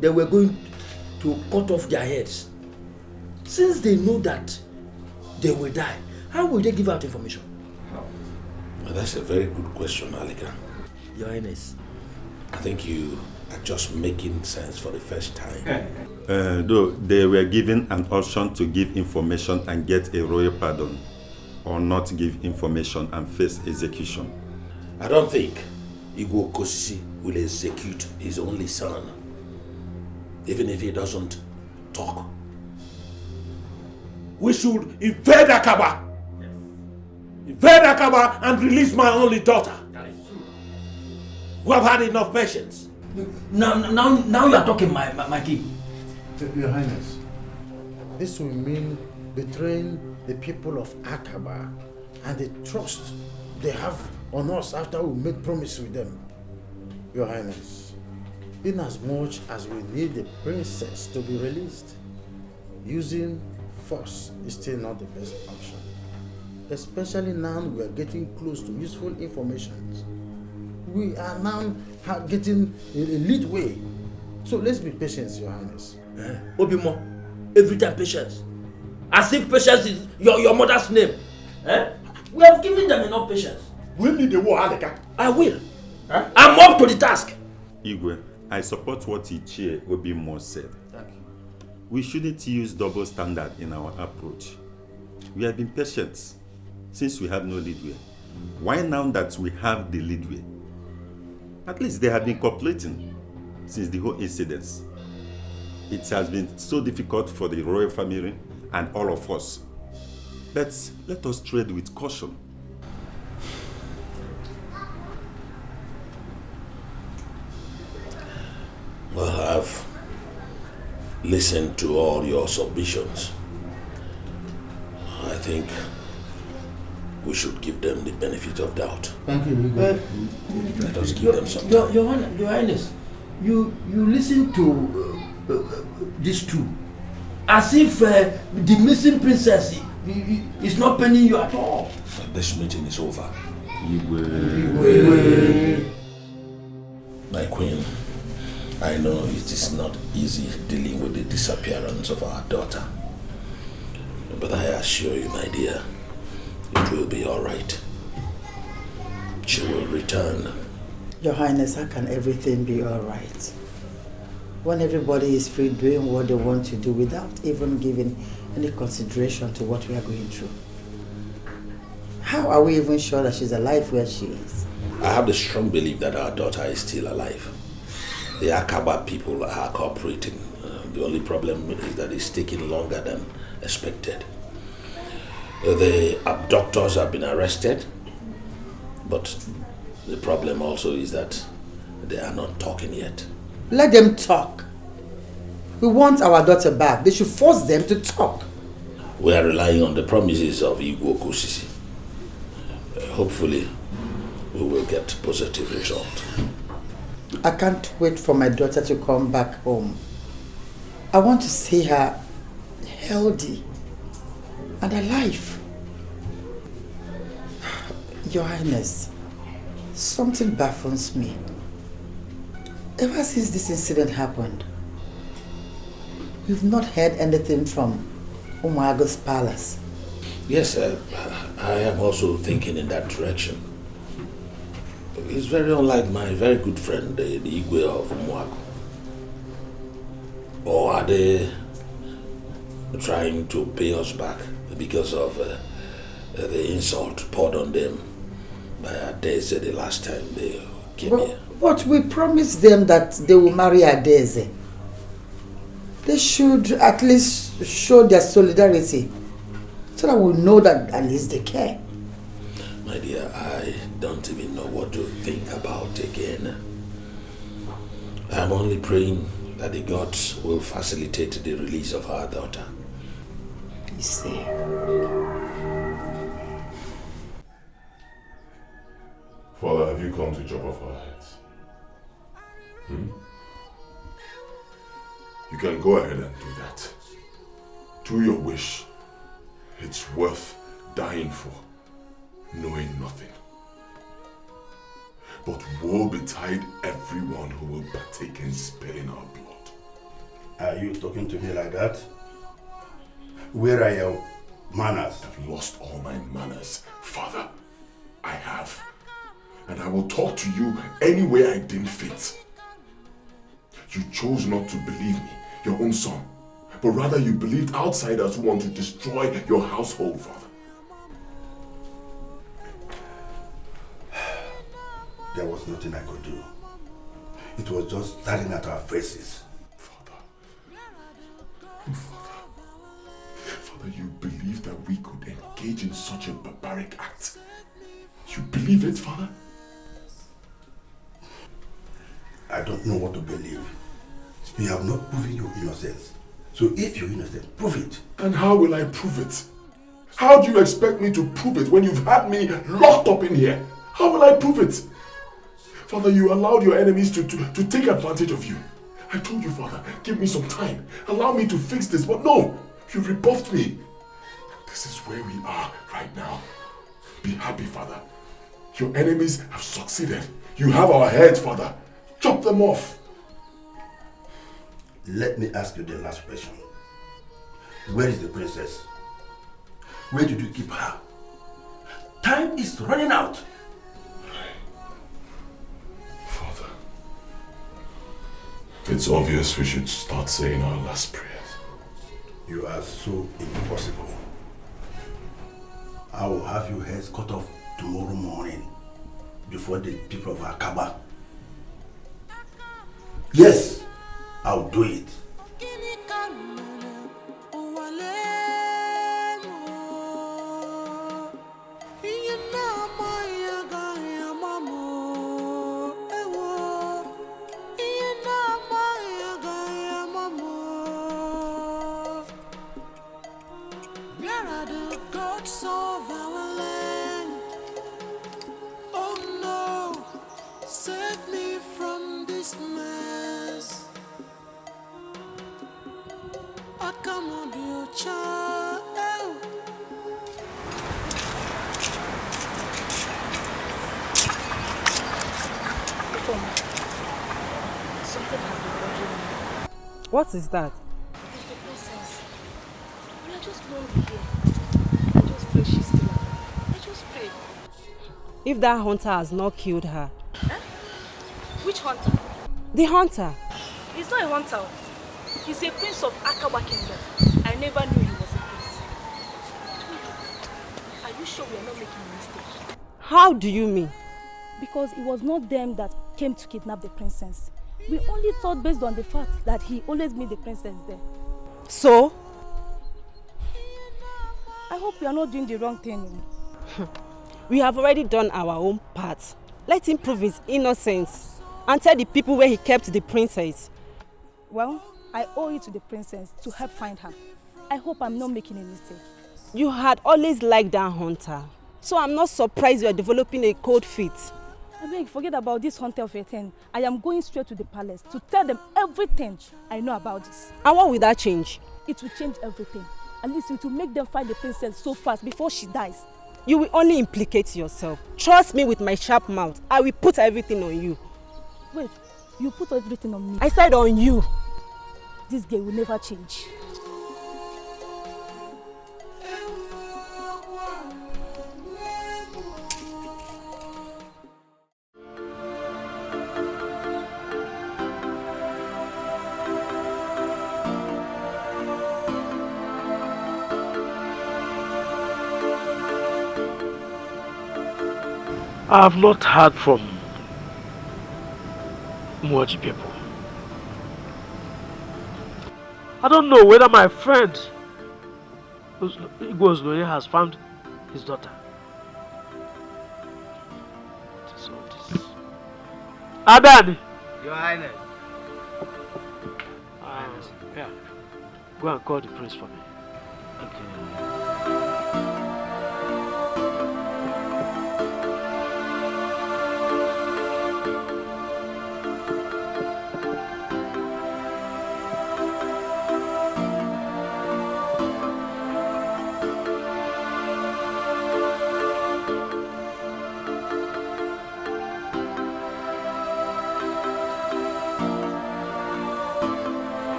they were going to cut off their heads. Since they know that they will die, how will they give out information? Well, that's a very good question, Alika. Your Highness. I think you are just making sense for the first time. Though they were given an option to give information and get a royal pardon, or not give information and face execution. I don't think Igwe Okosisi will execute his only son, even if he doesn't talk. We should invade Akaba. Yes. Invade Akaba and release my only daughter. That is true. We have had enough patience. Now you are talking, my king. Your Highness, this will mean betraying the people of Akaba and the trust they have on us after we made promise with them. Your Highness, in as much as we need the princess to be released, using force is still not the best option. Especially now we are getting close to useful information. We are now getting a lead way. So let's be patient, Your Highness. Obimo, every time patience. As if patience is your mother's name. We have given them enough patience. Will you the war, Alika? I will. I'm up to the task. Igwe, I support what Ichie Obimo said. Thank you. We shouldn't use double standard in our approach. We have been patient since we have no leadway. Why now that we have the leadway? At least they have been cooperating since the whole incident. It has been so difficult for the royal family and all of us. But let us tread with caution. Well, I've listened to all your submissions. I think we should give them the benefit of doubt. Thank you. Let us give them some time. Your Highness, you listen to these two as if the missing princess is not paining you at all. But this meeting is over. My queen, I know it is not easy dealing with the disappearance of our daughter. But I assure you, my dear, it will be all right. She will return. Your Highness, how can everything be all right? When everybody is free doing what they want to do without even giving any consideration to what we are going through. How are we even sure that she's alive where she is? I have the strong belief that our daughter is still alive. The Akaba people are cooperating. The only problem is that it's taking longer than expected. The abductors have been arrested, but the problem also is that they are not talking yet. Let them talk. We want our daughter back. They should force them to talk. We are relying on the promises of Igwe Okosisi. Hopefully, we will get positive result. I can't wait for my daughter to come back home. I want to see her healthy and alive. Your Highness, something baffles me. Ever since this incident happened, we've not heard anything from Umuago's palace. Yes, I am also thinking in that direction. It's very unlike my very good friend, the Igwe of Umuago. Or are they trying to pay us back because of the insult poured on them by Adeze the last time they came here? But we promised them that they will marry Adeze. They should at least show their solidarity so that we know that at least they care. My dear, I don't even know what to think about again. I'm only praying that the gods will facilitate the release of our daughter. You see. Father, have you come to chop off our heads? You can go ahead and do that. Do your wish. It's worth dying for, knowing nothing. But woe betide everyone who will partake in spilling our blood. Are you talking to me like that? Where are your manners? I've lost all my manners, Father. I have. And I will talk to you any way I deem fit. You chose not to believe me, your own son, but rather you believed outsiders who want to destroy your household, Father. There was nothing I could do. It was just staring at our faces. Father, you believe that we could engage in such a barbaric act? You believe it, Father? I don't know what to believe. You have not proven your innocence. So if you're innocent, prove it. And how will I prove it? How do you expect me to prove it when you've had me locked up in here? How will I prove it? Father, you allowed your enemies to take advantage of you. I told you, Father, give me some time. Allow me to fix this, but no, you rebuffed me. This is where we are right now. Be happy, Father. Your enemies have succeeded. You have our heads, Father. Chop them off. Let me ask you the last question. Where is the princess? Where did you keep her? Time is running out. Father, it's obvious we should start saying our last prayers. You are so impossible. I will have your heads cut off tomorrow morning before the people of Akaba. Yes, I'll do it. What is that? It's the princess. We are just lonely here. I just pray she's still alive. I just pray. If that hunter has not killed her. Huh? Which hunter? The hunter. He's not a hunter. He's a prince of Akawa Kingdom. I never knew he was a prince. Are you sure we are not making a mistake? How do you mean? Because it was not them that came to kidnap the princess. We only thought based on the fact that he always meet the princess there. So? I hope we are not doing the wrong thing. We have already done our own part. Let him prove his innocence and tell the people where he kept the princess. Well, I owe it to the princess to help find her. I hope I'm not making a mistake. You had always liked that hunter. So I'm not surprised you are developing a cold feet. I beg, forget about this hunter of a thing. I am going straight to the palace to tell them everything I know about this. And what will that change? It will change everything. At least it will make them find the princess so fast before she dies. You will only implicate yourself. Trust me with my sharp mouth. I will put everything on you. Wait, you put everything on me? I said on you. This girl will never change. I have not heard from Moji people. I don't know whether my friend Igwe has found his daughter. What is all this? Adani! Your Highness. Yeah. Go and call the prince for me.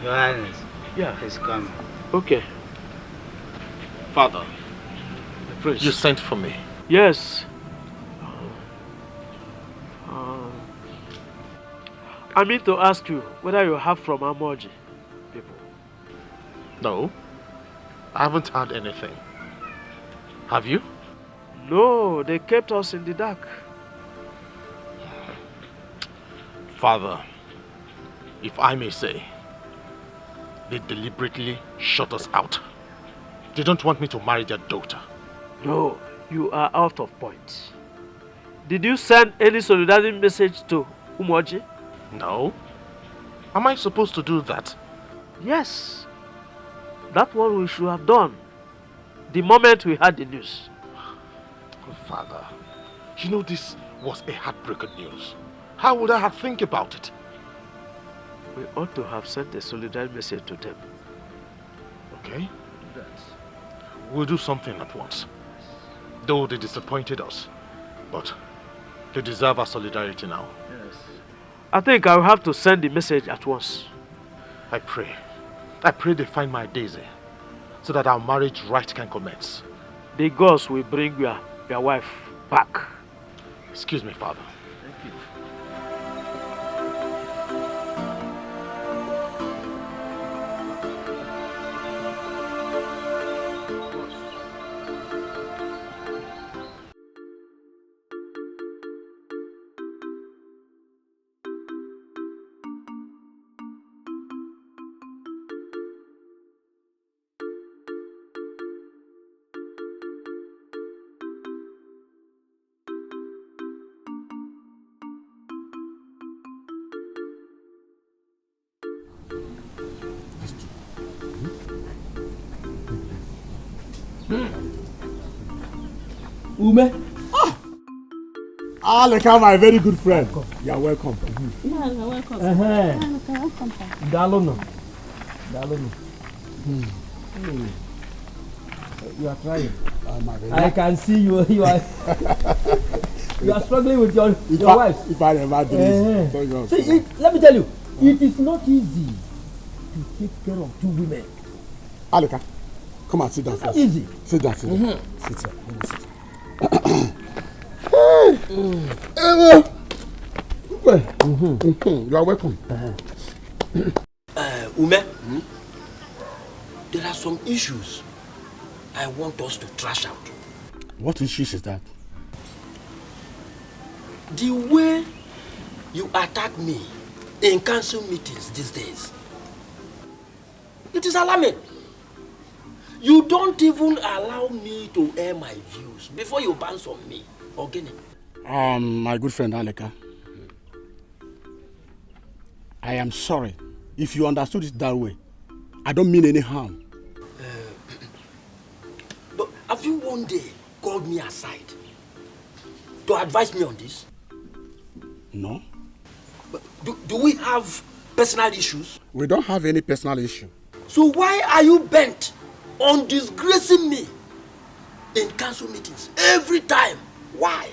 Your Highness. Yeah. He's coming. Okay. Father, The prince. you sent for me. Yes. I mean to ask you whether you have from Amoji people. No, I haven't heard anything. Have you? No, they kept us in the dark. Father, if I may say, they deliberately shut us out. They don't want me to marry their daughter. No, you are out of point. Did you send any solidarity message to Umoji? No. Am I supposed to do that? Yes. That's what we should have done the moment we had the news. Father, you know this was a heartbreaking news. How would I have think about it? We ought to have sent a solidarity message to them. Okay? We'll do something at once. Though they disappointed us, but they deserve our solidarity now. Yes. I think I'll have to send the message at once. I pray they find my Daisy, so that our marriage rite can commence. The gods will bring your wife back. Excuse me, Father. Thank you. Ume. Aleka, my very good friend. You are welcome. Yeah, you're welcome. Welcome. Dalono. You are trying. I can see you. You are struggling with your wife. If I never do this, see, let me tell you, it is not easy to take care of two women. Aleka, come and sit down first. Easy. Sit down. Sit here. You are welcome. Ume, there are some issues I want us to trash out. What issues is that? The way you attack me in council meetings these days, it is alarming. You don't even allow me to air my views before you bounce on me. Ogene. My good friend Aleka, I am sorry if you understood it that way. I don't mean any harm. But have you one day called me aside to advise me on this? No. But do we have personal issues? We don't have any personal issue. So why are you bent on disgracing me in council meetings every time? Why?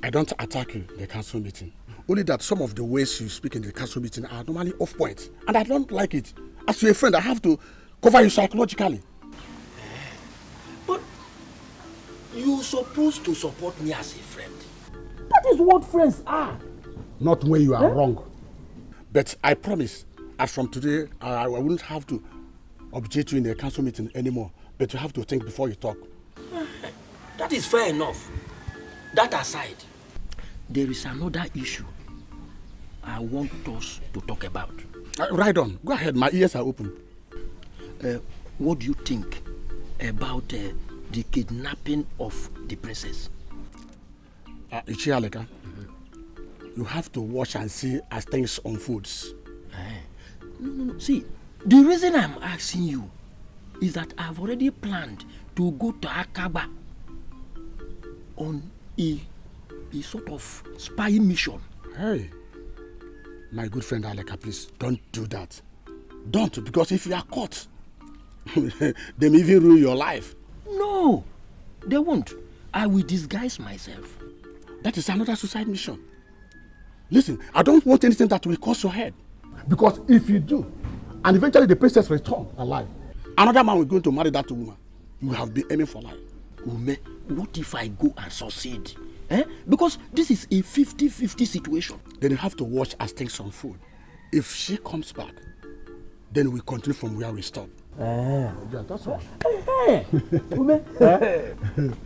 I don't attack you in the council meeting. Only that some of the ways you speak in the council meeting are normally off point. And I don't like it. As your friend, I have to cover you psychologically. But you're supposed to support me as a friend. That is what friends are. Not when you are wrong. But I promise, as from today, I wouldn't have to object you in the council meeting anymore. But you have to think before you talk. That is fair enough. That aside, there is another issue I want us to talk about. Right on. Go ahead. My ears are open. What do you think about the kidnapping of the princess? Ichialeka, you have to watch and see as things unfolds. No. See, the reason I'm asking you is that I've already planned to go to Akaba on a sort of spying mission. Hey, my good friend Aleka, please don't do that. Don't, because if you are caught, they may even ruin your life. No, they won't. I will disguise myself. That is another suicide mission. Listen, I don't want anything that will cost your head. Because if you do, and eventually the princess returns alive, another man will go to marry that woman. You have been aiming for life. Ume, what if I go and succeed? Because this is a 50-50 situation. Then you have to watch as things unfold. If she comes back, then we continue from where we stop. Yeah, that's right. Hey, Ume,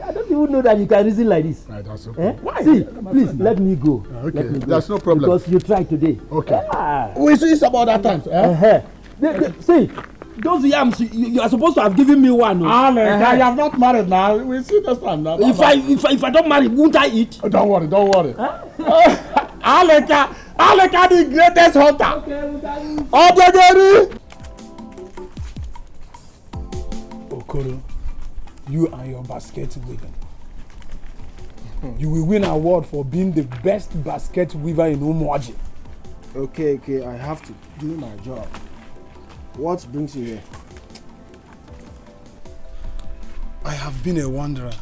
I don't even know that you can reason like this. Right, that's okay. Why? See, please, let me go. Okay, let me go. That's no problem. Because you tried today. Okay. We see it's about that time. See, those yams, you are supposed to have given me one. I have not married now. We see this time now. If I don't marry, won't I eat? Oh, don't worry. Aleka, the greatest hunter. Okay, Okoro, you and your basket weaving. You will win an award for being the best basket weaver in Umuaji. Okay, I have to do my job. What brings you here? I have been a wanderer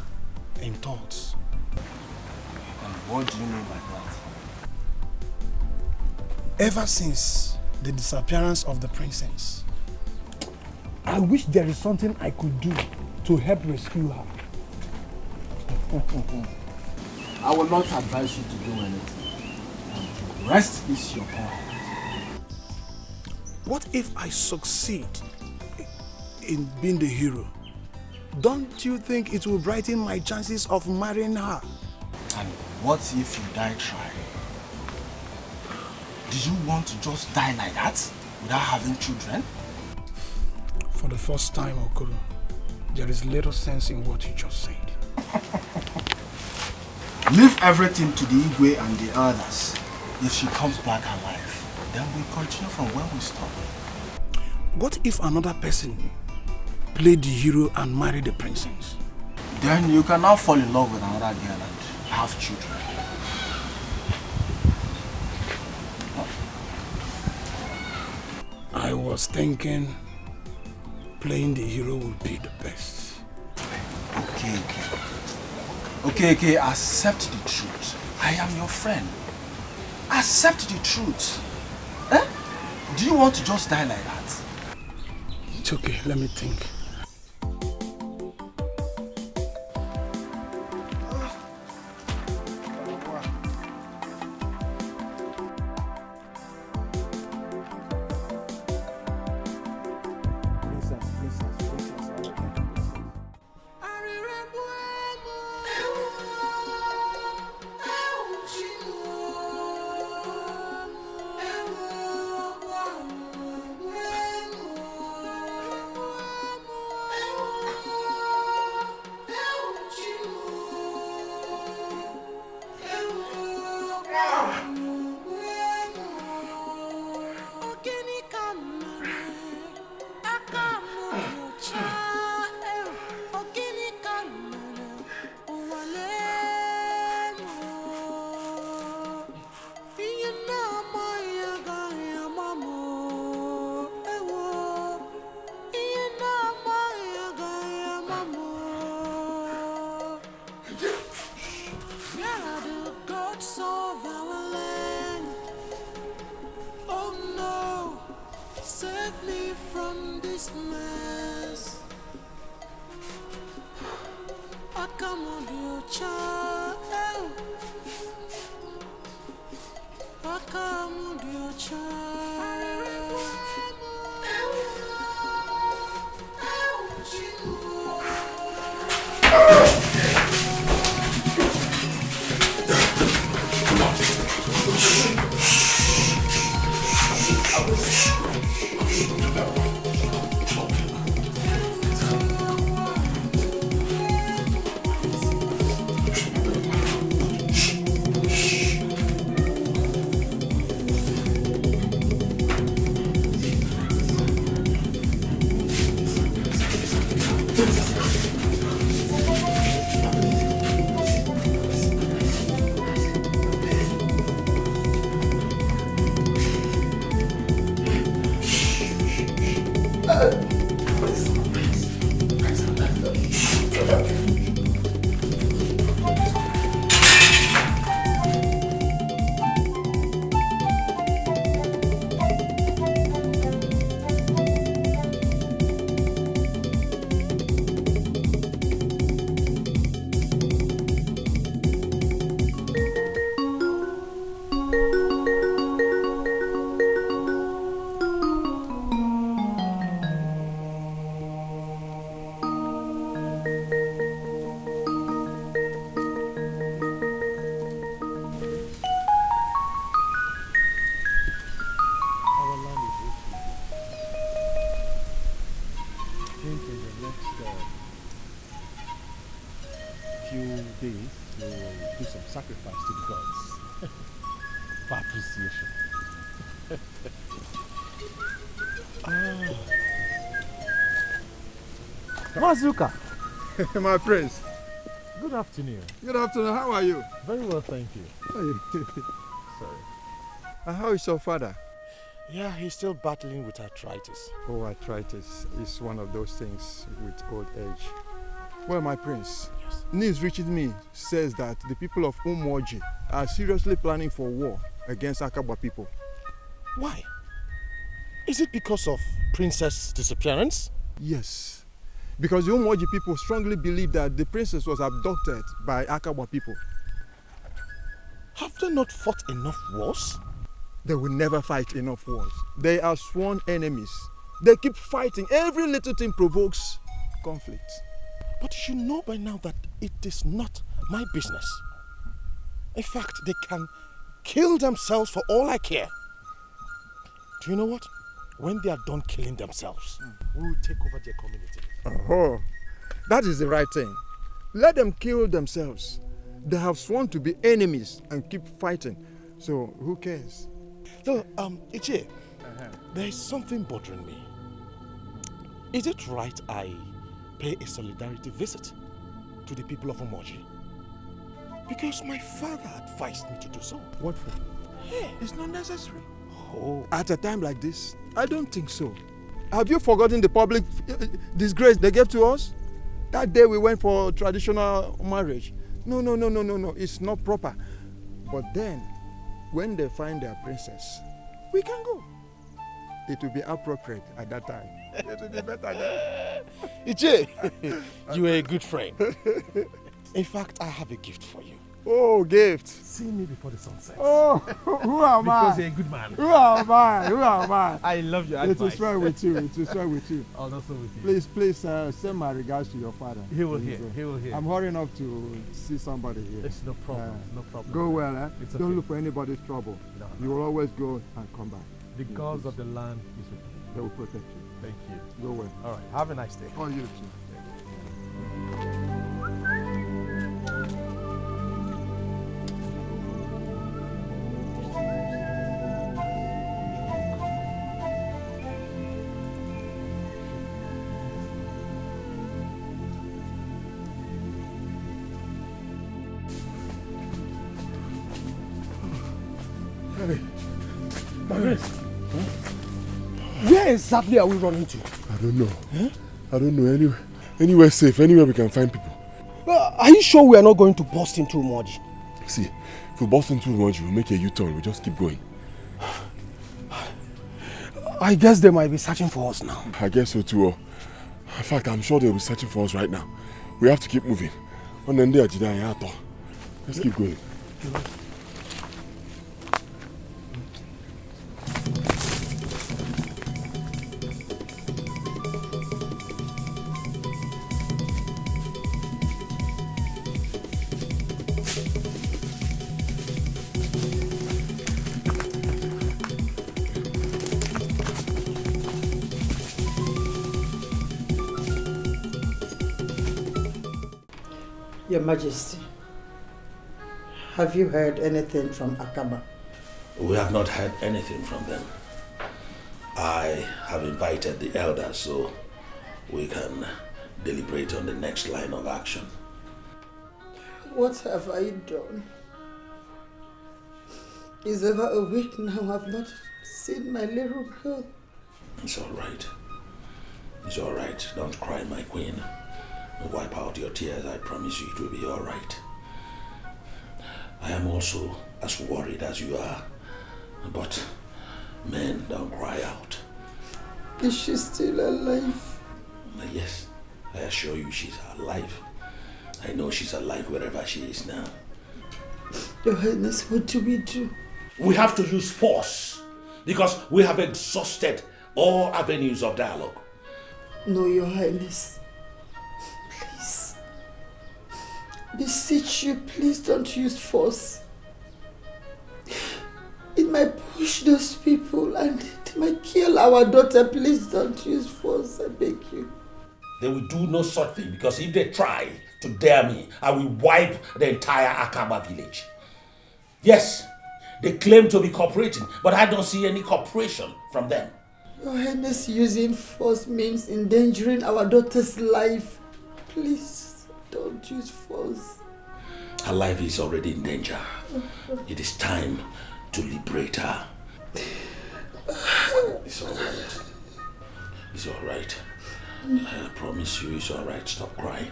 in thoughts. And what do you mean by that? Ever since the disappearance of the princess, I wish there is something I could do to help rescue her. I will not advise you to do anything. The rest is your call. What if I succeed in being the hero? Don't you think it will brighten my chances of marrying her? And what if you die trying? Do you want to just die like that without having children? For the first time, Okoro, there is little sense in what you just said. Leave everything to the Igwe and the others. If she comes back alive, then we continue from where we stopped. What if another person played the hero and married the princess? Then you can now fall in love with another girl and have children. I was thinking playing the hero would be the best. Okay, accept the truth. I am your friend. Accept the truth. Do you want to just die like that? It's okay, let me think. gods of our land. Oh no, save me from this mess. I come on your child. I come on your child. Mazuka. My prince. Good afternoon. Good afternoon. How are you? Very well, thank you. Sorry. How is your father? Yeah, he's still battling with arthritis. Oh, arthritis is one of those things with old age. Well, my prince, news reaching me says that the people of Umoji are seriously planning for war against Akaba people. Why? Is it because of Princess' disappearance? Yes. Because the Umoji people strongly believe that the princess was abducted by Akaba people. Have they not fought enough wars? They will never fight enough wars. They are sworn enemies. They keep fighting. Every little thing provokes conflict. But you should know by now that it is not my business. In fact, they can kill themselves for all I care. Do you know what? When they are done killing themselves, we will take over their community. Oh, that is the right thing. Let them kill themselves. They have sworn to be enemies and keep fighting. So who cares? So, Ichie, there is something bothering me. Is it right I pay a solidarity visit to the people of Umoji? Because my father advised me to do so. What for? It's not necessary. Oh. At a time like this, I don't think so. Have you forgotten the public disgrace they gave to us? That day we went for traditional marriage. No. It's not proper. But then, when they find their princess, we can go. It will be appropriate at that time. It will be better then. Ichie, you are a good friend. In fact, I have a gift for you. Oh, gift. See me before the sun sets. Oh, who am I? Because you're a good man. Who am I? I love your advice. advice. It is well with you. I'll also with you. Please send my regards to your father. He will hear. I'm hurrying up to see somebody here. It's no problem. No problem. Go well, eh? It's okay. Don't look for anybody's trouble. No. You will always go and come back. The gods of the land is with you. They will protect you. Thank you. Go well. All right. Have a nice day. Oh, you too. Hey, Maurice, where exactly are we running to? I don't know. I don't know. Anywhere safe, anywhere we can find people. Are you sure we are not going to burst into Umoji? See, if we bust into much, we'll make a U-turn. We'll just keep going. I guess they might be searching for us now. I guess so too. In fact, I'm sure they'll be searching for us right now. We have to keep moving. Let's keep going. Your Majesty, have you heard anything from Akaba? We have not heard anything from them. I have invited the elders so we can deliberate on the next line of action. What have I done? It's over a week now I've not seen my little girl. It's all right. It's all right. Don't cry, my queen. Wipe out your tears. I promise you it will be all right. I am also as worried as you are. But men don't cry out. Is she still alive? Yes, I assure you she's alive. I know she's alive wherever she is now. Your Highness, what do we do? We have to use force because we have exhausted all avenues of dialogue. No, Your Highness. Please. Beseech you, please don't use force. It might push those people and they might kill our daughter. Please don't use force, I beg you. They will do no such thing because if they try to dare me, I will wipe the entire Akaba village. Yes, they claim to be cooperating, but I don't see any cooperation from them. Your Highness, using force means endangering our daughter's life. Please don't use force. Her life is already in danger. It is time to liberate her. It's all right. It's all right. I promise you it's all right. Stop crying.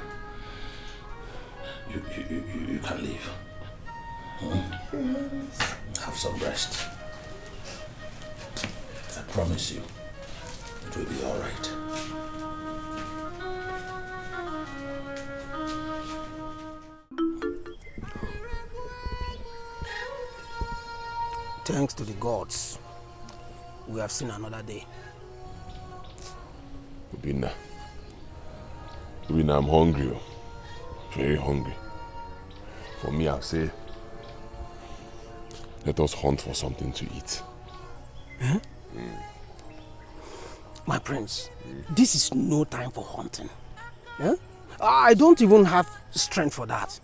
You can leave. Have some rest. I promise you it will be all right. Thanks to the gods, we have seen another day. Obina, I'm hungry. Very hungry. For me, I'll say, let us hunt for something to eat. Huh? My prince, this is no time for hunting. Huh? I don't even have strength for that.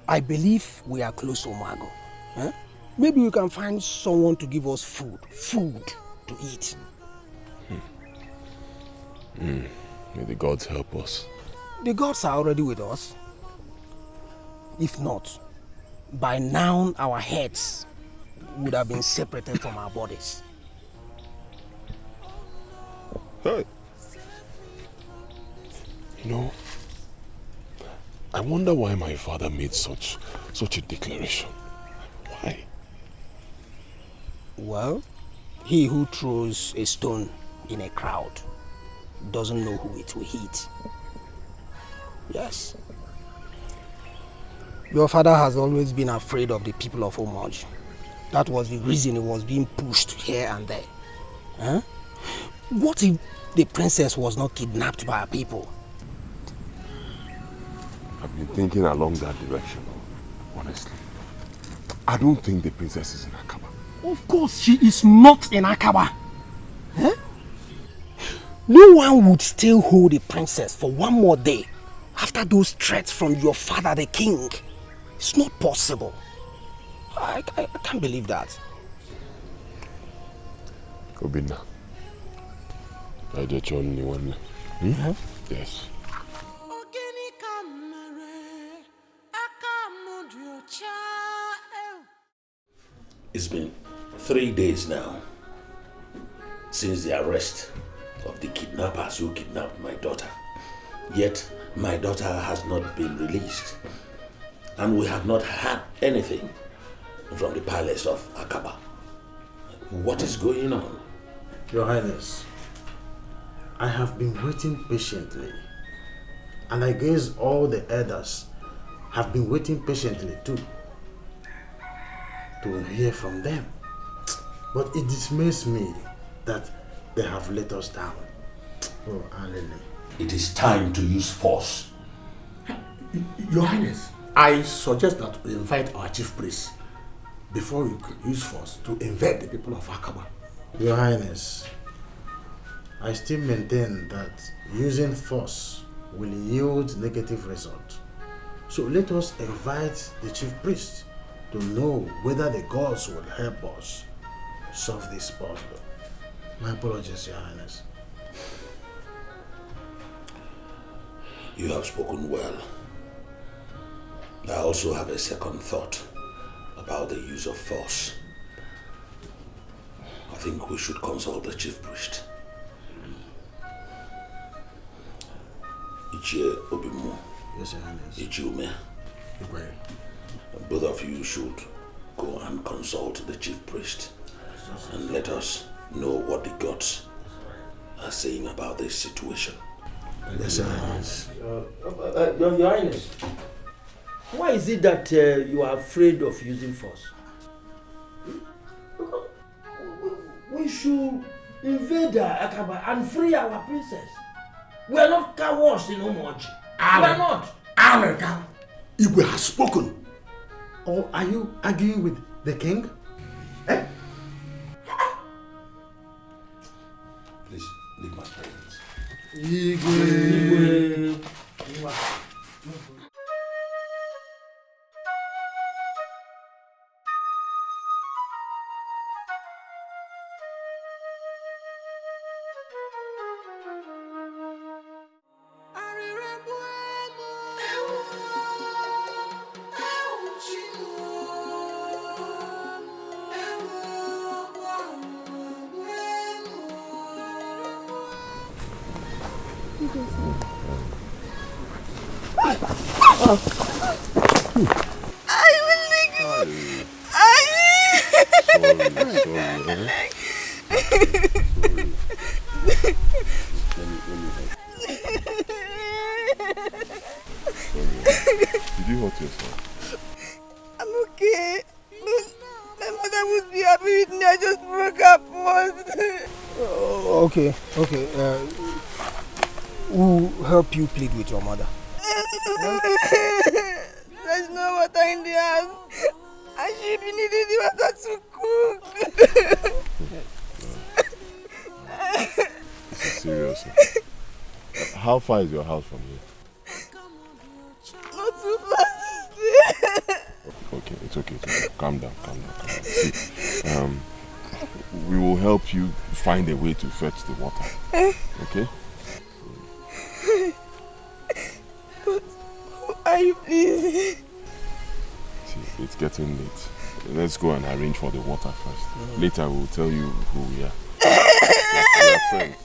I believe we are close to Omago. Huh? Maybe we can find someone to give us food to eat. May the gods help us. The gods are already with us. If not, by now our heads would have been separated from our bodies. Hey. You know, I wonder why my father made such a declaration. Why? Well, he who throws a stone in a crowd doesn't know who it will hit. Yes. Your father has always been afraid of the people of Philmond. That was the reason he was being pushed here and there. Huh? What if the princess was not kidnapped by our people? I've been thinking along that direction, honestly. I don't think the princess is in Akaba. Of course she is not in Akaba. Huh? No one would still hold the princess for one more day after those threats from your father, the king. It's not possible. I can't believe that. Obina, I just only one. Yes. It's been 3 days now since the arrest of the kidnappers who kidnapped my daughter. Yet my daughter has not been released. and we have not heard anything from the palace of Akaba. What is going on? Your Highness, I have been waiting patiently, and I guess all the elders have been waiting patiently too, to hear from them. But it dismays me that they have let us down. Oh, Alele. It is time to use force. Your Highness, I suggest that we invite our chief priest before we could use force to invade the people of Akaba. Your Highness, I still maintain that using force will yield negative results. So let us invite the chief priest to know whether the gods will help us solve this puzzle. My apologies, Your Highness. You have spoken well. I also have a second thought about the use of force. I think we should consult the chief priest. Ichie Obimu. Yes, Your Highness. Ichiume. Both of you should go and consult the chief priest and let us know what the gods are saying about this situation. Yes, Your Highness. Your Highness, why is it that you are afraid of using force? Because we should invade Akaba and free our princess. We are not cowards in Umoji. We are not. Aleka, Igwe has spoken. Or are you arguing with the king? Eh? Please leave my presence. Igwe. Did you hurt yourself? I'm okay. My mother would be happy with me. I just broke up once. Okay. We'll help you plead with your mother. There's no water in the house. I should be needing the water to cook. This is serious. How far is your house from here? Not too far. Okay, it's okay. Calm down. See, we will help you find a way to fetch the water. Okay? But who are you, please? See, it's getting late. Let's go and arrange for the water first. Later we'll tell you who we are. We are friends.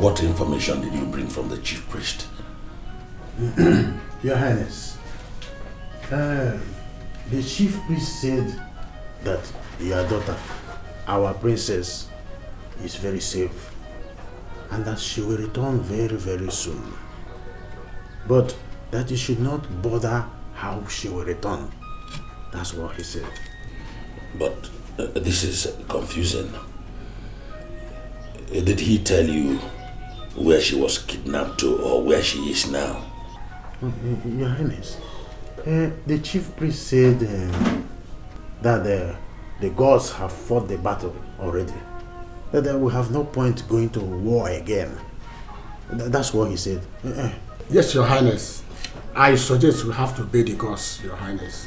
What information did you bring from the chief priest? Your Highness, the chief priest said that your daughter, our princess, is very safe and that she will return very, very soon. But that you should not bother how she will return. That's what he said. But this is confusing. Did he tell you where she was kidnapped to or where she is now? Your Highness, the chief priest said that the gods have fought the battle already. That there will have no point going to war again. That's what he said. Yes, Your Highness. I suggest we have to obey the gods, Your Highness.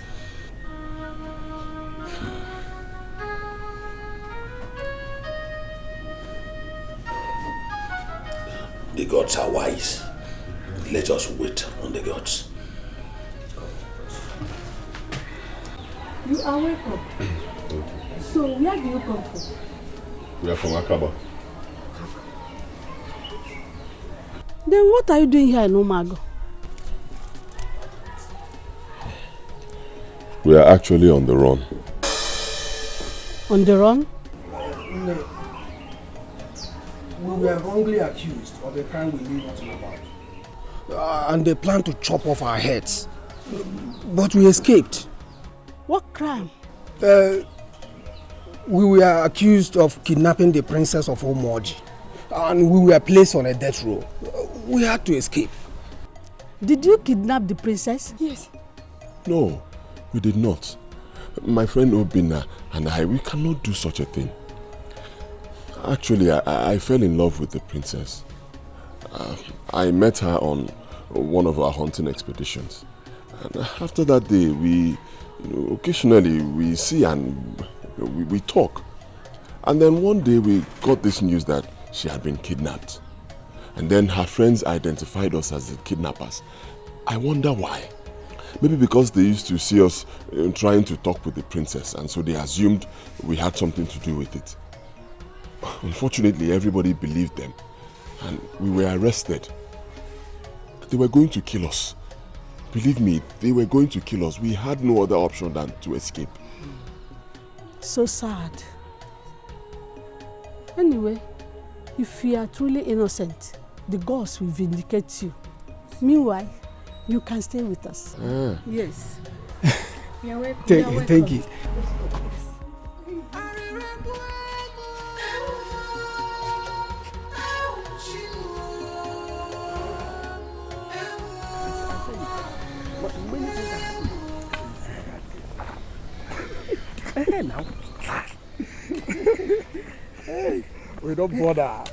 The gods are wise. Let us wait on the gods. You are welcome. So, where do you come from? We are from Akaba. Then what are you doing here in Umago? We are actually on the run. On the run? No. We were wrongly accused of a crime we knew nothing about. And they planned to chop off our heads. But we escaped. What crime? We were accused of kidnapping the princess of Omoji. And we were placed on a death row. We had to escape. Did you kidnap the princess? Yes. No, we did not. My friend Obina and I, we cannot do such a thing. Actually, I fell in love with the princess. I met her on one of our hunting expeditions. And after that day, occasionally we see and we talk. And then one day we got this news that she had been kidnapped. And then her friends identified us as the kidnappers. I wonder why. Maybe because they used to see us trying to talk with the princess, and so they assumed we had something to do with it. Unfortunately, everybody believed them, and we were arrested. They were going to kill us. Believe me, they were going to kill us. We had no other option than to escape. So sad. Anyway, if you are truly innocent, the gods will vindicate you. Meanwhile, you can stay with us. Yes. You're welcome. Thank you. Hey, now. Hey, we don't bother.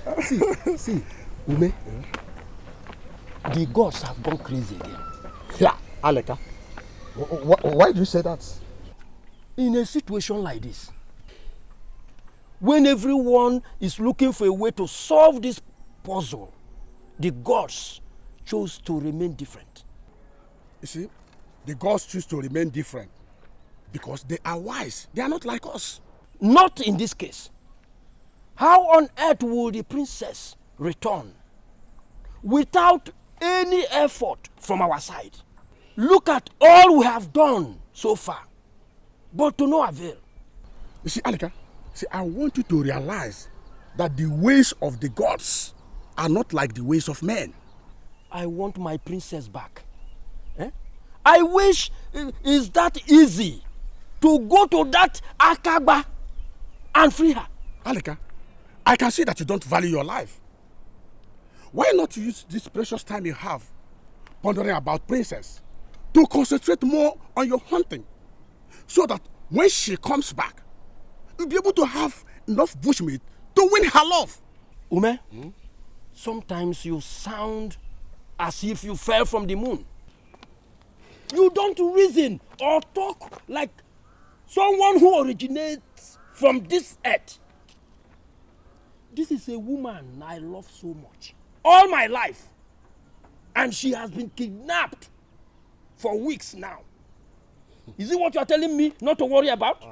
See, Ume, the gods have gone crazy again. Yeah, Aleka. Why do you say that? In a situation like this, when everyone is looking for a way to solve this puzzle, the gods chose to remain different. You see, the gods choose to remain different because they are wise. They are not like us. Not in this case. How on earth will the princess return without any effort from our side? Look at all we have done so far, but to no avail. You see, Alika, I want you to realize that the ways of the gods are not like the ways of men. I want my princess back. I wish it's that easy to go to that Akaba and free her. Alika, I can see that you don't value your life. Why not use this precious time you have pondering about princess to concentrate more on your hunting so that when she comes back, you'll be able to have enough bushmeat to win her love. Ume, sometimes you sound as if you fell from the moon. You don't reason or talk like someone who originates from this earth. This is a woman I love so much, all my life, and she has been kidnapped for weeks now. Is it what you are telling me not to worry about?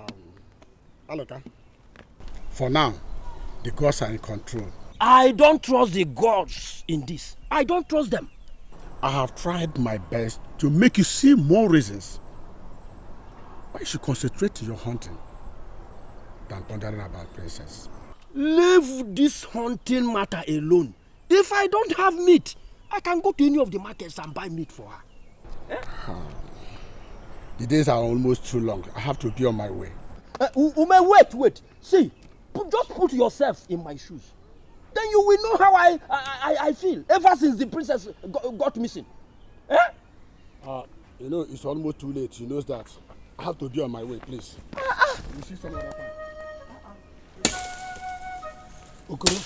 Alika, for now, the gods are in control. I don't trust the gods in this. I don't trust them. I have tried my best to make you see more reasons why you should concentrate on your hunting than pondering about princess. Leave this hunting matter alone. If I don't have meat, I can go to any of the markets and buy meat for her. The days are almost too long. I have to be on my way. Ume, wait. See, just put yourself in my shoes. Then you will know how I feel ever since the princess got missing. You know, it's almost too late. She knows that. I have to be on my way, please. You see some other time. Okoro,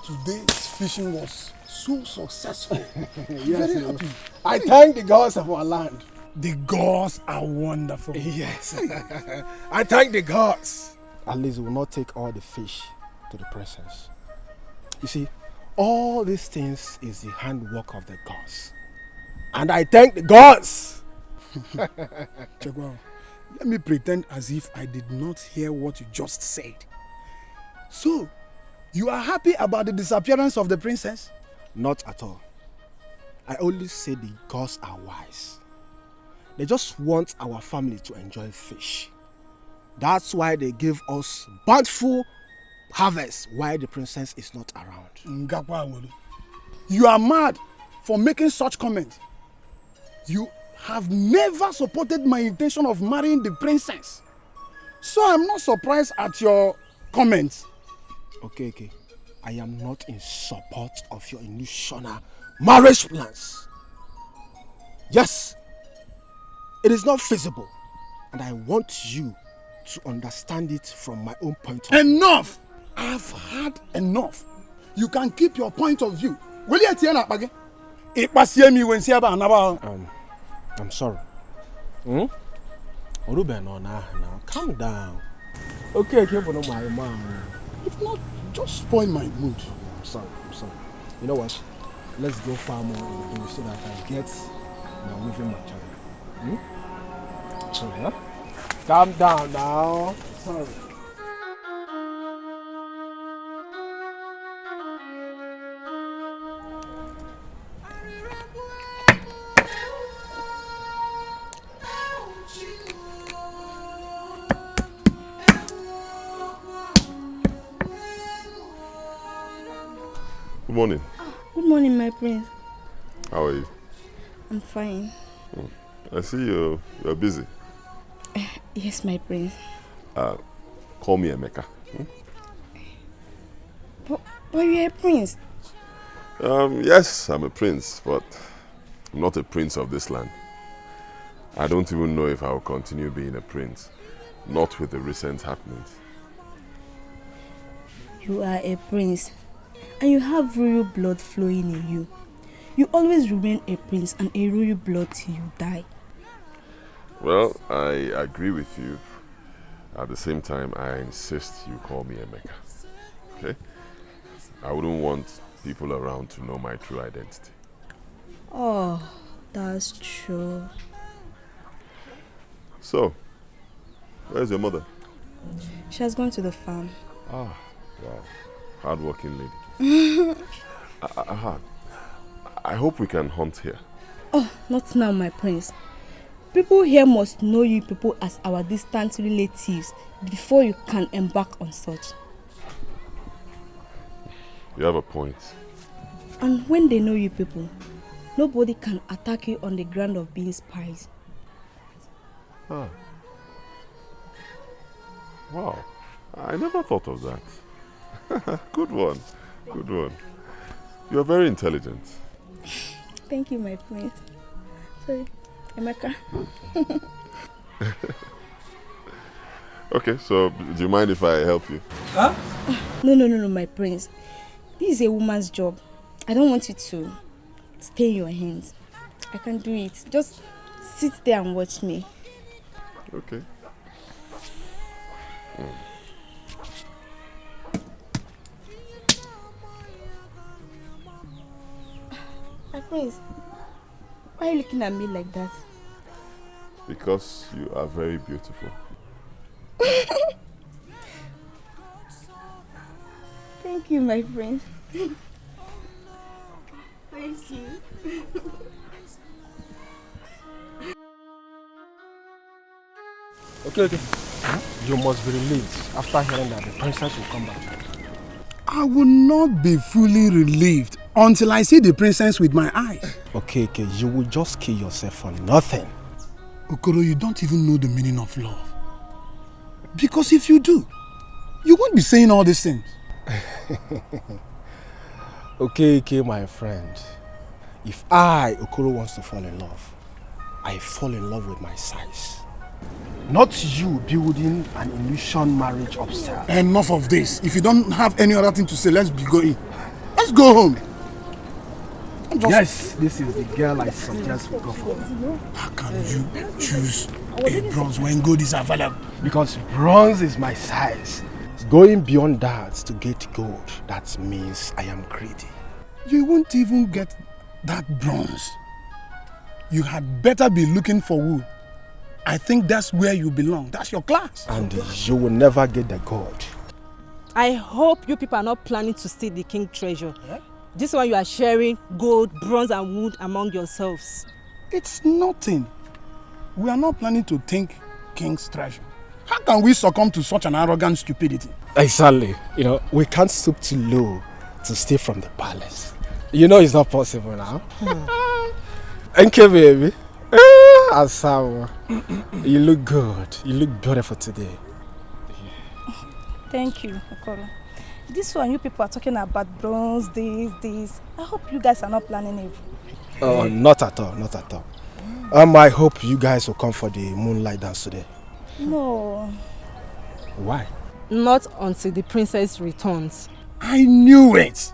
today's fishing was so successful. Yes, Very happy. I thank the gods of our land. The gods are wonderful. Yes. I thank the gods. At least we will not take all the fish to the princess. You see, All these things is the handwork of the gods. And I thank the gods. Chegwa, let me pretend as if I did not hear what you just said. So, you are happy about the disappearance of the princess? Not at all. I only say the gods are wise. They just want our family to enjoy fish. That's why they give us bountiful harvest while the princess is not around. You are mad for making such comments. You have never supported my intention of marrying the princess. So I'm not surprised at your comments. Okay. I am not in support of your illusional marriage plans. Yes, it is not feasible. And I want you to understand it from my own point of view. Enough! I've had enough. You can keep your point of view. Will you tell me? I'm sorry. Ruben, now, calm down. Okay, for my mom. If not, just spoil my mood. I'm sorry. You know what? Let's go far more so that I get my moving my child. Sorry, huh? Calm down now. Sorry. Good morning. Good morning, my prince. How are you? I'm fine. I see you're busy. Yes, my prince. Call me Emeka. But you're a prince. Yes, I'm a prince, but I'm not a prince of this land. I don't even know if I'll continue being a prince, not with the recent happenings. You are a prince, and you have royal blood flowing in you. You always remain a prince and a royal blood till you die. Well, I agree with you. At the same time, I insist you call me Emeka. Okay? I wouldn't want people around to know my true identity. Oh, that's true. So, where's your mother? She has gone to the farm. Ah, wow. Hard-working lady. I hope we can hunt here. Oh, not now, my prince. People here must know you people as our distant relatives before you can embark on such. You have a point. And when they know you people, nobody can attack you on the ground of being spies. Ah. Wow. I never thought of that. Good one. Good one. You are very intelligent. Thank you, my prince. Sorry, Emeka. Okay, so do you mind if I help you? Huh? No, my prince. This is a woman's job. I don't want you to stay in your hands. I can't do it. Just sit there and watch me. Okay. My prince, why are you looking at me like that? Because you are very beautiful. Thank you, my prince. Thank you. Okay. You must be relieved after hearing that the princess will come back. I will not be fully relieved until I see the princess with my eyes. Okay, you will just kill yourself for nothing. Okoro, you don't even know the meaning of love. Because if you do, you won't be saying all these things. Okay, my friend. If I, Okoro, wants to fall in love, I fall in love with my size. Not you building an illusion marriage upstairs. Enough of this. If you don't have any other thing to say, let's be going. Let's go home. Yes, this is the girl I suggest we go for. How can you choose a bronze when gold is available? Because bronze is my size. Going beyond that to get gold, that means I am greedy. You won't even get that bronze. You had better be looking for wood. I think that's where you belong. That's your class. And you will never get the gold. I hope you people are not planning to steal the king treasure. Yeah? This one you are sharing gold, bronze and wood among yourselves. It's nothing. We are not planning to take king's treasure. How can we succumb to such an arrogant stupidity? Exactly. You know, we can't stoop too low to steal from the palace. You know it's not possible now. Thank you, baby. Asawa, you look good. You look beautiful today. Thank you, Okoro. This one you people are talking about bronze, this. I hope you guys are not planning evil. Oh, not at all, not at all. I hope you guys will come for the moonlight dance today. No. Why? Not until the princess returns. I knew it.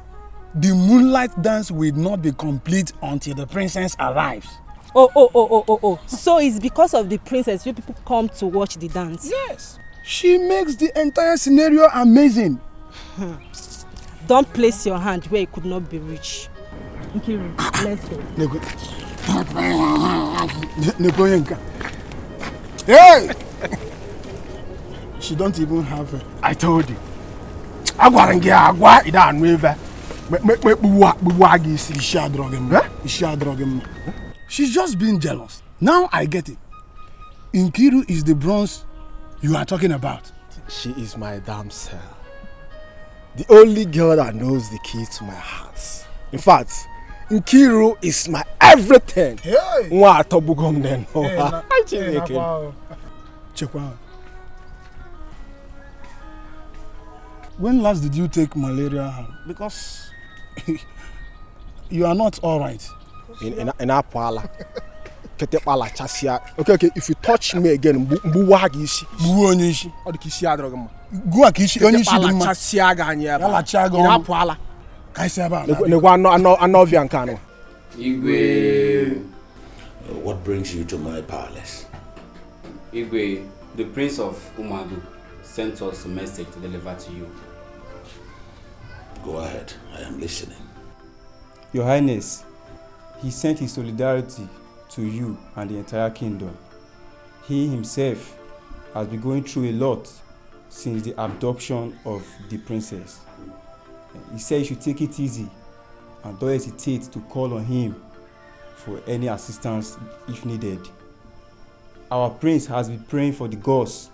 The moonlight dance will not be complete until the princess arrives. Oh. So it's because of the princess you people come to watch the dance? Yes. She makes the entire scenario amazing. Don't place your hand where it could not be reached. Nkiru, let's go. Hey! She don't even have it. I told you. She's just being jealous. Now I get it. Nkiru is the bronze you are talking about. She is my damsel. The only girl that knows the key to my heart. In fact, Nkiru is my everything. Hey! When last did you take malaria? Because you are not all right. In Apala. Okay, if you touch me again, Buwagishi. Buwonishi. Or the Kisiadrogam. Guakishi, Onishi, in Apala. Kaisaba. Noviancano. Igwe. What brings you to my palace? Igwe, the Prince of Umagu sent us a message to deliver to you. Go ahead, I am listening. Your Highness, he sent his solidarity to you and the entire kingdom. He himself has been going through a lot since the abduction of the princess. He said you should take it easy and don't hesitate to call on him for any assistance if needed. Our prince has been praying for the gods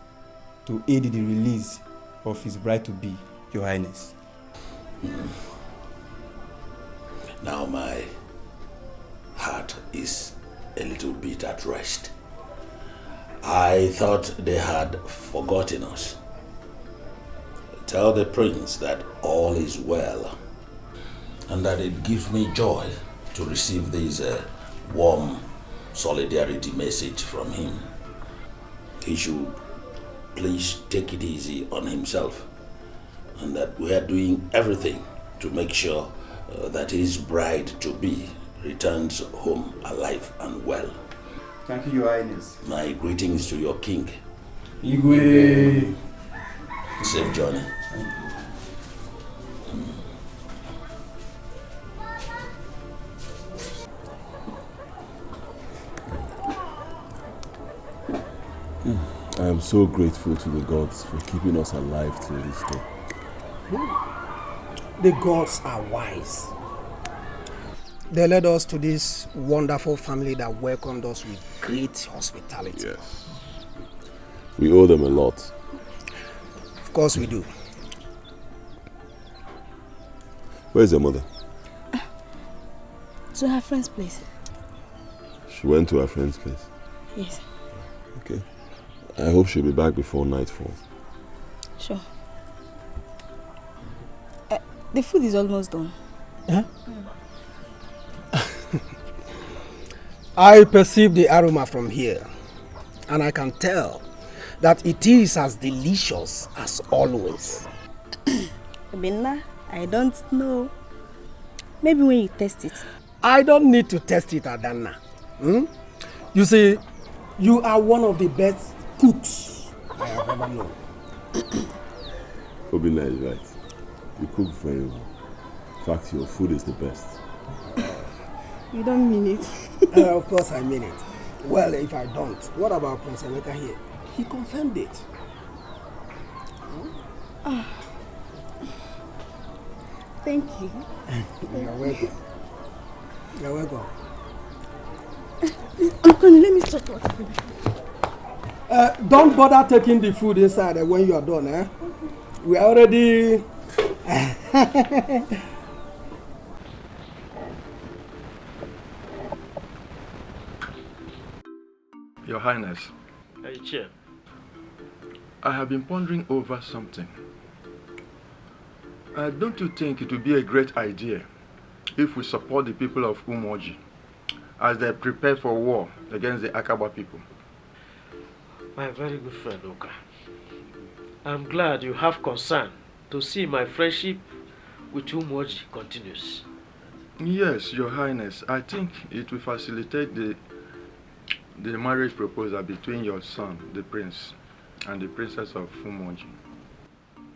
to aid in the release of his bride-to-be, Your Highness. Now my heart is a little bit at rest. I thought they had forgotten us. Tell the prince that all is well and that it gives me joy to receive this warm solidarity message from him. He should please take it easy on himself and that we are doing everything to make sure that his bride-to-be returns home alive and well. Thank you, Your Highness. My greetings to your king. Igwe. Safe journey. I am so grateful to the gods for keeping us alive till this day. The gods are wise. They led us to this wonderful family that welcomed us with great hospitality. Yes. We owe them a lot. Of course we do. Where's your mother? To her friend's place. She went to her friend's place? Yes. Okay. I hope she'll be back before night falls. Sure. The food is almost done. Huh? I perceive the aroma from here, and I can tell that it is as delicious as always. Benna, I don't know. Maybe when you test it. I don't need to test it, Adanna. You see, you are one of the best cooks I have ever known. Obina is right. You cook very well. fact, your food is the best. You don't mean it. Of course I mean it. Well, if I don't, what about Prince Emeka here? He confirmed it. Thank you. You're welcome. You're welcome. Uncle, let me stop what. Don't bother taking the food inside when you are done, eh? We are already... Your Highness. Hey, Chair. I have been pondering over something. Don't you think it would be a great idea if we support the people of Umoji as they prepare for war against the Akaba people? My very good friend, Oka. I'm glad you have concern to see my friendship with Umoji continues. Yes, Your Highness. I think it will facilitate the marriage proposal between your son, the prince, and the princess of Umoji.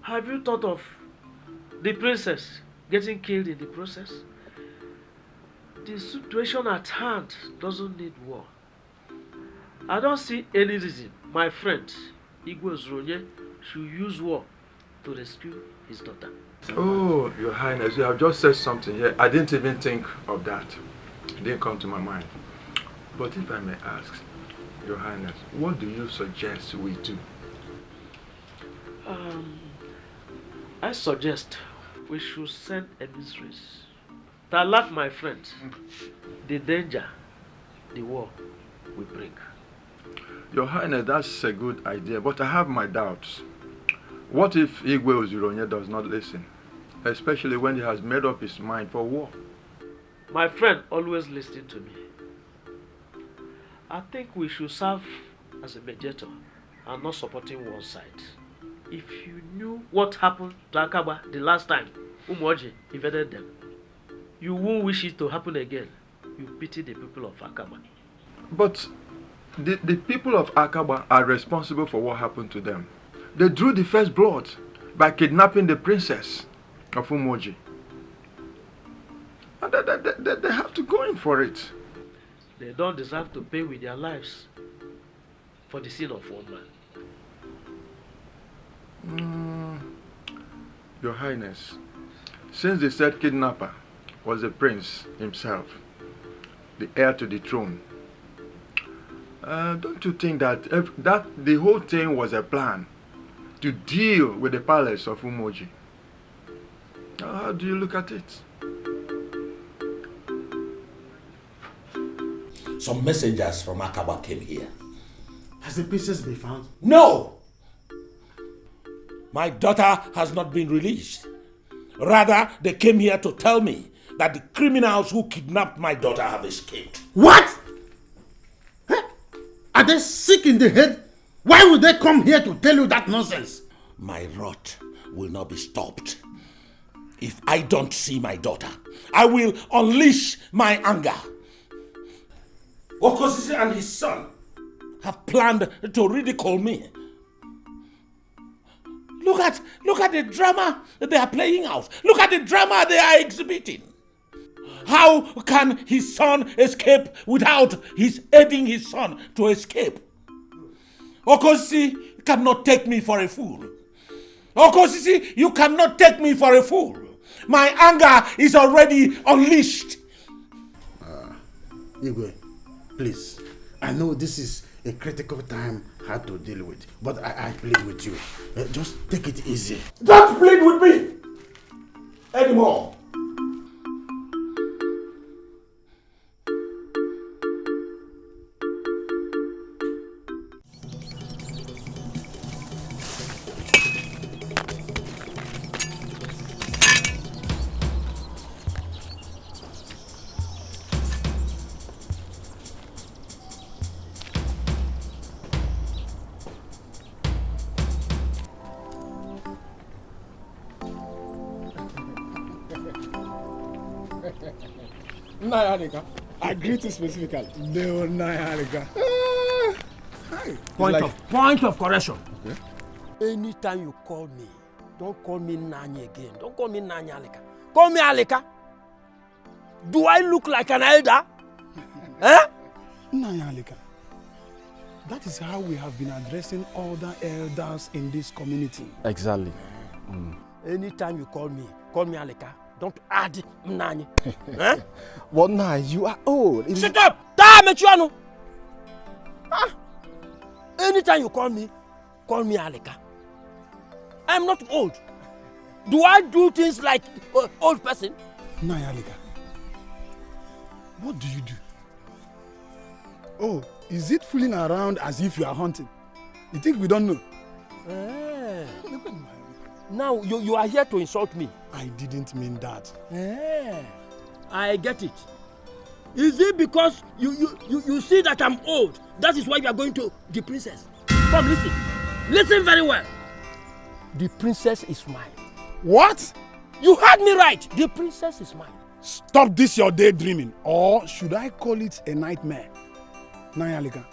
Have you thought of the princess getting killed in the process? The situation at hand doesn't need war. I don't see any reason my friend Igwe Zronye should use war to rescue his daughter. Oh, Your Highness, you have just said something here. I didn't even think of that. It didn't come to my mind. But if I may ask, Your Highness, what do you suggest we do? I suggest we should send emissaries to alert my friend the danger the war will bring. Your Highness, that's a good idea, but I have my doubts. What if Igwe Ozironye does not listen, especially when he has made up his mind for war? My friend always listens to me. I think we should serve as a mediator and not supporting one side. If you knew what happened to Akaba the last time Umoji invaded them, you won't wish it to happen again. You pity the people of Akaba. But the people of Akaba are responsible for what happened to them. They drew the first blood by kidnapping the princess of Umoji. And they have to go in for it. They don't deserve to pay with their lives for the sin of one man. Your Highness, since the said kidnapper was the prince himself, the heir to the throne, don't you think that the whole thing was a plan to deal with the palace of Umoji? How do you look at it? Some messengers from Akaba came here. Has the princess been found? No! My daughter has not been released. Rather, they came here to tell me that the criminals who kidnapped my daughter have escaped. What? Are they sick in the head? Why would they come here to tell you that nonsense? My wrath will not be stopped. If I don't see my daughter, I will unleash my anger. Okosisi and his son have planned to ridicule me. Look at the drama they are playing out. Look at the drama they are exhibiting. How can his son escape without his aiding his son to escape? Okosisi cannot take me for a fool. Okosisi, you cannot take me for a fool. My anger is already unleashed. Igwe, please. I know this is a critical time hard to deal with, but I plead with you. Just take it easy. Don't plead with me anymore. I greet you specifically. No, Nayanika. Point of correction. Okay. Anytime you call me, Don't call me Nanya again. Don't call me Nanya Alika. Call me Alika. Do I look like an elder? Eh? Nanya Alika. That is how we have been addressing other elders in this community. Exactly. Anytime you call me Alika. Don't add Nanya. Eh? What now? You are old. Shut up! Anytime you call me Alika. I'm not old. Do I do things like old person? Nanya Alika. What do you do? Oh, is it fooling around as if you are hunting? You think we don't know? Now you are here to insult me. I didn't mean that. I get it. Is it because you see that I'm old? That is why you are going to the princess. Come listen. Listen very well. The princess is mine. What? You heard me right. The princess is mine. Stop this your daydreaming. Or should I call it a nightmare? Nanya Alika,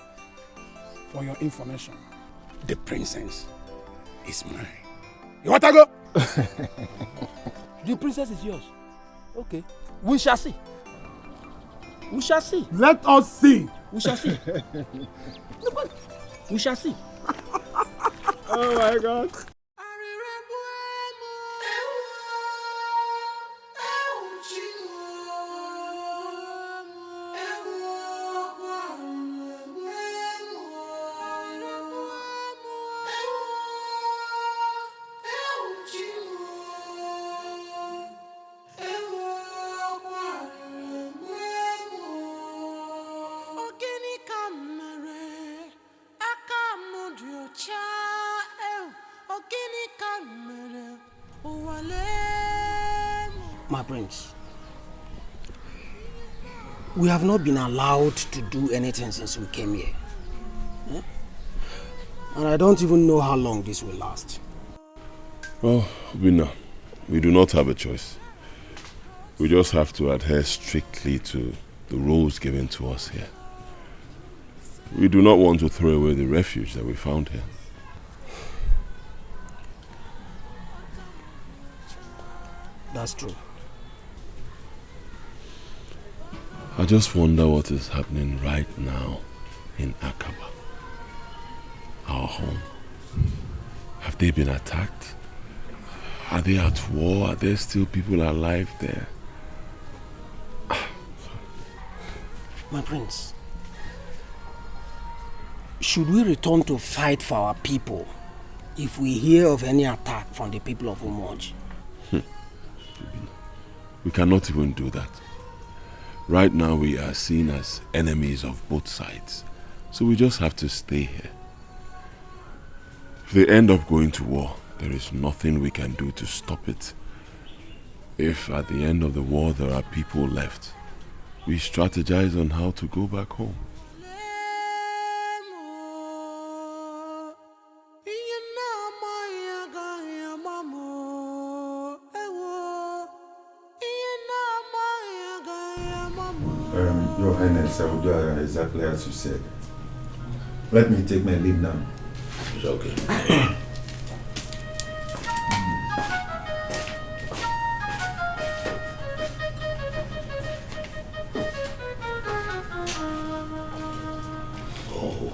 for your information, the princess is mine. You want to go? The princess is yours. Okay. We shall see. We shall see. Let us see. We shall see. We shall see. Oh my God. My prince, we have not been allowed to do anything since we came here. And I don't even know how long this will last. Well, Obinna, we do not have a choice. We just have to adhere strictly to the rules given to us here. We do not want to throw away the refuge that we found here. That's true. I just wonder what is happening right now in Akaba, our home. Have they been attacked? Are they at war? Are there still people alive there? My prince, should we return to fight for our people if we hear of any attack from the people of Umoji? We cannot even do that. Right now we are seen as enemies of both sides. So we just have to stay here. If they end up going to war, there is nothing we can do to stop it. If at the end of the war there are people left, we strategize on how to go back home. Your Highness, I will do exactly as you said. Let me take my leave now. It's okay. Oh,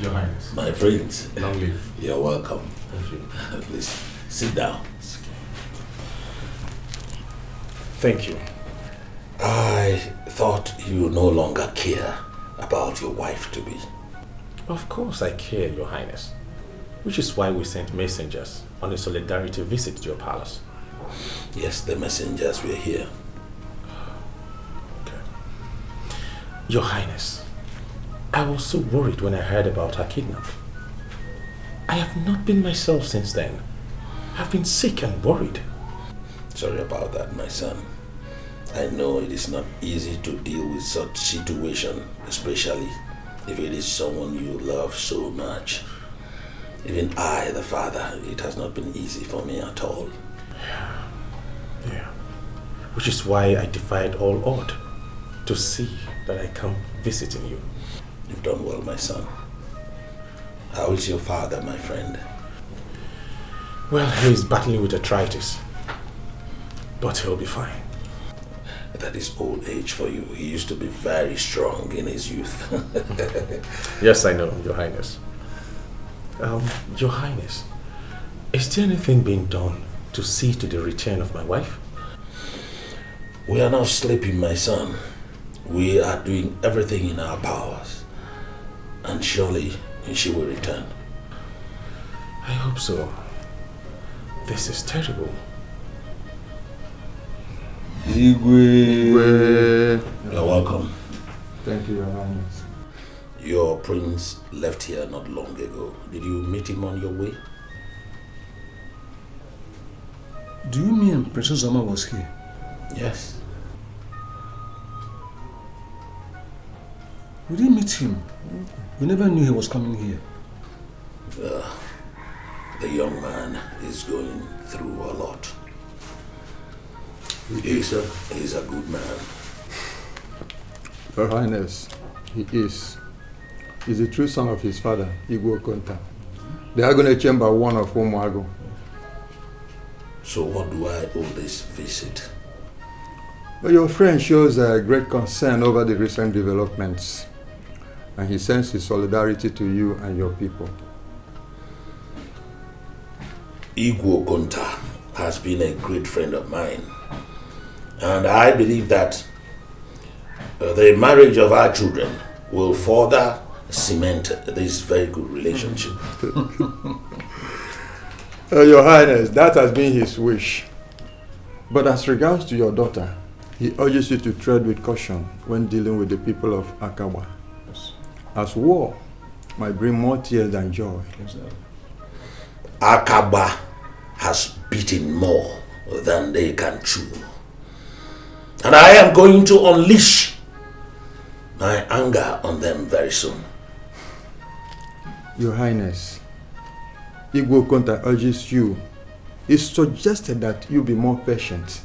Your Highness. My prince. Long live. You're welcome. Thank you. Please, sit down. Thank you. I thought you no longer care about your wife to be. Of course I care, Your Highness. Which is why we sent messengers on a solidarity visit to your palace. Yes, the messengers were here. Okay. Your Highness, I was so worried when I heard about her kidnap. I have not been myself since then. I've been sick and worried. Sorry about that, my son. I know it is not easy to deal with such situation, especially if it is someone you love so much. Even I, the father, it has not been easy for me at all. Yeah. Which is why I defied all odds to see that I come visiting you. You've done well, my son. How is your father, my friend? Well, he's battling with arthritis. But he'll be fine. That is old age for you. He used to be very strong in his youth. Yes, I know, Your Highness. Your Highness, is there anything being done to see to the return of my wife? We are not sleeping, my son. We are doing everything in our powers. And surely she will return. I hope so. This is terrible. Igwe. You're welcome. Thank you, Your Highness. Your prince left here not long ago. Did you meet him on your way? Do you mean Princess Zama was here? Yes. We didn't meet him. We never knew he was coming here. The young man is going through a lot. He's a good man. Your Highness, he is. He's the true son of his father, Igwe Konta. The Agone Chamber one of Umuago. So what do I owe this visit? Well, your friend shows a great concern over the recent developments, and he sends his solidarity to you and your people. Igwe Konta has been a great friend of mine, and I believe that the marriage of our children will further cement this very good relationship. Your Highness, that has been his wish. But as regards to your daughter, he urges you to tread with caution when dealing with the people of Akaba, as war might bring more tears than joy. Akaba has beaten more than they can chew. And I am going to unleash my anger on them very soon. Your Highness, Igwe Konta urges you. He suggested that you be more patient,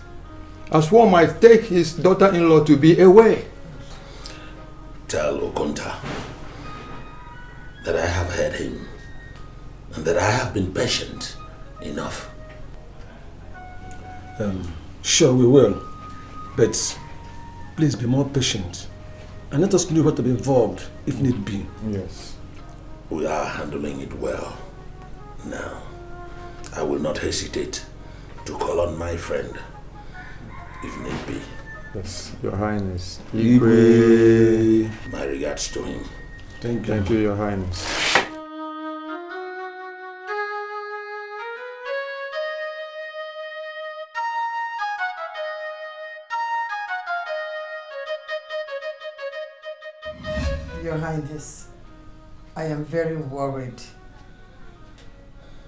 as one might take his daughter-in-law to be away. Tell Okonta that I have heard him and that I have been patient enough. Sure, we will. But please be more patient. And let us know what to be involved if need be. Yes. We are handling it well. Now, I will not hesitate to call on my friend if need be. Yes, Your Highness. Igwe. My regards to him. Thank you. Thank you, Your Highness. Your Highness, I am very worried.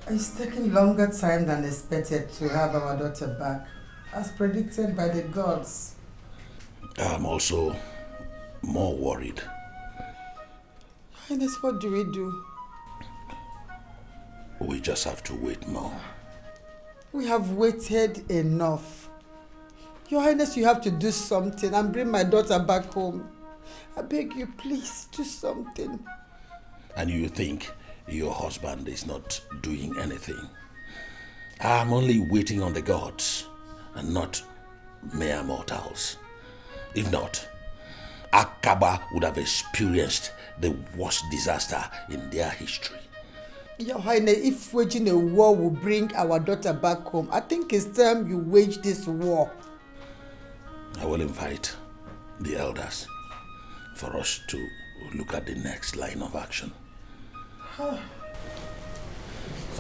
It's taking longer time than expected to have our daughter back, as predicted by the gods. I'm also more worried. Highness, what do we do? We just have to wait more. We have waited enough. Your Highness, you have to do something and bring my daughter back home. I beg you, please, do something. And you think your husband is not doing anything? I'm only waiting on the gods and not mere mortals. If not, Akaba would have experienced the worst disaster in their history. Your Highness, if waging a war will bring our daughter back home, I think it's time you wage this war. I will invite the elders for us to look at the next line of action. For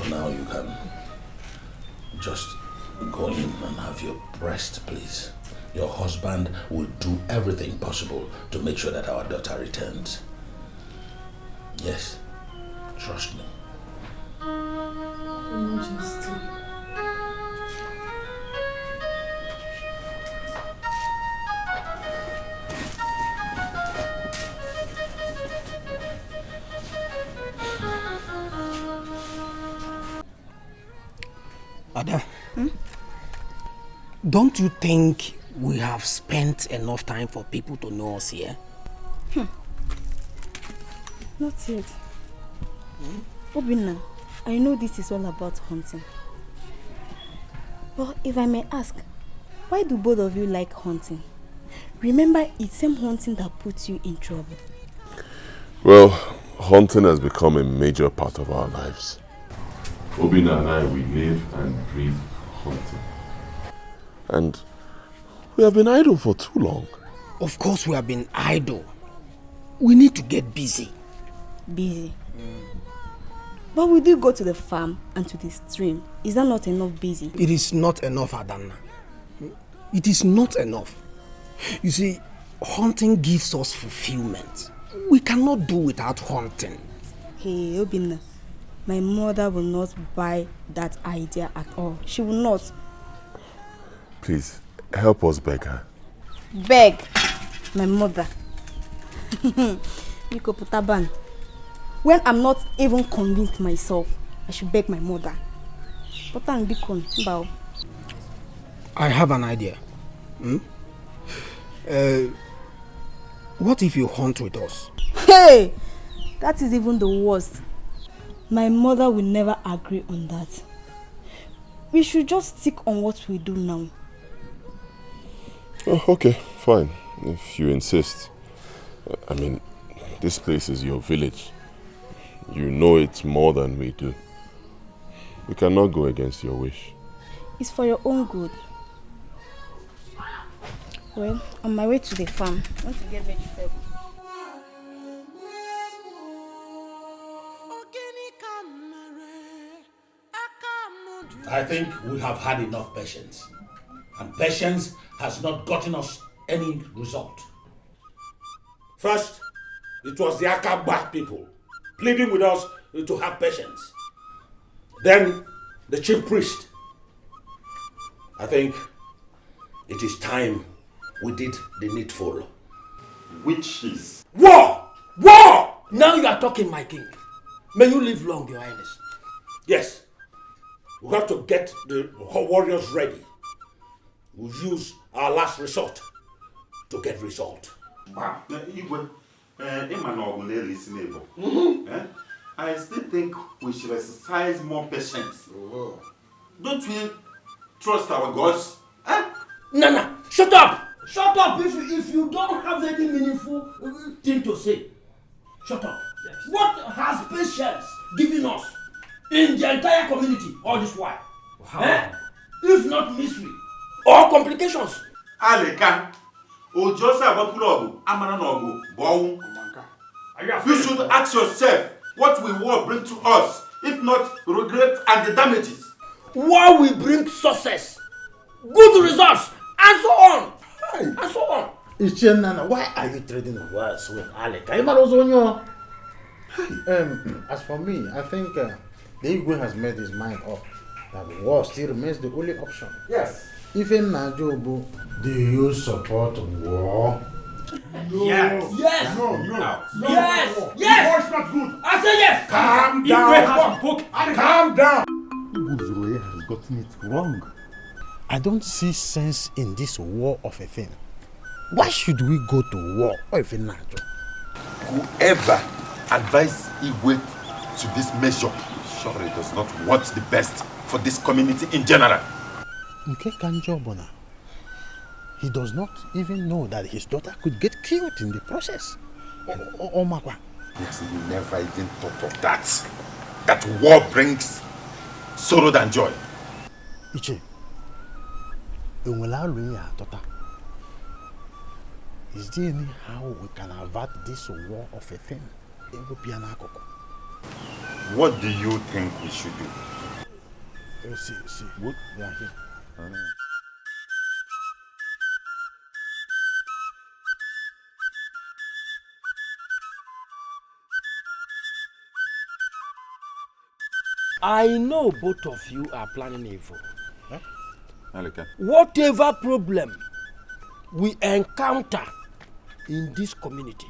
now, you can just go in and have your rest, please. Your husband will do everything possible to make sure that our daughter returns. Yes, trust me. Majesty. Ada, don't you think we have spent enough time for people to know us here? Not yet. Obinna, I know this is all about hunting. Well, if I may ask, why do both of you like hunting? Remember, it's same hunting that puts you in trouble. Well, hunting has become a major part of our lives. Obina and I, we live and breathe hunting. And we have been idle for too long. Of course we have been idle. We need to get busy. Busy? But we do go to the farm and to the stream. Is that not enough busy? It is not enough, Adanna. It is not enough. You see, hunting gives us fulfillment. We cannot do without hunting. Hey, Obinna, my mother will not buy that idea at all. She will not. Please, help us beg her. Beg? My mother. Miko Putaban. When I'm not even convinced myself, I should beg my mother. Potan Bikon, bow. I have an idea. What if you hunt with us? Hey! That is even the worst. My mother will never agree on that. We should just stick on what we do now. Oh, okay, fine. If you insist. I mean, this place is your village. You know it more than we do. We cannot go against your wish. It's for your own good. Well, on my way to the farm, I want to get vegetables. I think we have had enough patience. And patience has not gotten us any result. First, it was the Akaba people pleading with us to have patience. Then, the chief priest. I think it is time we did the needful. Which is? War! War! Now you are talking, my king. May you live long, your highness. Yes. We have to get the warriors ready. We'll use our last resort to get result. I still think we should exercise more patience. Don't we trust our gods? Nana, shut up! Shut up if you don't have any meaningful thing to say. Shut up. Yes. What has patience given us in the entire community all this while? If not misery or complications. Aleka, Ojosa Bakulogu, Amananogu, Bow. You should ask yourself what will war bring to us, if not regret and the damages. War will bring success, good results, and so on. And so on. Ichenana, why are you trading words with Alec? As for me, I think the Igwe has made his mind up that war still remains the only option. Yes. Even Najobu, do you support war? No. Yes. Yes. No. Yes. No. Yes. War is not good. I say yes. Calm down. Calm down. Igwe has gotten it wrong. I don't see sense in this war of a thing. Why should we go to war? Whoever advised Igwe to this measure surely does not want the best for this community in general. Nke Kanjobona, he does not even know that his daughter could get killed in the process. Omakwa. Yes, he never even thought of that. That war brings sorrow than joy. Iche, is there any how we can avert this war of a thing? What do you think we should do? See, what? They are here. I know both of you are planning evil. Aleka. Whatever problem we encounter in this community,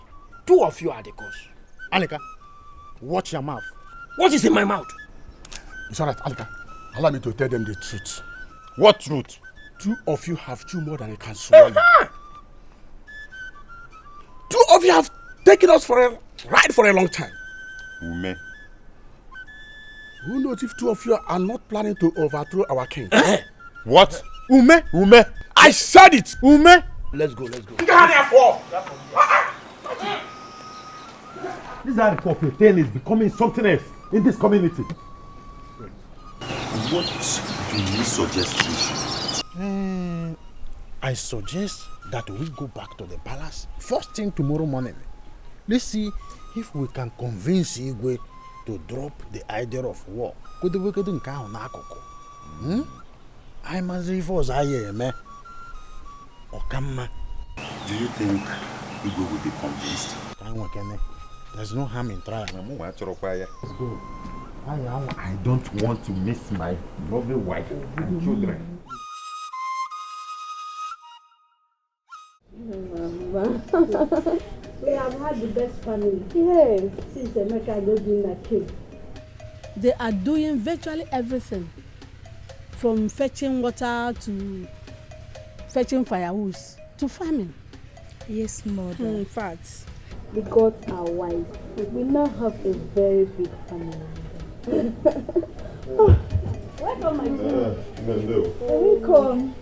two of you are the cause. Aleka, watch your mouth. What is in my mouth? It's all right, Aleka. Allow me to tell them the truth. What truth? Two of you have chewed more than you can swallow. Two of you have taken us for a ride for a long time. Ume. Who knows if two of you are not planning to overthrow our king? What? Ume. Ume. I said it. Ume. Let's go, let's go. This report of tale is becoming something else in this community. What do you suggest we should? I suggest that we go back to the palace first thing tomorrow morning. Let's see if we can convince Igwe to drop the idea of war. I'm as if I was man. Okama. Do you think Igwe will be convinced? There's no harm in trying. Let's go. I don't want to miss my lovely wife and children. We have had the best family. Yes, since Emeka no being a king. They are doing virtually everything, from fetching water to fetching firewood to farming. Yes, mother. In fact, the gods are wise. We now have a very big family. Welcome, my dear. Welcome.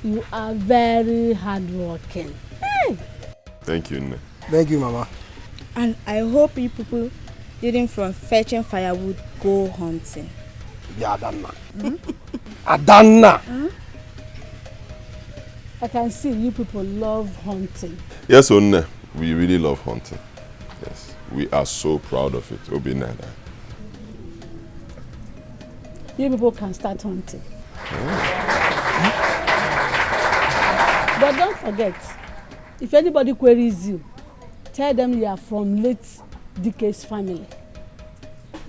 You are very hardworking. Hey. Thank you, Nne. Thank you, Mama. And I hope you people didn't from fetching firewood go hunting. Yeah, Adanna. Adanna! I can see you people love hunting. Yes, Nne. We really love hunting. Yes. We are so proud of it, Obinada. You people can start hunting. But don't forget, if anybody queries you, tell them you are from late Dike's family.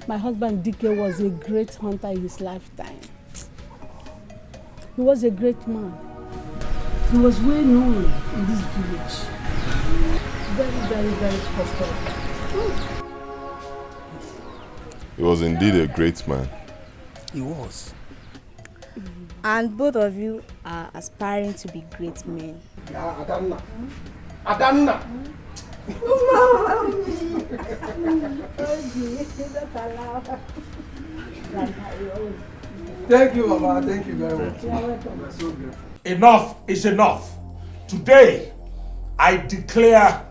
My husband Dike was a great hunter in his lifetime. He was a great man. He was well known in this village. Very, very, very prosperous. He was indeed a great man. He was. And both of you are aspiring to be great men. Yeah, Adanna. Adanna! Thank you, Mama. Thank you very much. Enough is enough. Today, I declare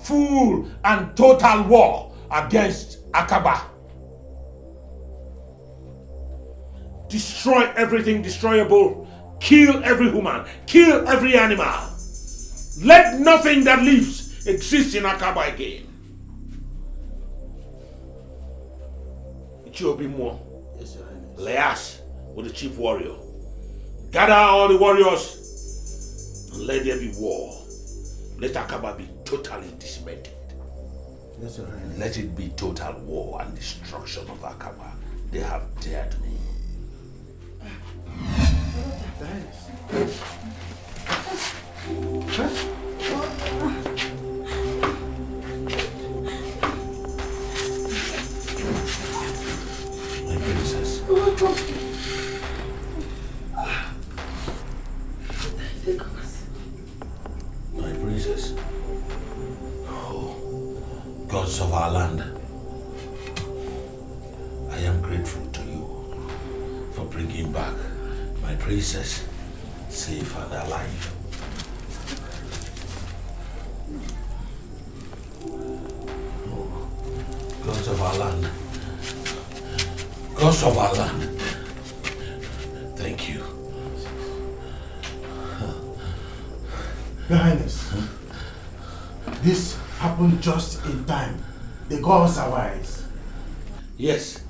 full and total war against Akaba. Destroy everything destroyable, kill every human, kill every animal. Let nothing that lives exist in Akaba again. It will be more. Yes, Your Highness. Leas with the chief warrior. Gather all the warriors and let there be war. Let Akaba be totally decimated. Yes, Your Highness. Let it be total war and destruction of Akaba. They have dared me. My princess. My princess. Oh, gods of our land. I am grateful to you for bringing back my princess safe and alive. Oh, gods of our land. Gods of our land. Thank you. Your Highness, this happened just in time. The gods are wise. Yes,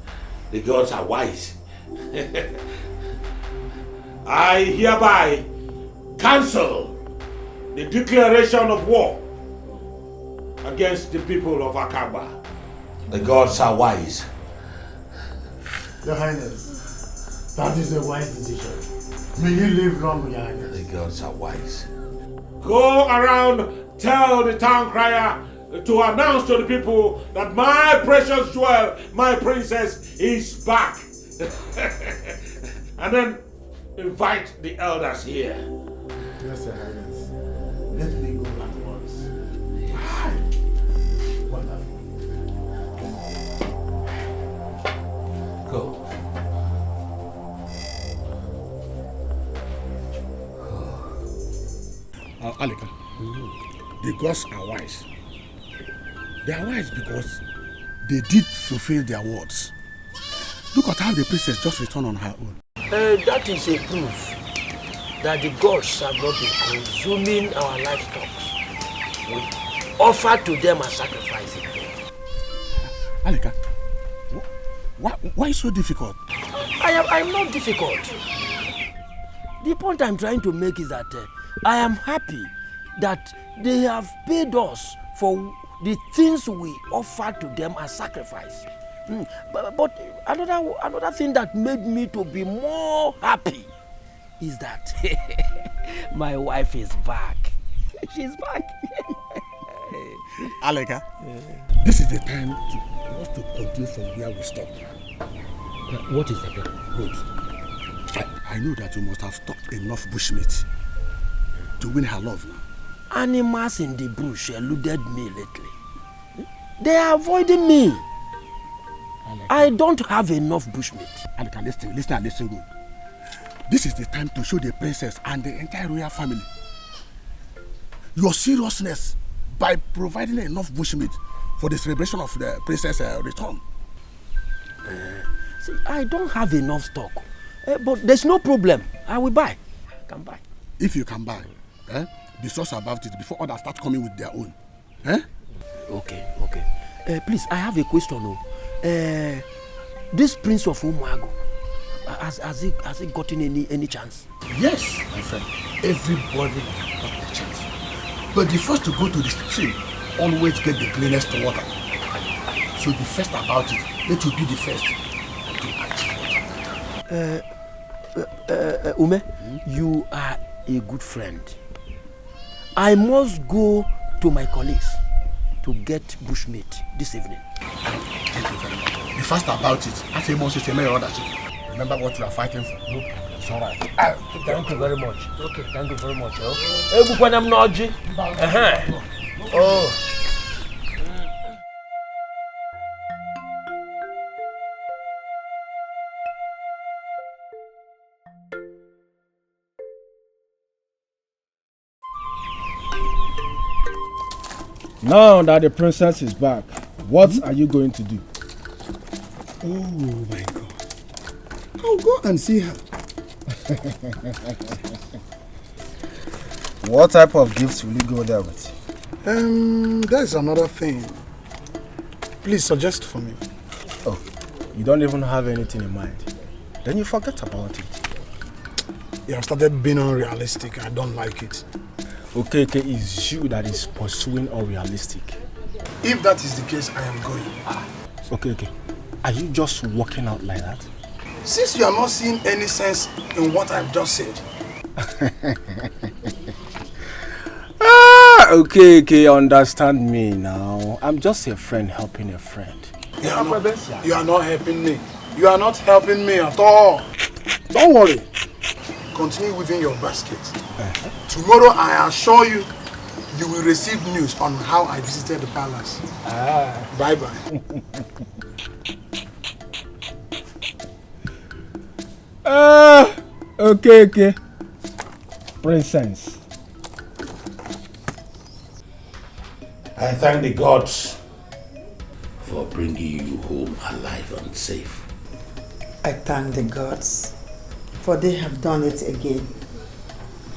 the gods are wise. I hereby cancel the declaration of war against the people of Akaba. The gods are wise. Your Highness, that is a wise decision. May you live long, Your Highness. The gods are wise. Go around, tell the town crier to announce to the people that my precious jewel, my princess, is back. And then invite the elders here. Yes, Your Highness. Let me go at once. Wonderful. Alika, the gods are wise. They are wise because they did fulfill their words. Look at how the princess just returned on her own. That is a proof that the gods have not been consuming our livestock. We offer to them a sacrifice in vain. Alika, why so difficult? I'm not difficult. The point I'm trying to make is that I am happy that they have paid us for the things we offer to them as sacrifice. But another thing that made me to be more happy is that my wife is back. She's back. Alika, this is the time for us to continue from where we stopped. What is the plan? Good. I know that you must have stocked enough bushmeat to win her love now. Animals in the bush eluded me lately. They are avoiding me. I don't have enough bushmeat. Alika, listen good. This is the time to show the princess and the entire royal family your seriousness by providing enough bushmeat for the celebration of the princess' return. See, I don't have enough stock, but there's no problem. I will buy. I can buy. If you can buy, be sus about it before others start coming with their own. Okay. Please, I have a question. This Prince of Umuago, has he gotten any chance? Yes, my friend. Everybody has got a chance. But the first to go to the stream always get the cleanest water. So be first about it. Let you be the first. Ume, you are a good friend. I must go to my colleagues to get bushmeat this evening. Thank you very much. Be fast about it. Remember what you are fighting for. It's all right. Thank you very much. Okay, thank you very much. Oh. Now that the princess is back, what are you going to do? Oh my God. I'll go and see her. What type of gifts will you go there with? There's another thing. Please suggest for me. Oh, you don't even have anything in mind. Then you forget about it. You have started being unrealistic. I don't like it. Okay, it's you that is pursuing unrealistic. If that is the case, I am going. Okay. Are you just walking out like that? Since you are not seeing any sense in what I've just said. Okay, understand me now. I'm just a friend helping a friend. You are not helping me. You are not helping me at all. Don't worry. Continue within your basket. Tomorrow, I assure you, you will receive news on how I visited the palace. Bye-bye. Okay. Princess. I thank the gods for bringing you home alive and safe. I thank the gods for they have done it again.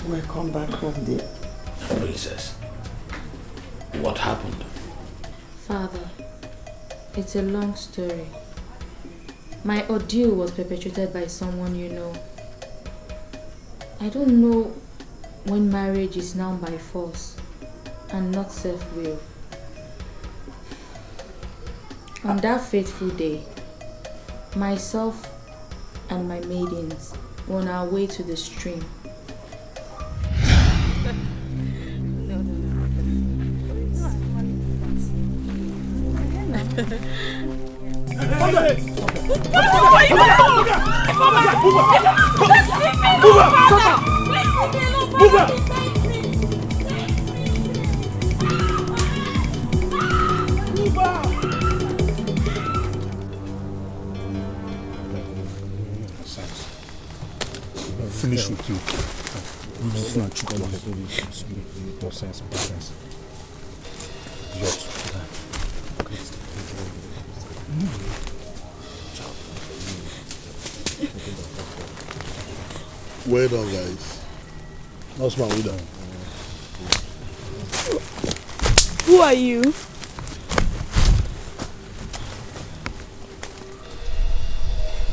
Welcome back home, dear. Princess, what happened? Father, it's a long story. My ordeal was perpetrated by someone you know. I don't know when marriage is now by force and not self-will. On that fateful day, myself and my maidens were on our way to the stream. Finish with you. It's not true. Nonsense. Well done, guys. Osman, well done. Who are you?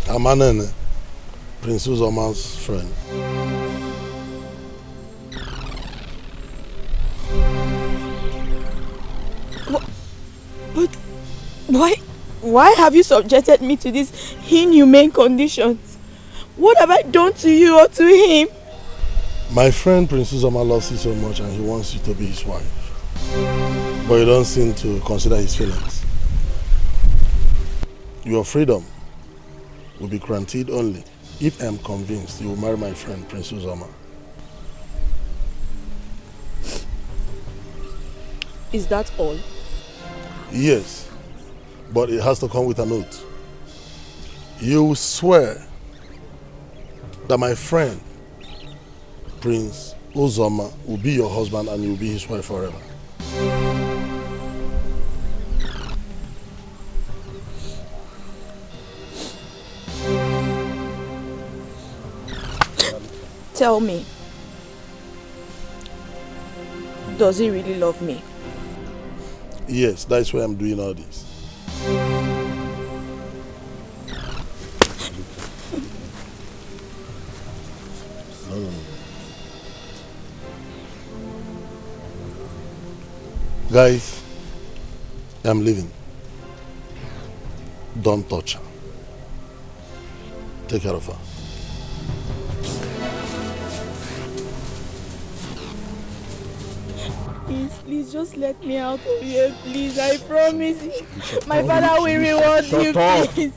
I'm Anene, Prince Uzoma's friend. But why have you subjected me to these inhumane conditions? What have I done to you or to him? My friend Prince Uzoma loves you so much and he wants you to be his wife. But you don't seem to consider his feelings. Your freedom will be granted only if I am convinced you will marry my friend Prince Uzoma. Is that all? Yes, but it has to come with an oath. You swear that my friend Prince Uzoma will be your husband and you will be his wife forever. Tell me, does he really love me? Yes, that's why I'm doing all this. No. Guys, I'm leaving. Don't touch her. Take care of her. Please just let me out of here, please. I promise you. My father will reward you, please.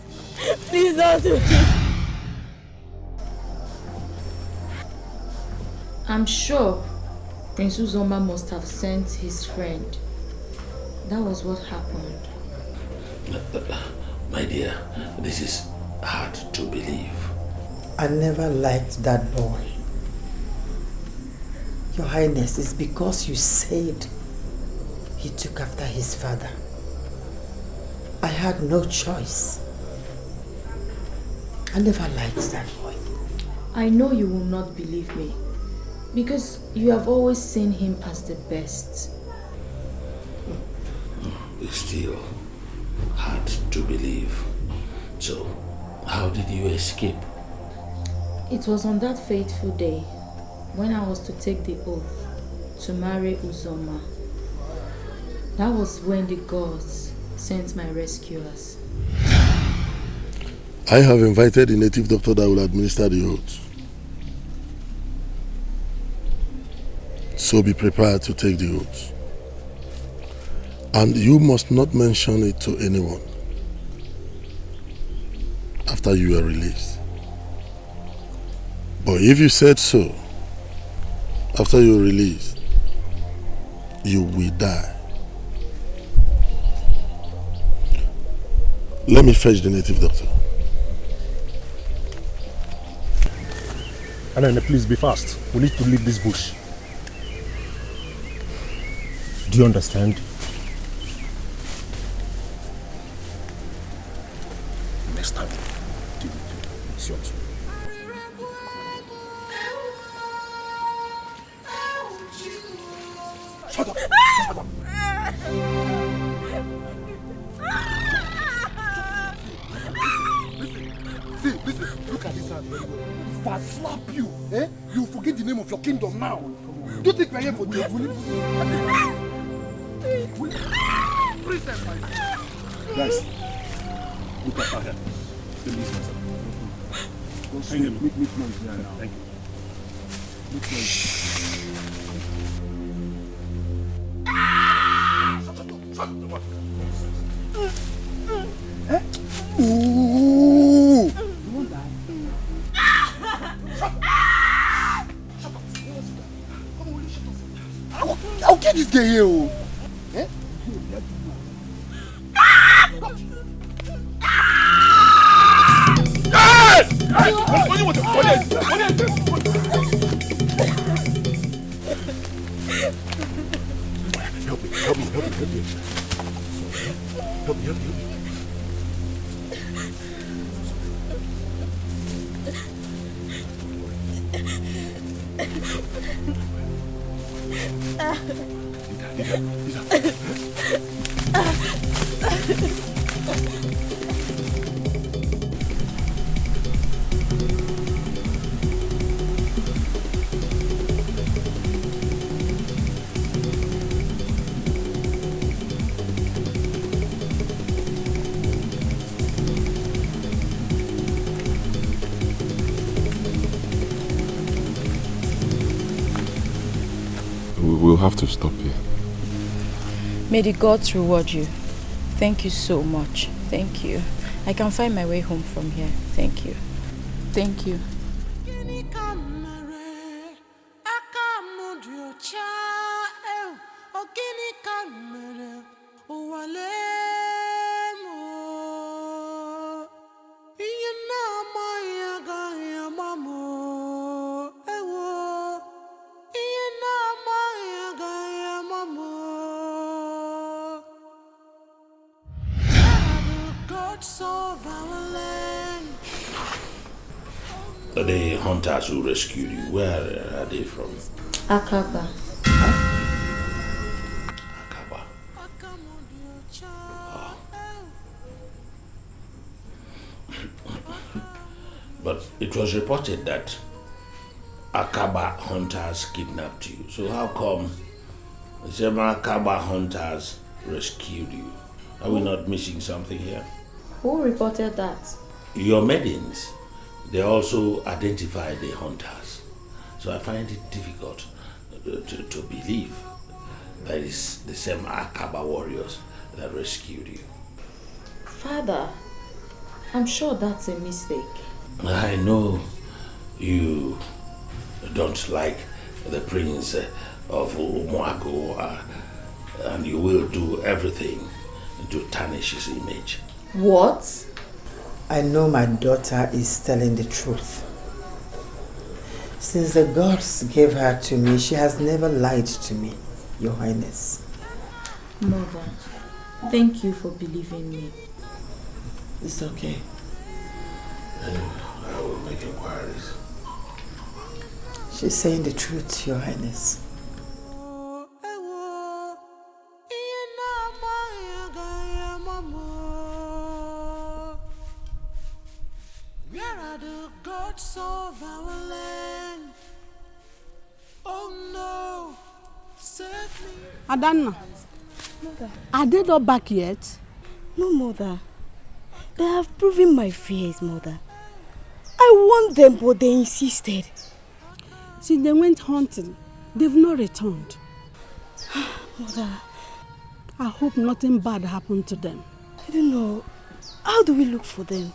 Please don't do this. I'm sure Prince Uzoma must have sent his friend. That was what happened. My dear, this is hard to believe. I never liked that boy. Your Highness, it's because you said he took after his father. I had no choice. I never liked that boy. I know you will not believe me because you have always seen him as the best. It's still hard to believe. So, how did you escape? It was on that fateful day when I was to take the oath to marry Uzoma. That was when the gods sent my rescuers. I have invited a native doctor that will administer the oath. So be prepared to take the oath. And you must not mention it to anyone after you are released. But if you said so, after you're released, you will die. Let me fetch the native doctor. Anene, please be fast. We need to leave this bush. Do you understand? Next time, it's yours. Shut up! Shut up! Listen, look at this hand. If I slap you, you forget the name of your kingdom now. Do you think we're here for the princess, my friend? Guys, look at her head. Don't lose myself. Don't make noise here now. Thank you. Make noise. Ooh! I'll get this guy here. Eh? Help me. We'll have to stop here. May the gods reward you. Thank you so much. Thank you. I can find my way home from here. Thank you. Thank you. The hunters who rescued you, where are they from? Akaba. Akaba. Oh. But it was reported that Akaba hunters kidnapped you. So how come the same Akaba hunters rescued you? Are we not missing something here? Who reported that? Your maidens. They also identify the hunters. So I find it difficult to believe that it's the same Akaba warriors that rescued you. Father, I'm sure that's a mistake. I know you don't like the prince of Umuago, and you will do everything to tarnish his image. What? I know my daughter is telling the truth. Since the gods gave her to me, she has never lied to me, Your Highness. Mother, thank you for believing me. It's okay. I will make inquiries. She's saying the truth, Your Highness. Of our land. Oh no, save me. Adanna, Mother. Are they not back yet? No, Mother. They have proven my fears, Mother. I warned them, but they insisted. Since they went hunting, they've not returned. Mother. I hope nothing bad happened to them. I don't know. How do we look for them?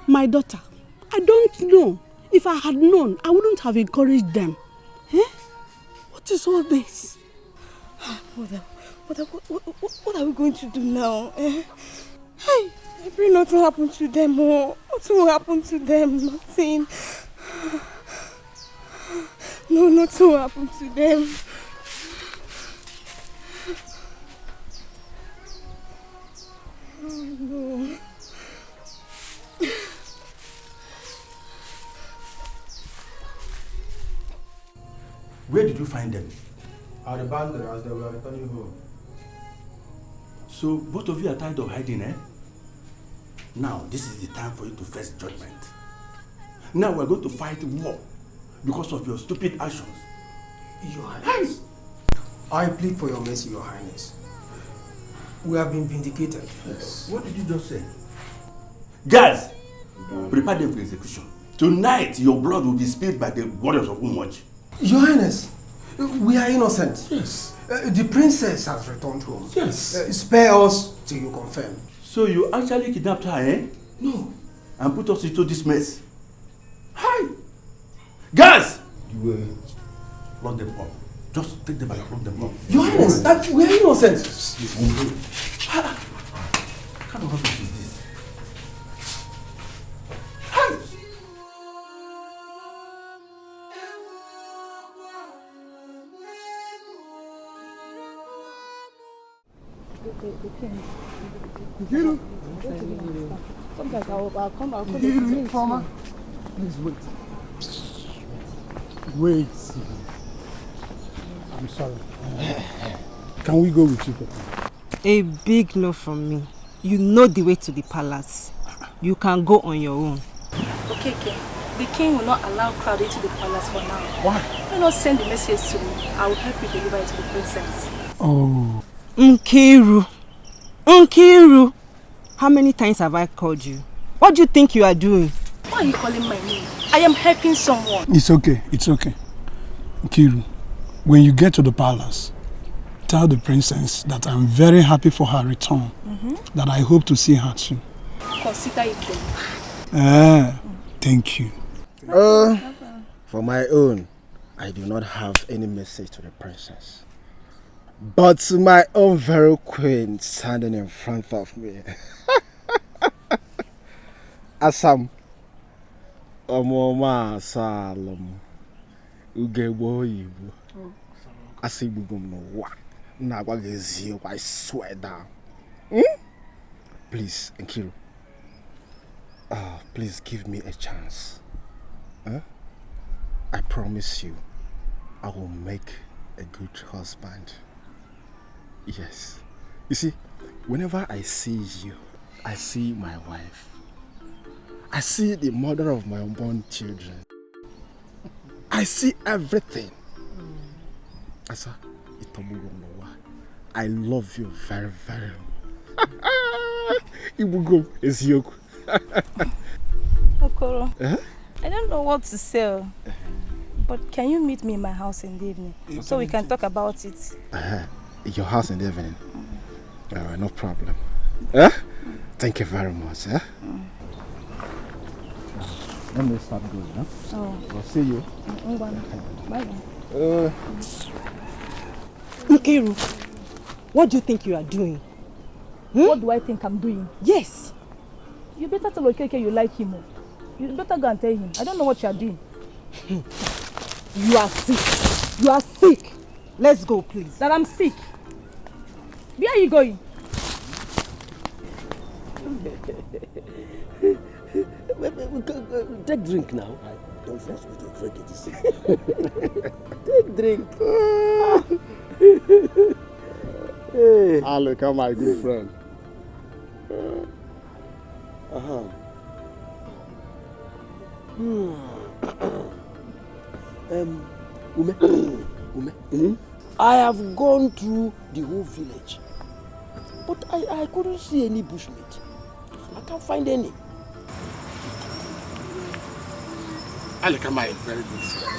My daughter, I don't know. If I had known, I wouldn't have encouraged them. Eh? What is all this? Mother, what are we going to do now? Eh? Hey, I pray nothing happened to them. Oh, nothing will happen to them. Nothing. No, nothing will happen to them. Oh, no. Where did you find them? At the boundary as they were returning home. So both of you are tired of hiding, eh? Now, this is the time for you to face judgment. Now we're going to fight war because of your stupid actions. Your Highness, I plead for your mercy, Your Highness. We have been vindicated. Yes. What did you just say? Guys, prepare them for execution. Tonight, your blood will be spilled by the warriors of Umwaj. Your Highness, we are innocent. Yes. The princess has returned home. Yes. Spare us till you confirm. So you actually kidnapped her, eh? No. And put us into this mess. Hi! Guys! You will lock them up. Just take them and lock them up. Your Highness, we are innocent. What kind of rubbish is this? Hi! the king. Nkiru. Sometimes I'll come. I'll come. Nkiru, Fama. Please wait. Wait. I'm sorry. Can we go with you, Papa? A big no from me. You know the way to the palace. You can go on your own. Okay. The king will not allow crowd into the palace for now. Why? Why not send the message to me? I will help you deliver it to the princess. Oh. Nkiru. How many times have I called you? What do you think you are doing? Why are you calling my name? I am helping someone. It's okay. Nkiru, when you get to the palace, tell the princess that I'm very happy for her return. That I hope to see her soon. Consider it done. Thank you. For my own, I do not have any message to the princess. But to my own very queen standing in front of me. Asam. Omoma Salom. Ugebo Yibu. Asibugum no wa. Nagwagezi, I swear down. Please, Nkiru. Please give me a chance. I promise you, I will make a good husband. Yes. You see, whenever I see you, I see my wife. I see the mother of my unborn children. I see everything. Asa, I love you very, very much. Ibugum is yoku. Okoro, I don't know what to say, but can you meet me in my house in the evening so we can talk about it? Your house in the evening? No problem. Thank you very much. Let me start going. I'll see you. Bye. Nkiru, what do you think you are doing? What do I think I'm doing? Yes. You better tell Okeke you like him. You better go and tell him. I don't know what you are doing. You are sick. Let's go, please. That I'm sick. Where are you going? Take drink now. Don't force me to drink it. Take drink. Hey. Alika, my good friend. Ume, I have gone through the whole village, but I couldn't see any bushmeat. I can't find any. Alikama is very good friend.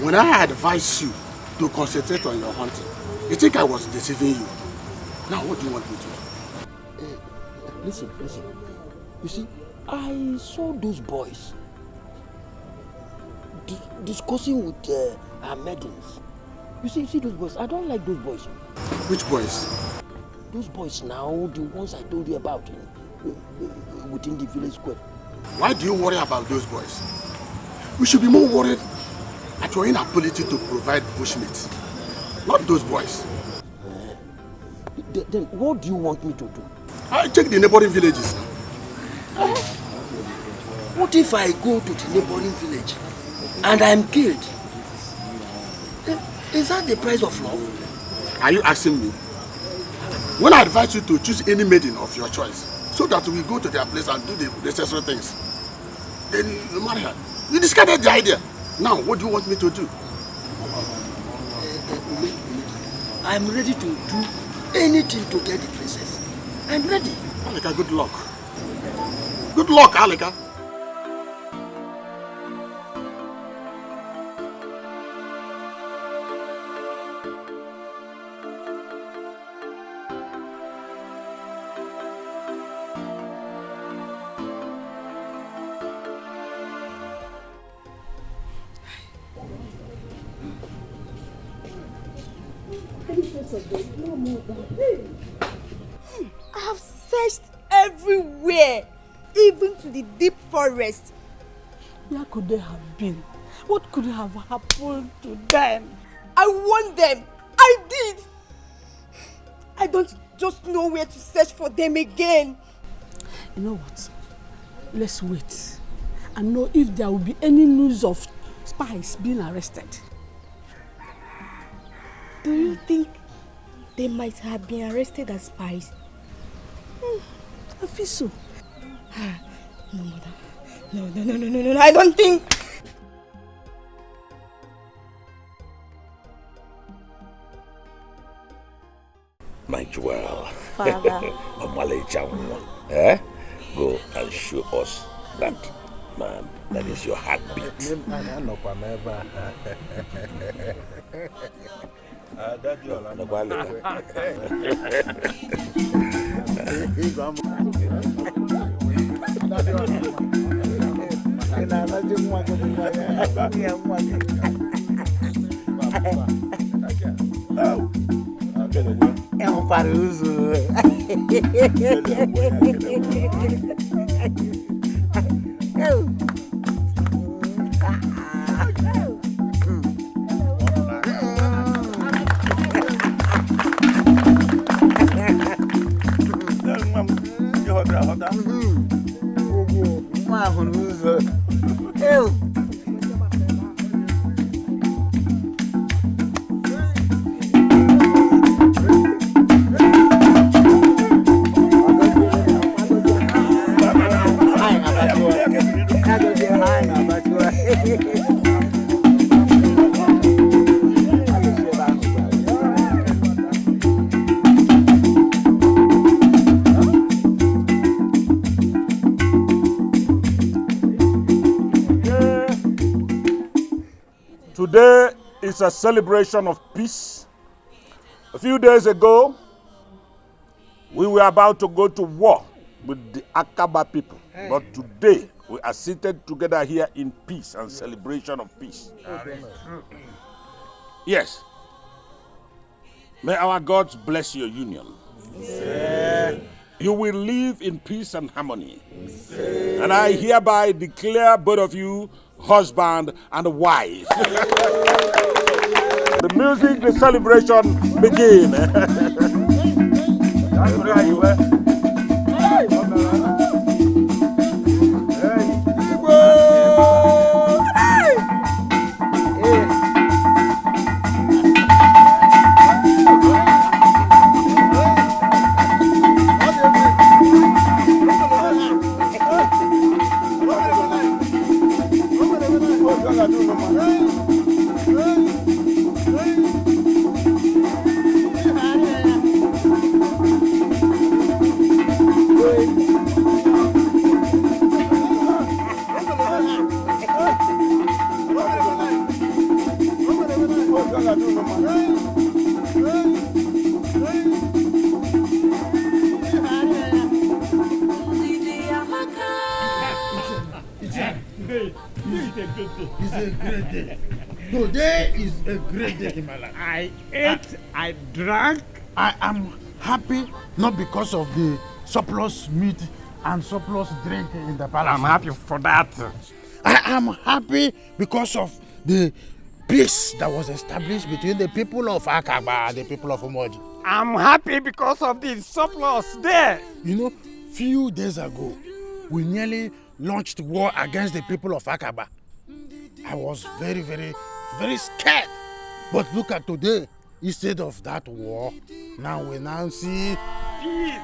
When I advised you to concentrate on your hunting, you think I was deceiving you. Now what do you want me to do? Listen. You see, I saw those boys discussing with our maidens. You see those boys? I don't like those boys. Which boys? Those boys now, the ones I told you about within the village square. Why do you worry about those boys? We should be more worried at your inability to provide bushmeat, not those boys. Then what do you want me to do? I'll check the neighboring villages. What if I go to the neighboring village and I'm killed? Is that the price of love? Are you asking me? When I advise you to choose any maiden of your choice, so that we go to their place and do the necessary things, then you marry her. You discarded the idea. Now, what do you want me to do? I'm ready to do anything to get the princess. I'm ready. Alika, good luck. Good luck, Alika. I have searched everywhere, even to the deep forest. Where could they have been? What could have happened to them? I warned them. I did. I don't just know where to search for them again. You know what? Let's wait and know if there will be any news of spies being arrested. Do you think they might have been arrested as spies? I feel so. No, mother. No, I don't think. My jewel. Father. Go and show us that man. That is your heartbeat. É um paruso. Today is a celebration of peace. A few days ago, we were about to go to war with the Akaba people. But today, we are seated together here in peace and celebration of peace. Yes. May our gods bless your union. You will live in peace and harmony. And I hereby declare both of you husband and wife. The music, the celebration begin. Today is a great day in my life. I ate, I drank. I am happy not because of the surplus meat and surplus drink in the palace. I'm happy for that. I am happy because of the peace that was established between the people of Akaba and the people of Umoji. I'm happy because of the surplus there. You know, few days ago, we nearly launched war against the people of Akaba. I was very, very, very scared. But look at today. Instead of that war, now we now see peace.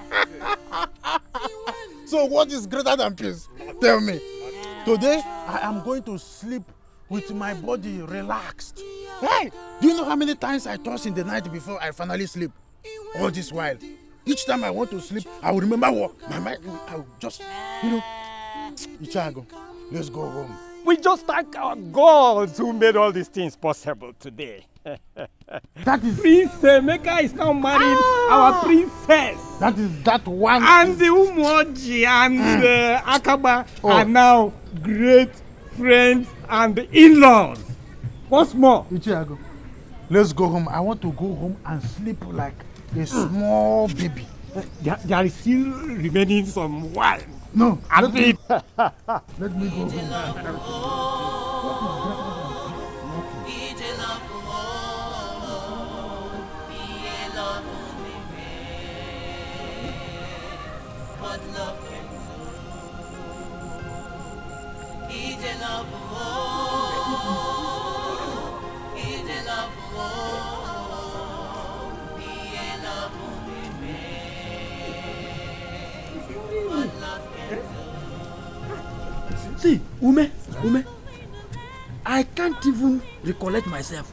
So what is greater than peace? Tell me. Today, I am going to sleep with my body relaxed. Hey, do you know how many times I toss in the night before I finally sleep? All this while. Each time I want to sleep, I will remember what my mind, I will just, Ichago, let's go home. We just thank our gods who made all these things possible today. That is Prince Emeka is now marrying our princess. That is that one. And the Umoji and the Akaba are now great friends and in-laws. What's more? Ichiago, let's go home. I want to go home and sleep like a small baby. There is still remaining some wine. No, let me go home. what love can do. He's a love, oh, he's a love, oh, he a love, what love can do. See, Ume, I can't even recollect myself.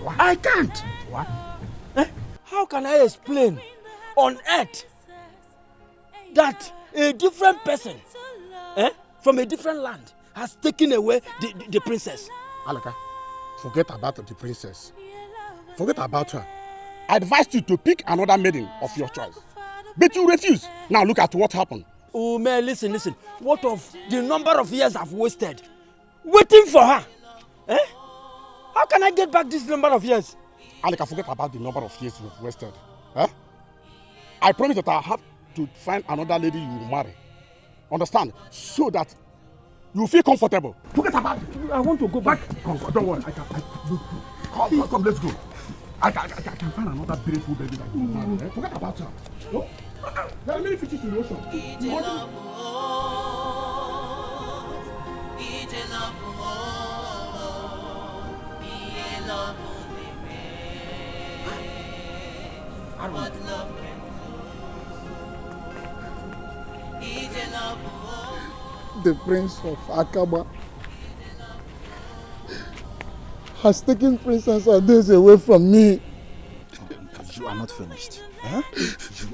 What? I can't. What? How can I explain on earth that a different person from a different land has taken away the princess? Alaka, forget about the princess. Forget about her. I advised you to pick another maiden of your choice. But you refuse. Now look at what happened. Oh man, listen. What of the number of years I've wasted waiting for her? How can I get back this number of years? Alaka, forget about the number of years you've wasted. I promise that I have to find another lady you will marry. Understand? So that you feel comfortable. Forget about it. I want to go back. Come, don't worry. Come, let's go. I can find another beautiful baby that you will marry. Forget about her. No? There are many fishes in the ocean. The Prince of Akaba has taken Princess Ades away from me. You are not finished. You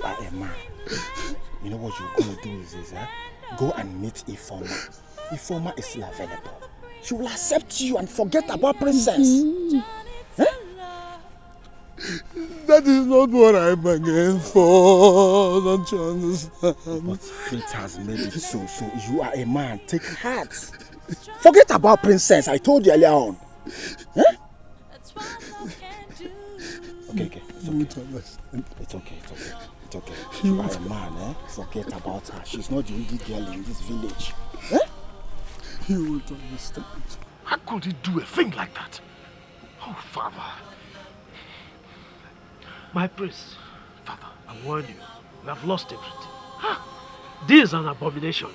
are a man. You know what you're going to do is this, go and meet Philmond. Philmond is still available. She will accept you and forget about Princess. That is not what I bargained for. Don't you understand? But fate has made it so. So you are a man. Take heart. Forget about Princess. I told you earlier on. Okay. It's okay. You are a man, Forget about her. She's not the only girl in this village. You won't understand. How could he do a thing like that? Oh, Father. My prince, Father, I warn you, you have lost everything. This is an abomination.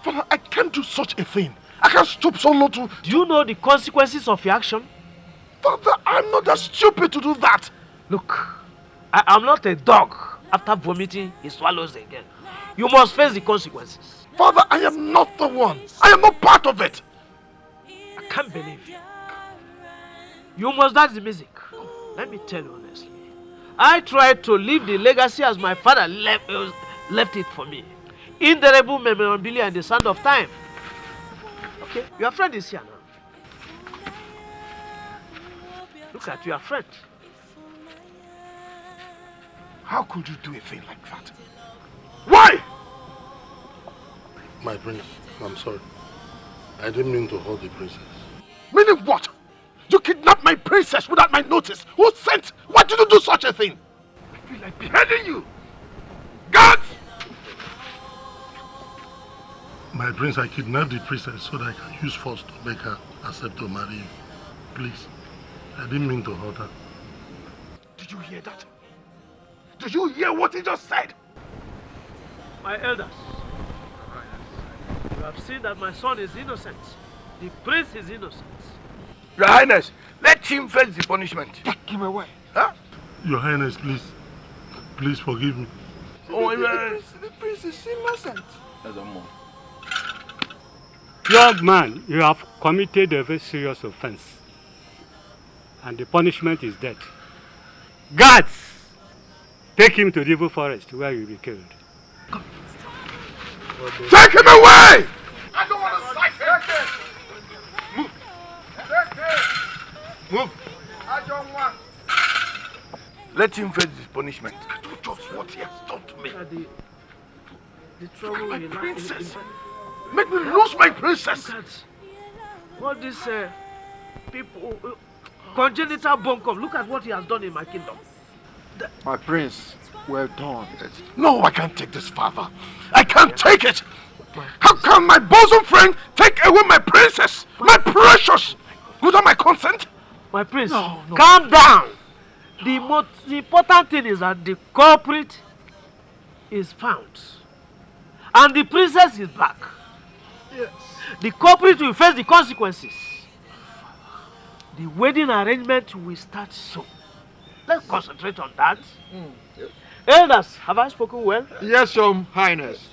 Father, I can't do such a thing. I can't stoop so low to... Do you know the consequences of your action? Father, I'm not that stupid to do that. Look, I am not a dog. After vomiting, he swallows again. You must face the consequences. Father, I am not the one. I am not part of it. I can't believe you. You must dance the music. Let me tell you honestly. I tried to leave the legacy as my father left it for me. Indelible memorabilia in the sand of time. Okay, your friend is here now. Look at your friend. How could you do a thing like that? Why? My prince, I'm sorry. I didn't mean to hurt the princess. Meaning what? You kidnapped my princess without my notice. Who sent? Why did you do such a thing? I feel like beheading you. Guards! My prince, I kidnapped the princess so that I can use force to make her accept to marry you. Please, I didn't mean to hurt her. Did you hear that? Did you hear what he just said? My elders, you have seen that my son is innocent. The prince is innocent. Your Highness, let him face the punishment. Take him away. Huh? Your Highness, please forgive me. Oh, the prince is innocent. Young man, you have committed a very serious offense. And the punishment is death. Guards! Take him to the evil forest where he will be killed. Take him away! I don't want to sight him! Move! Move! I don't want. Let him face his punishment. I do just what he has done to me. The trouble my in princess. Make me lose my princess. Look at all these people, congenital bunkum. Look at what he has done in my kingdom. My prince, well done. No, I can't take this, Father. I can't take it. How can my bosom friend take away my princess, my precious, without my consent? My prince, calm down. The most important thing is that the culprit is found and the princess is back, Yes. the culprit will face the consequences. The wedding arrangement will start soon. Let's concentrate on that. Yes. Elders, have I spoken well? Yes, Your Highness.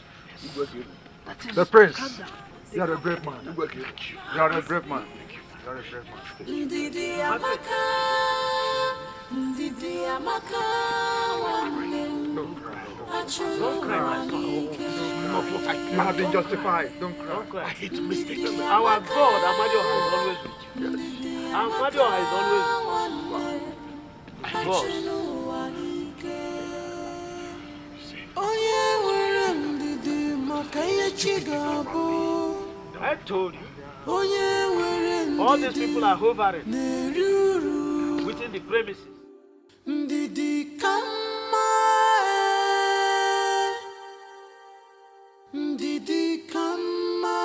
That is, The prince. calm down. You are a brave man. You are a brave man. You are a brave man. Ndidi amaka, ndidi amaka, Don't cry. Don't cry. You have been justified. Don't cry. Don't cry. I hate mistakes. Our God, Amadioha, is always with you. Amadioha is always with you. God. I told you. All these people are hovering within the premises. Ndidi kama, ndidi kama,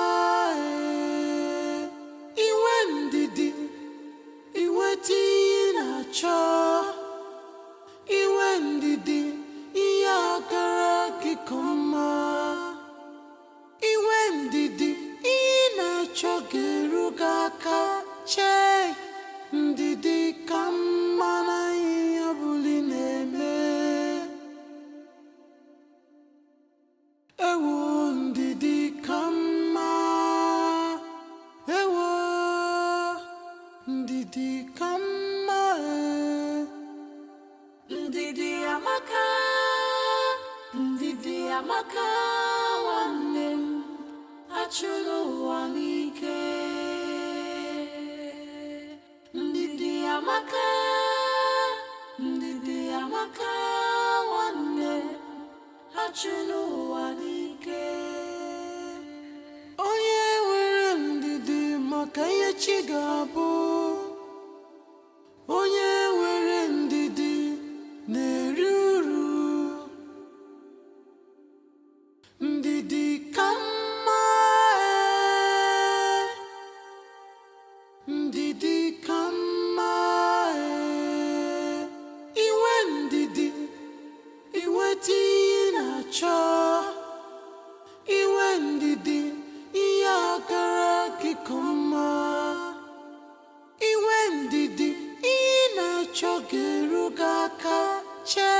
iwe ndidi, iwe tinacho, iwe ndidi, iyagara kikoma, iwe ndidi, inacho gerugaka che, ndidi kama na iyabuli neme, ewo ndidi kama, ewo ndidi kama, ndidi amaka, ndidi amaka, wanem achulu wanike. Ndidi amaka, ndidi amaka, wanem achulu wanike. Onye were ndidi maka ihe chi ga-abụ. Onye were ndidi na-eri uru. Ndidi ka mma, ndidi ka mma, iwe ndidi, iwe tinye na-achọ, iwe ndidi, ihe agara gị ka mma, iwe ndidi, ihe na-achọ ga-eru gị aka che.